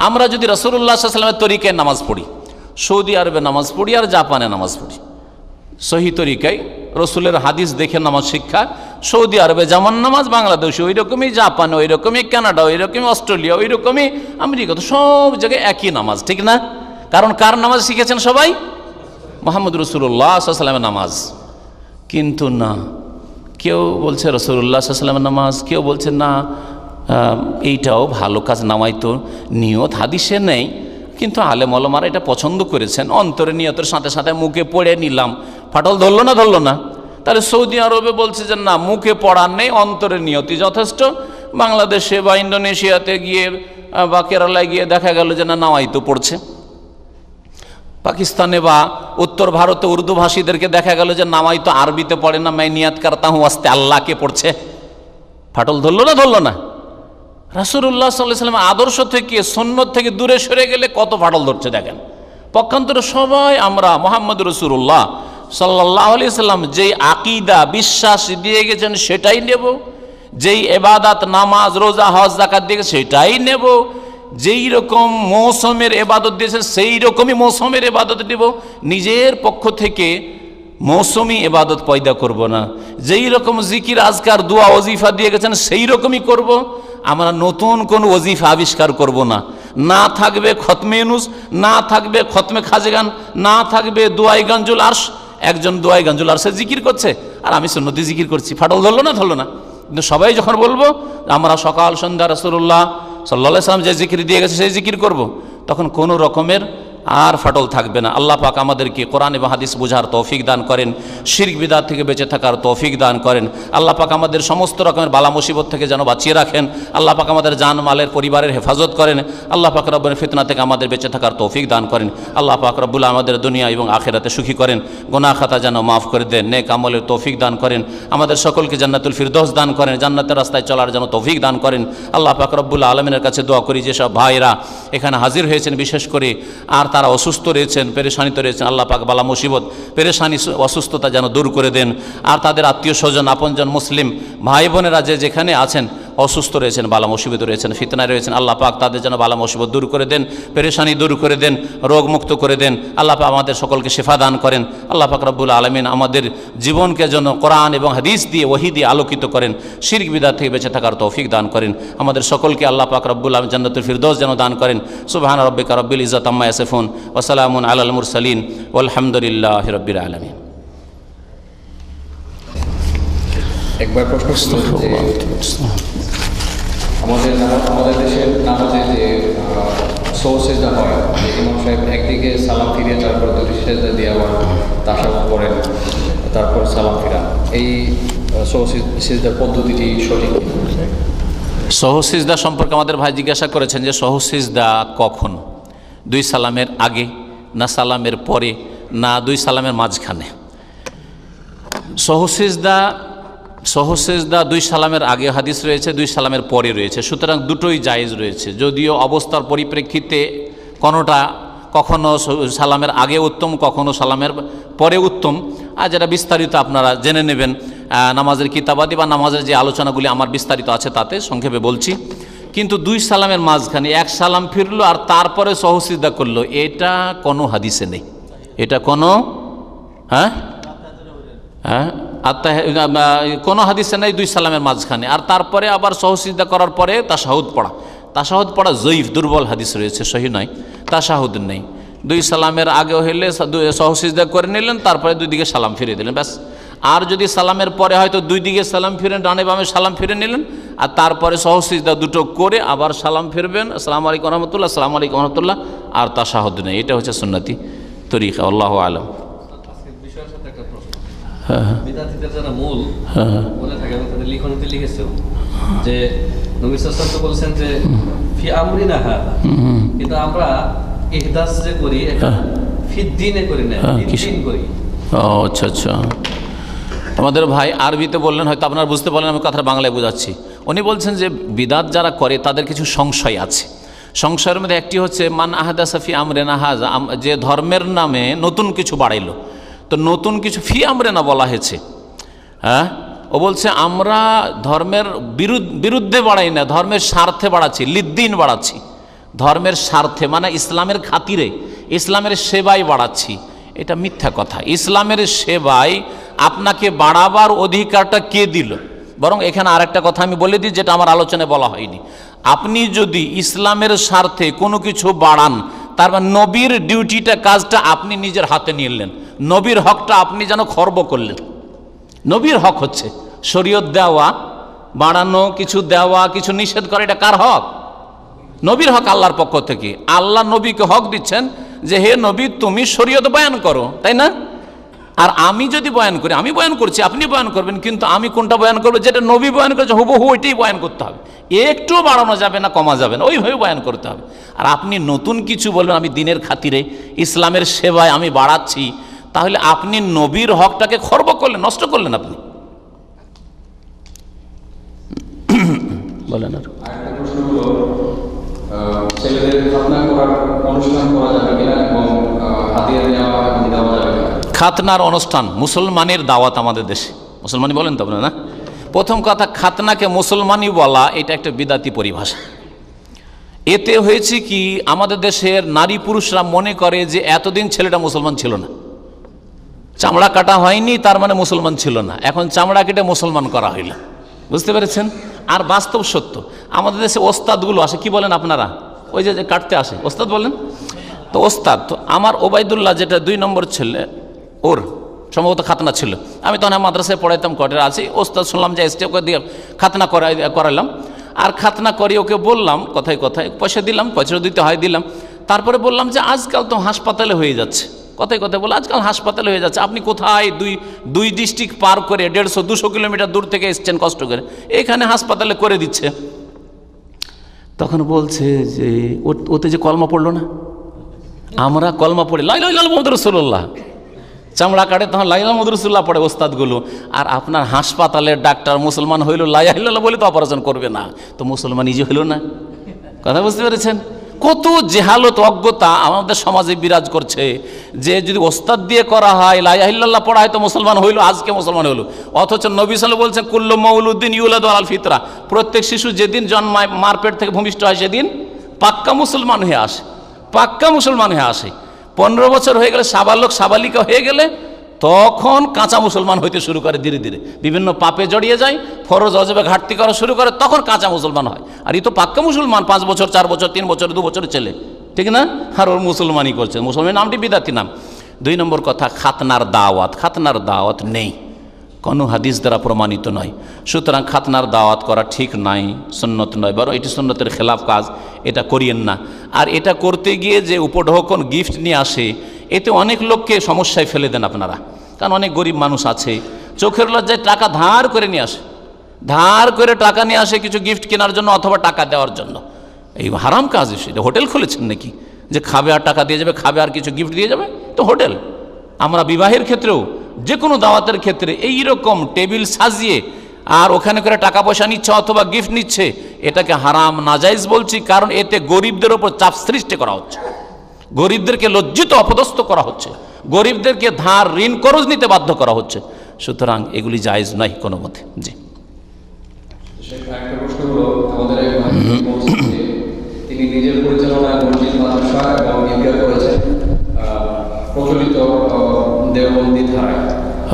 আমরা যদি রাসূলুল্লাহ সাল্লাল্লাহু আলাইহি ওয়াসাল্লামের তরিকায় নামাজ পড়ি, সৌদি আরবে নামাজ পড়ি আর জাপানে নামাজ পড়ি, সহি তরিকায় রসুলের হাদিস দেখে নামাজ শিক্ষা, সৌদি আরবে যেমন নামাজ, বাংলাদেশে ওই রকমই, জাপানে ওই রকমই, কানাডা ওই রকমই, অস্ট্রেলিয়া ওই রকমই, আমেরিকা, তো সব জায়গায় একই নামাজ, ঠিক না? কারণ কার নামাজ শিখেছেন সবাই? মুহাম্মদ রাসূলুল্লাহ সাল্লাল্লাহু আলাইহি ওয়াসাল্লামের নামাজ। কিন্তু না, কেউ বলছে রাসূলুল্লাহ সাল্লাল্লাহু আলাইহি ওয়াসাল্লামের নামাজ, কেউ বলছে না এইটাও ভালো কাজ, নামাই তো নিয়ত হাদিসে নেই, কিন্তু আলেম ওলামারা এটা পছন্দ করেছেন, অন্তরে নিয়তের সাথে সাথে মুখে পড়ে নিলাম। ফাটল ধরলো না? ধরলো না? তাহলে সৌদি আরবে বলছে যে না, মুখে পড়ার নেই, অন্তরে নিয়তি যথেষ্ট। বাংলাদেশে বা ইন্দোনেশিয়াতে গিয়ে বা কেরালায় গিয়ে দেখা গেল যে না, নামাই তো পড়ছে। পাকিস্তানে বা উত্তর ভারতে উর্দু ভাষীদেরকে দেখা গেল যে নামাই তো আরবিতে পড়ে না, मैं नियत करता हूं वास्ते আল্লাহকে পড়ছে। ফাটল ধরলো না? ধরলো না? রাসূলুল্লাহ সাল্লাল্লাহু আলাইহি ওয়াসাল্লাম আদর্শ থেকে, সুন্নত থেকে দূরে সরে গেলে কত ফাটল ধরছে দেখেন। পক্ষান্তরে সবাই আমরা মুহাম্মদ রাসূলুল্লাহ সাল্লাল্লাহু আলাইহি ওয়াসাল্লাম যেই আকীদা বিশ্বাস দিয়ে গেছেন সেটাই নেব, যেই ইবাদত নামাজ রোজা হজ যাকাত দিয়ে সেটাই নেব, যেই রকম মৌসুমের ইবাদত দিয়েছেন সেই রকমই মৌসুমের ইবাদত দেব। নিজের পক্ষ থেকে মৌসুমি ইবাদত পয়দা করব না, যেই রকম জিকির আজকার দোয়া ওজিফা দিয়ে গেছেন সেই রকমই করব। আমরা নতুন কোন ওজিফা আবিষ্কার করব না। না থাকবে খতমে ইউনুস, না থাকবে খতমে খাজেগান, না থাকবে দোয়াই গঞ্জুল আরশ। একজন দোয়াই গঞ্জুল আরশে জিকির করছে আর আমি সুন্নতি জিকির করছি, ফাটল ধরলো না? ধরলো না? কিন্তু সবাই যখন বলবো আমরা সকাল সন্ধ্যা রাসূলুল্লাহ সাল্লাল্লাহু আলাইহি ওয়াসাল্লাম যে জিকির দিয়ে গেছে সেই জিকির করব, তখন কোনো রকমের আর ফাটল থাকবে না। আল্লাহ পাক আমাদেরকে কোরআন এবং হাদিস বোঝার তৌফিক দান করেন, শিরক বিদআত থেকে বেঁচে থাকার তৌফিক দান করেন। আল্লাহ পাক আমাদের সমস্ত রকমের বালা মুসিবত থেকে যেন বাঁচিয়ে রাখেন। আল্লাহ পাক আমাদের জান মালের পরিবারের হেফাজত করেন। আল্লাহ পাক রব্বুল ফিতনা থেকে আমাদের বেঁচে থাকার তৌফিক দান করেন। আল্লাহ পাক রব্বুল আমাদের দুনিয়া এবং আখিরাতে সুখী করেন। গুনাহ খাতা যেন মাফ করে দেন, নেক আমলের তৌফিক দান করেন। আমাদের সকলকে জান্নাতুল ফিরদৌস দান করেন, জান্নাতের রাস্তায় চলার যেন তৌফিক দান করেন। আল্লাহ পাক রব্বুল আলামিনের কাছে দোয়া করি যেসব ভাইরা এখানে হাজির হয়েছেন বিশেষ করে, আর তারা অসুস্থ রয়েছেন, পেরেশানিতে রয়েছেন, আল্লাহ পাক বালা মুসিবত পেরেশানি অসুস্থতা যেন দূর করে দেন। আর তাদের আত্মীয় স্বজন আপনজন মুসলিম ভাই বোনেরা যে যেখানে আছেন, অসুস্থ রয়েছেন, বালা মুসিবত রয়েছেন, ফিতনায় রয়েছেন, আল্লাহ পাক তাদের যেন বালা মুসিবত দূর করে দেন, পেরেশানি দূর করে দেন, রোগ মুক্ত করে দেন। আল্লাহ পাক আমাদের সকলকে শিফা দান করেন। আল্লাহ পাক রব্বুল আলামিন আমাদের জীবনকে যেন কোরআন এবং হাদিস দিয়ে, ওহী দিয়ে আলোকিত করেন, শিরক বিদআত থেকে বেঁচে থাকার তৌফিক দান করেন। আমাদের সকলকে আল্লাহ পাক রব্বুল আলামিন জান্নাতুল ফিরদৌস যেন দান করেন। সুবহান রাব্বিকা রাব্বিল ইজ্জাতি আম্মা ইয়াসিফুন ওয়া সালামুন আলাল মুরসালিন ওয়ালহামদুলিল্লাহি রাব্বিল আলামিন। একবার প্রশ্ন ছিল যে আমাদের দেশের নামাজে যে সেজদা হয়, যে ইমাম সাহেব একদিকে সালাম ফিরিয়ে তারপর দুটি সেজদা দিয়ে আবার তাশাহুদ পড়েন, তারপর সালাম ফিরান, এই সেজদার পদ্ধতিটি সঠিক? সহসিজদা সম্পর্কে আমাদের ভাই জিজ্ঞাসা করেছেন যে সহসিজদা কখন, দুই সালামের আগে না সালামের পরে না দুই সালামের মাঝখানে? সহসিজদা দুই সালামের আগে হাদিস রয়েছে, দুই সালামের পরে রয়েছে, সুতরাং দুটোই জায়েজ রয়েছে। যদিও অবস্থার পরিপ্রেক্ষিতে কোনোটা কখনো সালামের আগে উত্তম, কখনো সালামের পরে উত্তম। আর যেটা বিস্তারিত আপনারা জেনে নেবেন নামাজের কিতাবাদি বা নামাজের যে আলোচনাগুলি আমার বিস্তারিত আছে তাতে সংক্ষেপে বলছি। কিন্তু দুই সালামের মাঝখানে এক সালাম ফিরলো আর তারপরে সহসিজদা করলো, এটা কোনো হাদিসে নেই। এটা কোনো কোনো হাদিসে নেই দুই সালামের মাঝখানে আর তারপরে আবার সহসিজদা করার পরে তাশাহুদ পড়া জয়ীফ, দুর্বল হাদিস রয়েছে, সহি নয়। তাশাহুদ নেই। দুই সালামের আগে হইলে সহসিজদা করে নিলেন, তারপরে দুই দিকে সালাম ফিরিয়ে দিলেন, ব্যাস। আর যদি সালামের পরে হয়তো দুই দিকে সালাম ফিরেন, ডানে বামে সালাম ফিরে নিলেন, আর তারপরে সহসিজদা দুটো করে আবার সালাম ফিরবেন, আসসালামু আলাইকুম রহমতুল্লাহ, আসসালামু আলাইকুম রহমতুল্লাহ, আর তাশাহুদ নেই। এটা হচ্ছে সুন্নতি তরিকা। আল্লাহু আলাম। বিষয়ের সাথে একটা প্রশ্ন, হ্যাঁ বিদাতীদের যারা মূল হ্যাঁ বলে থাকে, আমি তাদের লিখনিতে লিখেছি যে নবী সাল্লাল্লাহু আলাইহি ওয়াসাল্লাম বলেছেন যে ফি আমরিনা হাযা, কিন্তু আমরা ইহদাস যে করি এটা ফি দ্বীনে করি না, দ্বীন করি। ও আচ্ছা আচ্ছা, আমাদের ভাই আরবিতে বললেন, হয়তো আপনারা বুঝতে পারলেন, আমি কথাটা বাংলায় বোঝাচ্ছি। উনি বলছেন যে বিদাত যারা করে তাদের কিছু সংশয় আছে। সংশয়ের মধ্যে একটি হচ্ছে মান আহাদাসা ফি আমরিনা হাযা, যে ধর্মের নামে নতুন কিছু বাড়াইলো। তো নতুন কিছু ফি আমরিনা বলা হয়েছে, হ্যাঁ, ও বলছে আমরা ধর্মের বিরুদ্ধে বাড়াই না, ধর্মের স্বার্থে বাড়াচ্ছি, লিদ্দিন বাড়াচ্ছি, ধর্মের স্বার্থে মানে ইসলামের খাতিরে, ইসলামের সেবায় বাড়াচ্ছি। এটা মিথ্যা কথা। ইসলামের সেবায় আপনাকে বাড়াবার অধিকারটা কে দিল? বরং এখানে আরেকটা কথা আমি বলে দিই, যেটা আমার আলোচনায় বলা হয়নি। আপনি যদি ইসলামের স্বার্থে কোনো কিছু বাড়ান, তার মানে নবীর ডিউটিটা, কাজটা আপনি নিজের হাতে নিলেন, নবীর হকটা আপনি যেন খর্ব করলেন। নবীর হক হচ্ছে শরীয়ত দেওয়া, বাড়ানো, কিছু দেওয়া, কিছু নিষেধ করা, এটা কার হক? নবীর হক আল্লাহর পক্ষ থেকে। আল্লাহ নবীকে হক দিচ্ছেন যে হে নবী তুমি শরীয়ত বয়ান করো, তাই না? আর আমি যদি বয়ান করি, আমি বয়ান করছি, আপনি বয়ান করবেন, কিন্তু আমি কোনটা বয়ান করবো? যেটা নবী বয়ান করেছে হুবহু ওইটাই বয়ান করতে হবে, একটুও বাড়ানো যাবে না, কমা যাবে না, ওইভাবে বয়ান করতে হবে। আর আপনি নতুন কিছু বলবেন আমি দিনের খাতিরে, ইসলামের সেবায় আমি বাড়াচ্ছি, তাহলে আপনি নবীর হকটাকে খর্ব করলেন, নষ্ট করলেন আপনি। বলেন। আর আরেকটা প্রশ্ন হলো, ছেলেদের খাতনা করার অনুষ্ঠান করা যাবে কিনা এবং হাদিয়া দেওয়া এবং দেওয়া যাবে কিনা? খাতনার অনুষ্ঠান মুসলমানের দাওয়াত আমাদের দেশে, মুসলমানি বলেন তো আপনারা না? প্রথম কথা, খাতনাকে মুসলমানি বলা এটা একটা বিদাতি পরিভাষা। এতে হয়েছে কি, আমাদের দেশের নারী পুরুষরা মনে করে যে এতদিন ছেলেটা মুসলমান ছিল না, চামড়া কাটা হয়নি তার মানে মুসলমান ছিল না, এখন চামড়া কেটে মুসলমান করা হইল। বুঝতে পেরেছেন? আর বাস্তব সত্য, আমাদের দেশে ওস্তাদগুলো আসে, কি বলেন আপনারা? ওই যে কাটতে আসে ওস্তাদ বলেন তো। ওস্তাদ তো আমার ওবায়দুল্লাহ, যেটা 2 নম্বর ছেলে, ওর সম্ভবত খাতনা ছিল। আমি তখন মাদ্রাসায় পড়াইতাম, কোয়ার্টারে আছি। ওস্তাদ শুনলাম যে এসে ওকে দিয়ে খাতনা করাইলাম। আর খাতনা করি ওকে বললাম কথায় কথায়, পয়সা দিলাম, পয়সা দিতে হয় দিলাম। তারপরে বললাম যে আজকাল তো হাসপাতালে হয়ে যাচ্ছে, কথায় কথায় বলে আজকাল হাসপাতালে হয়ে যাচ্ছে, আপনি কোথায় দুই ডিস্ট্রিক্ট পার করে 150-200 কিলোমিটার দূর থেকে এসছেন কষ্ট করে, এখানে হাসপাতালে করে দিচ্ছে। তখন বলছে যে ওতে যে কলমা পড়লো না, আমরা কলমা পড়ি লা ইলাহা ইল্লাল্লাহ মুহাম্মাদুর রাসূলুল্লাহ, চামড়া কাটে তখন লা ইলাহা মুহাম্মাদুর রাসূলুল্লাহ পড়ে ওস্তাদগুলো। আর আপনার হাসপাতালের ডাক্তার মুসলমান হইল, লা ইলাহা ইল্লাল্লাহ বলে তো অপারেশন করবে না, তো মুসলমান নিজে হইল না। কথা বুঝতে পেরেছেন? কত জেহালত, অজ্ঞতা আমাদের সমাজে বিরাজ করছে, যে যদি ওস্তাদ দিয়ে করা হয়, লা ইলাহা ইল্লাল্লাহ পড়া হয় তো মুসলমান হইল, আজকে মুসলমান হইল। অথচ নবী সাল্লাল্লাহু আলাইহি বলছেন কুল্লু মাউলুদিন ইউলাদু আলাল ফিতরা, প্রত্যেক শিশু যেদিন জন্মায় মার পেট থেকে ভূমিষ্ঠ হয় সেদিন পাক্কা মুসলমান হয়ে আসে, পাক্কা মুসলমান হয়ে আসে। 15 বছর হয়ে গেলে, সাবালক সাবালিকা হয়ে গেলে, তখন কাঁচা মুসলমান হইতে শুরু করে, ধীরে ধীরে বিভিন্ন পাপে জড়িয়ে যায়, ফরজ অজবে ঘাটতি করা শুরু করে, তখন কাঁচা মুসলমান হয়। আর এই তো পাক্কা মুসলমান, 5 বছর 4 বছর 3 বছর 2 বছরের ছেলে, ঠিক না? আর ওর মুসলমানই করছে, মুসলমান নামটি বিদাতি নাম। 2 নম্বর কথা, খাতনার দাওয়াত, খাতনার দাওয়াত নেই, কোনো হাদিস দ্বারা প্রমাণিত নয়। সুতরাং খাতনার দাওয়াত করা ঠিক নাই, সুন্নত নয়, বরং এটি সুন্নতের খেলাফ কাজ, এটা করিয়েন না। আর এটা করতে গিয়ে যে উপঢৌকন গিফট নিয়ে আসে, এতে অনেক লোককে সমস্যায় ফেলে দেন আপনারা। কারণ অনেক গরিব মানুষ আছে, চোখের লজ্জায় টাকা ধার করে নিয়ে আসে, ধার করে টাকা নিয়ে আসে কিছু গিফট কেনার জন্য অথবা টাকা দেওয়ার জন্য। এই হারাম কাজ, এটা হোটেল খুলেছেন নাকি যে খাবে আর টাকা দিয়ে যাবে, খাবে আর কিছু গিফট দিয়ে যাবে? তো হোটেল। আমরা বিবাহের ক্ষেত্রেও, যে কোনো দাওয়াতের ক্ষেত্রে এই রকম টেবিল সাজিয়ে আর ওখানে করে টাকা পয়সা নিচ্ছে অথবা গিফট নিচ্ছে, এটাকে হারাম নাজাইজ বলছি। কারণ এতে গরিবদের ওপর চাপ সৃষ্টি করা হচ্ছে, গরিবদেরকে লজ্জিত অপদস্থ করা হচ্ছে, গরিবদেরকে ধার ঋণ করজ নিতে বাধ্য করা হচ্ছে। সুতরাং এগুলি জায়েজ নয় কোনো মতে। জি, একটা প্রশ্ন হলো, আমাদের এক ভাই বলছেন যে তিনি নিজের পরিচালনায় মসজিদ, মাদ্রাসা এবং ঈদগাহ করেছেন প্রচলিত দেওবন্দি ধারায়।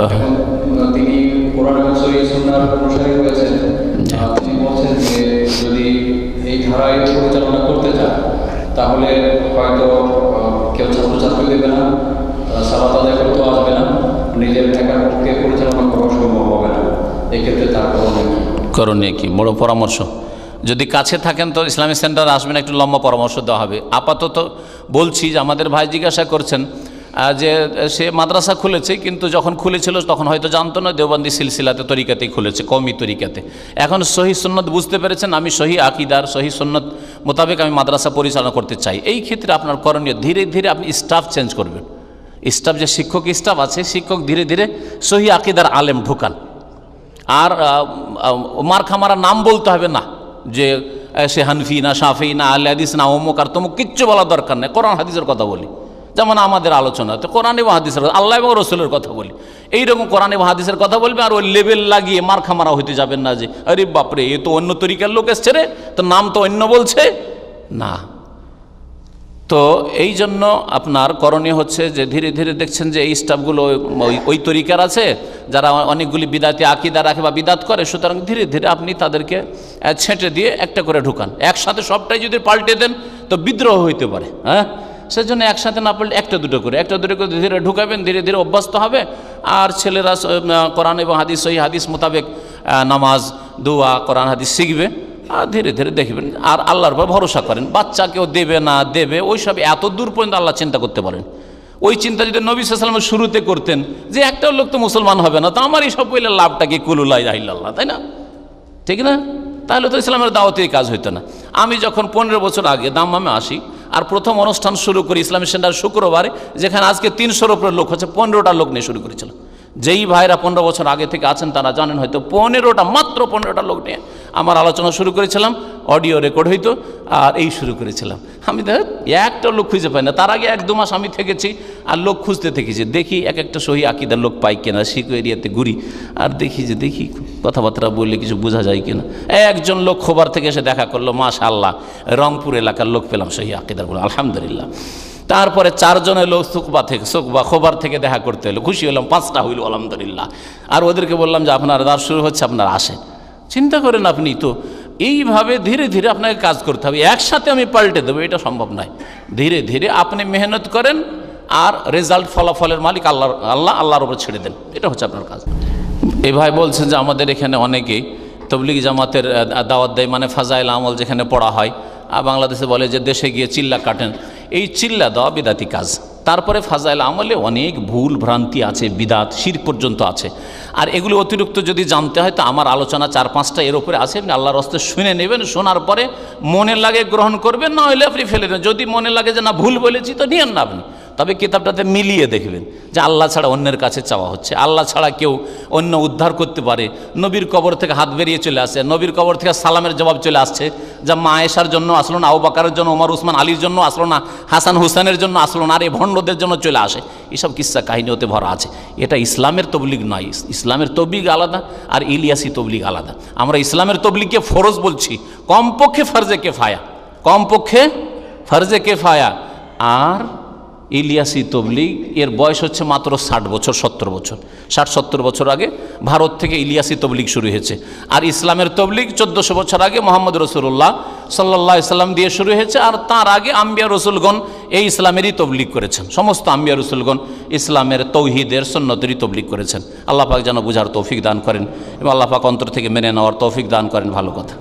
এখন তিনি কোরআন এবং সহিহ সুন্নাহর অনুসারী হয়েছেন। তিনি বলছেন যে যদি এই ধারায় পরিচালনা করতে চান, তাহলে হয়তো কেউ ছাত্রছাত্রী দেবে না, সালাত আদায় করতেও আসবে না, নিজের একার পক্ষে পরিচালনা করা সম্ভব হবে না। এক্ষেত্রে তার করণীয় কি? করণীয় কি? বড় পরামর্শ। যদি কাছে থাকেন তো ইসলামিক সেন্টারে আসবেন, একটু লম্বা পরামর্শ দেওয়া হবে। আপাতত বলছি যে আমাদের ভাই জিজ্ঞাসা করছেন যে সে মাদ্রাসা খুলেছে, কিন্তু যখন খুলেছিল তখন হয়তো জানতো না দেওবন্দি সিলসিলাতে তরিকাতেই খুলেছে, কওমি তরিকাতে। এখন সহি সুন্নত বুঝতে পেরেছেন, আমি সহি আকিদার সহি সুন্নত মোতাবেক আমি মাদ্রাসা পরিচালনা করতে চাই। এই ক্ষেত্রে আপনার করণীয় ধীরে ধীরে আপনি স্টাফ চেঞ্জ করবেন। স্টাফ যে শিক্ষক স্টাফ আছে, শিক্ষক ধীরে ধীরে সহি আকিদার আলেম ঢোকান। আর মার খামারা নাম বলতে হবে না যে সে হানফি না, শাফি না, আহলে হাদিস না, অমুক আর তমুক, কিচ্ছু বলার দরকার নেই। কোরআন হাদিসের কথা বলি, যেমন আমাদের আলোচনাতে কোরআন এবং হাদিসের কথা, আল্লাহ এবং রসুলের কথা বলি। এইরকম কোরআন এবং হাদিসের কথা বলবে, আর ওই লেবেল লাগিয়ে মার খামারা হইতে যাবেন না যে আরে বাপরে এ তো অন্য তরিকার লোক এসছে রে, তো নাম তো অন্য বলছে না। তো এই জন্য আপনার করণীয় হচ্ছে যে ধীরে ধীরে দেখছেন যে এই স্টাফগুলো ওই তরিকার আছে, যারা অনেকগুলি বিদাতি আকিদা রাখে বা বিদাত করে, সুতরাং ধীরে ধীরে আপনি তাদেরকে ছেঁটে দিয়ে একটা করে ঢুকান। একসাথে সবটাই যদি পাল্টে দেন তো বিদ্রোহ হইতে পারে। হ্যাঁ, সেজন্য একসাথে না পারলে একটা দুটো করে ধীরে ঢুকাবেন, ধীরে ধীরে অভ্যস্ত হবে। আর ছেলেরা কোরআন এবং হাদিস, ওই হাদিস মোতাবেক নামাজ, দোয়া, কোরআন হাদিস শিখবে, আর ধীরে ধীরে দেখবেন। আর আল্লাহর উপর ভরসা করেন, বাচ্চাকেও দেবে না দেবে ওই সব এত দূর পর্যন্ত আল্লাহ চিন্তা করতে পারেন। ওই চিন্তা যদি নবী সাল্লাল্লাহু আলাইহি ওয়াসাল্লাম শুরুতে করতেন যে একটাও লোক তো মুসলমান হবে না, তো আমার এই সব বইলে লাভটা কি, কুল লা ইলাহা ইল্লাল্লাহ, তাই না? ঠিক না? তাহলে তো ইসলামের দাওয়াতেই কাজ হইতো না। আমি যখন 15 বছর আগে দাম্মামে আসি আর প্রথম অনুষ্ঠান শুরু করি ইসলামিক সেন্টার শুক্রবারে, যেখানে আজকে 300-এর উপরে লোক হচ্ছে, 15টা লোক নিয়ে শুরু করেছিল। যেই ভাইরা 15 বছর আগে থেকে আছেন তারা জানেন হয়তো, 15টা, মাত্র 15টা লোক নিয়ে আমার আলোচনা শুরু করেছিলাম, অডিও রেকর্ড হইতো, আর এই শুরু করেছিলাম। আমি দেখ একটা লোক খুঁজে পাই না। তার আগে 1-2 মাস আমি থেকেছি আর লোক খুঁজতে থেকেছি, দেখি এক একটা সহি আকিদার লোক পাই কিনা, শিখো এরিয়াতে ঘুরি আর দেখি কথাবার্তা বললে কিছু বোঝা যায় কিনা। একজন লোক খোবার থেকে এসে দেখা করলো, মাশাআল্লাহ, রংপুর এলাকার লোক পেলাম সহি আকিদার বলে, আলহামদুলিল্লাহ। তারপরে 4 জনের লোক খোবার থেকে দেখা করতে হলো, খুশি হলাম, 5টা হইল, আলহামদুলিল্লাহ। আর ওদেরকে বললাম যে আপনার দাস শুরু হচ্ছে, আপনারা আসেন। চিন্তা করেন আপনি, তো এইভাবে ধীরে ধীরে আপনাকে কাজ করতে হবে। একসাথে আমি পাল্টে দেবো এটা সম্ভব নয়। ধীরে ধীরে আপনি মেহনত করেন আর রেজাল্ট, ফলাফলের মালিক আল্লাহর উপর ছেড়ে দেন, এটা হচ্ছে আপনার কাজ। এই ভাই বলছেন যে আমাদের এখানে অনেকেই তবলিগি জামাতের দাওয়াত দেয়, মানে ফাজাইল আমল যেখানে পড়া হয়, আর বাংলাদেশে বলে যে দেশে গিয়ে চিল্লা কাটেন। এই চিল্লা দেওয়া বিদাতি কাজ। তারপরে ফাজাইল আমলে অনেক ভুল ভ্রান্তি আছে, বিদাত, শিরক পর্যন্ত আছে। আর এগুলো অতিরিক্ত যদি জানতে হয় তো আমার আলোচনা 4-5টা এর উপরে আছে, আপনি আল্লাহর রাস্তায় শুনে নেবেন, শোনার পরে মনে লাগে গ্রহণ করবেন, না হলে আপনি ফেলে দেবেন। যদি মনে লাগে যে না ভুল বলেছি তো নিয়েন না আপনি, তবে কিতাবটাতে মিলিয়ে দেখবেন যে আল্লাহ ছাড়া অন্যের কাছে চাওয়া হচ্ছে, আল্লাহ ছাড়া কেউ অন্য উদ্ধার করতে পারে। নবীর কবর থেকে হাত বেরিয়ে চলে আসে, নবীর কবর থেকে সালামের জবাব চলে আসছে, যা মা আয়েশার জন্য আসলো না, আবু বকরের জন্য, ওমর উসমান আলীর জন্য আসলো না, হাসান হুসেনের জন্য আসলো না, আর এই ভণ্ডদের জন্য চলে আসে। এসব কিস্সা কাহিনী হতে ভরা আছে। এটা ইসলামের তবলিগ নয়। ইসলামের তবলিগ আলাদা আর ইলিয়াসি তবলিগ আলাদা। আমরা ইসলামের তবলিগকে ফরজ বলছি, কমপক্ষে ফারজে কেফায়া। আর ইলিয়াসি তবলিগ এর বয়স হচ্ছে মাত্র 60 বছর 70 বছর, 60-70 বছর আগে ভারত থেকে ইলিয়াসি তবলিগ শুরু হয়েছে। আর ইসলামের তবলিগ 1400 বছর আগে মোহাম্মদ রসুল্লাহ সাল্লাল্লাহু আলাইহি সাল্লাম দিয়ে শুরু হয়েছে। আর তার আগে আম্বিয়া রসুলগণ এই ইসলামেরই তবলিগ করেছেন। সমস্ত আম্বিয়া রসুলগণ ইসলামের তৌহিদের সুন্নতেরই তবলিগ করেছেন। আল্লাহ পাক যেন বুঝার তৌফিক দান করেন এবং আল্লাহ পাক অন্তর থেকে মেনে নেওয়ার তৌফিক দান করেন। ভালো কথা।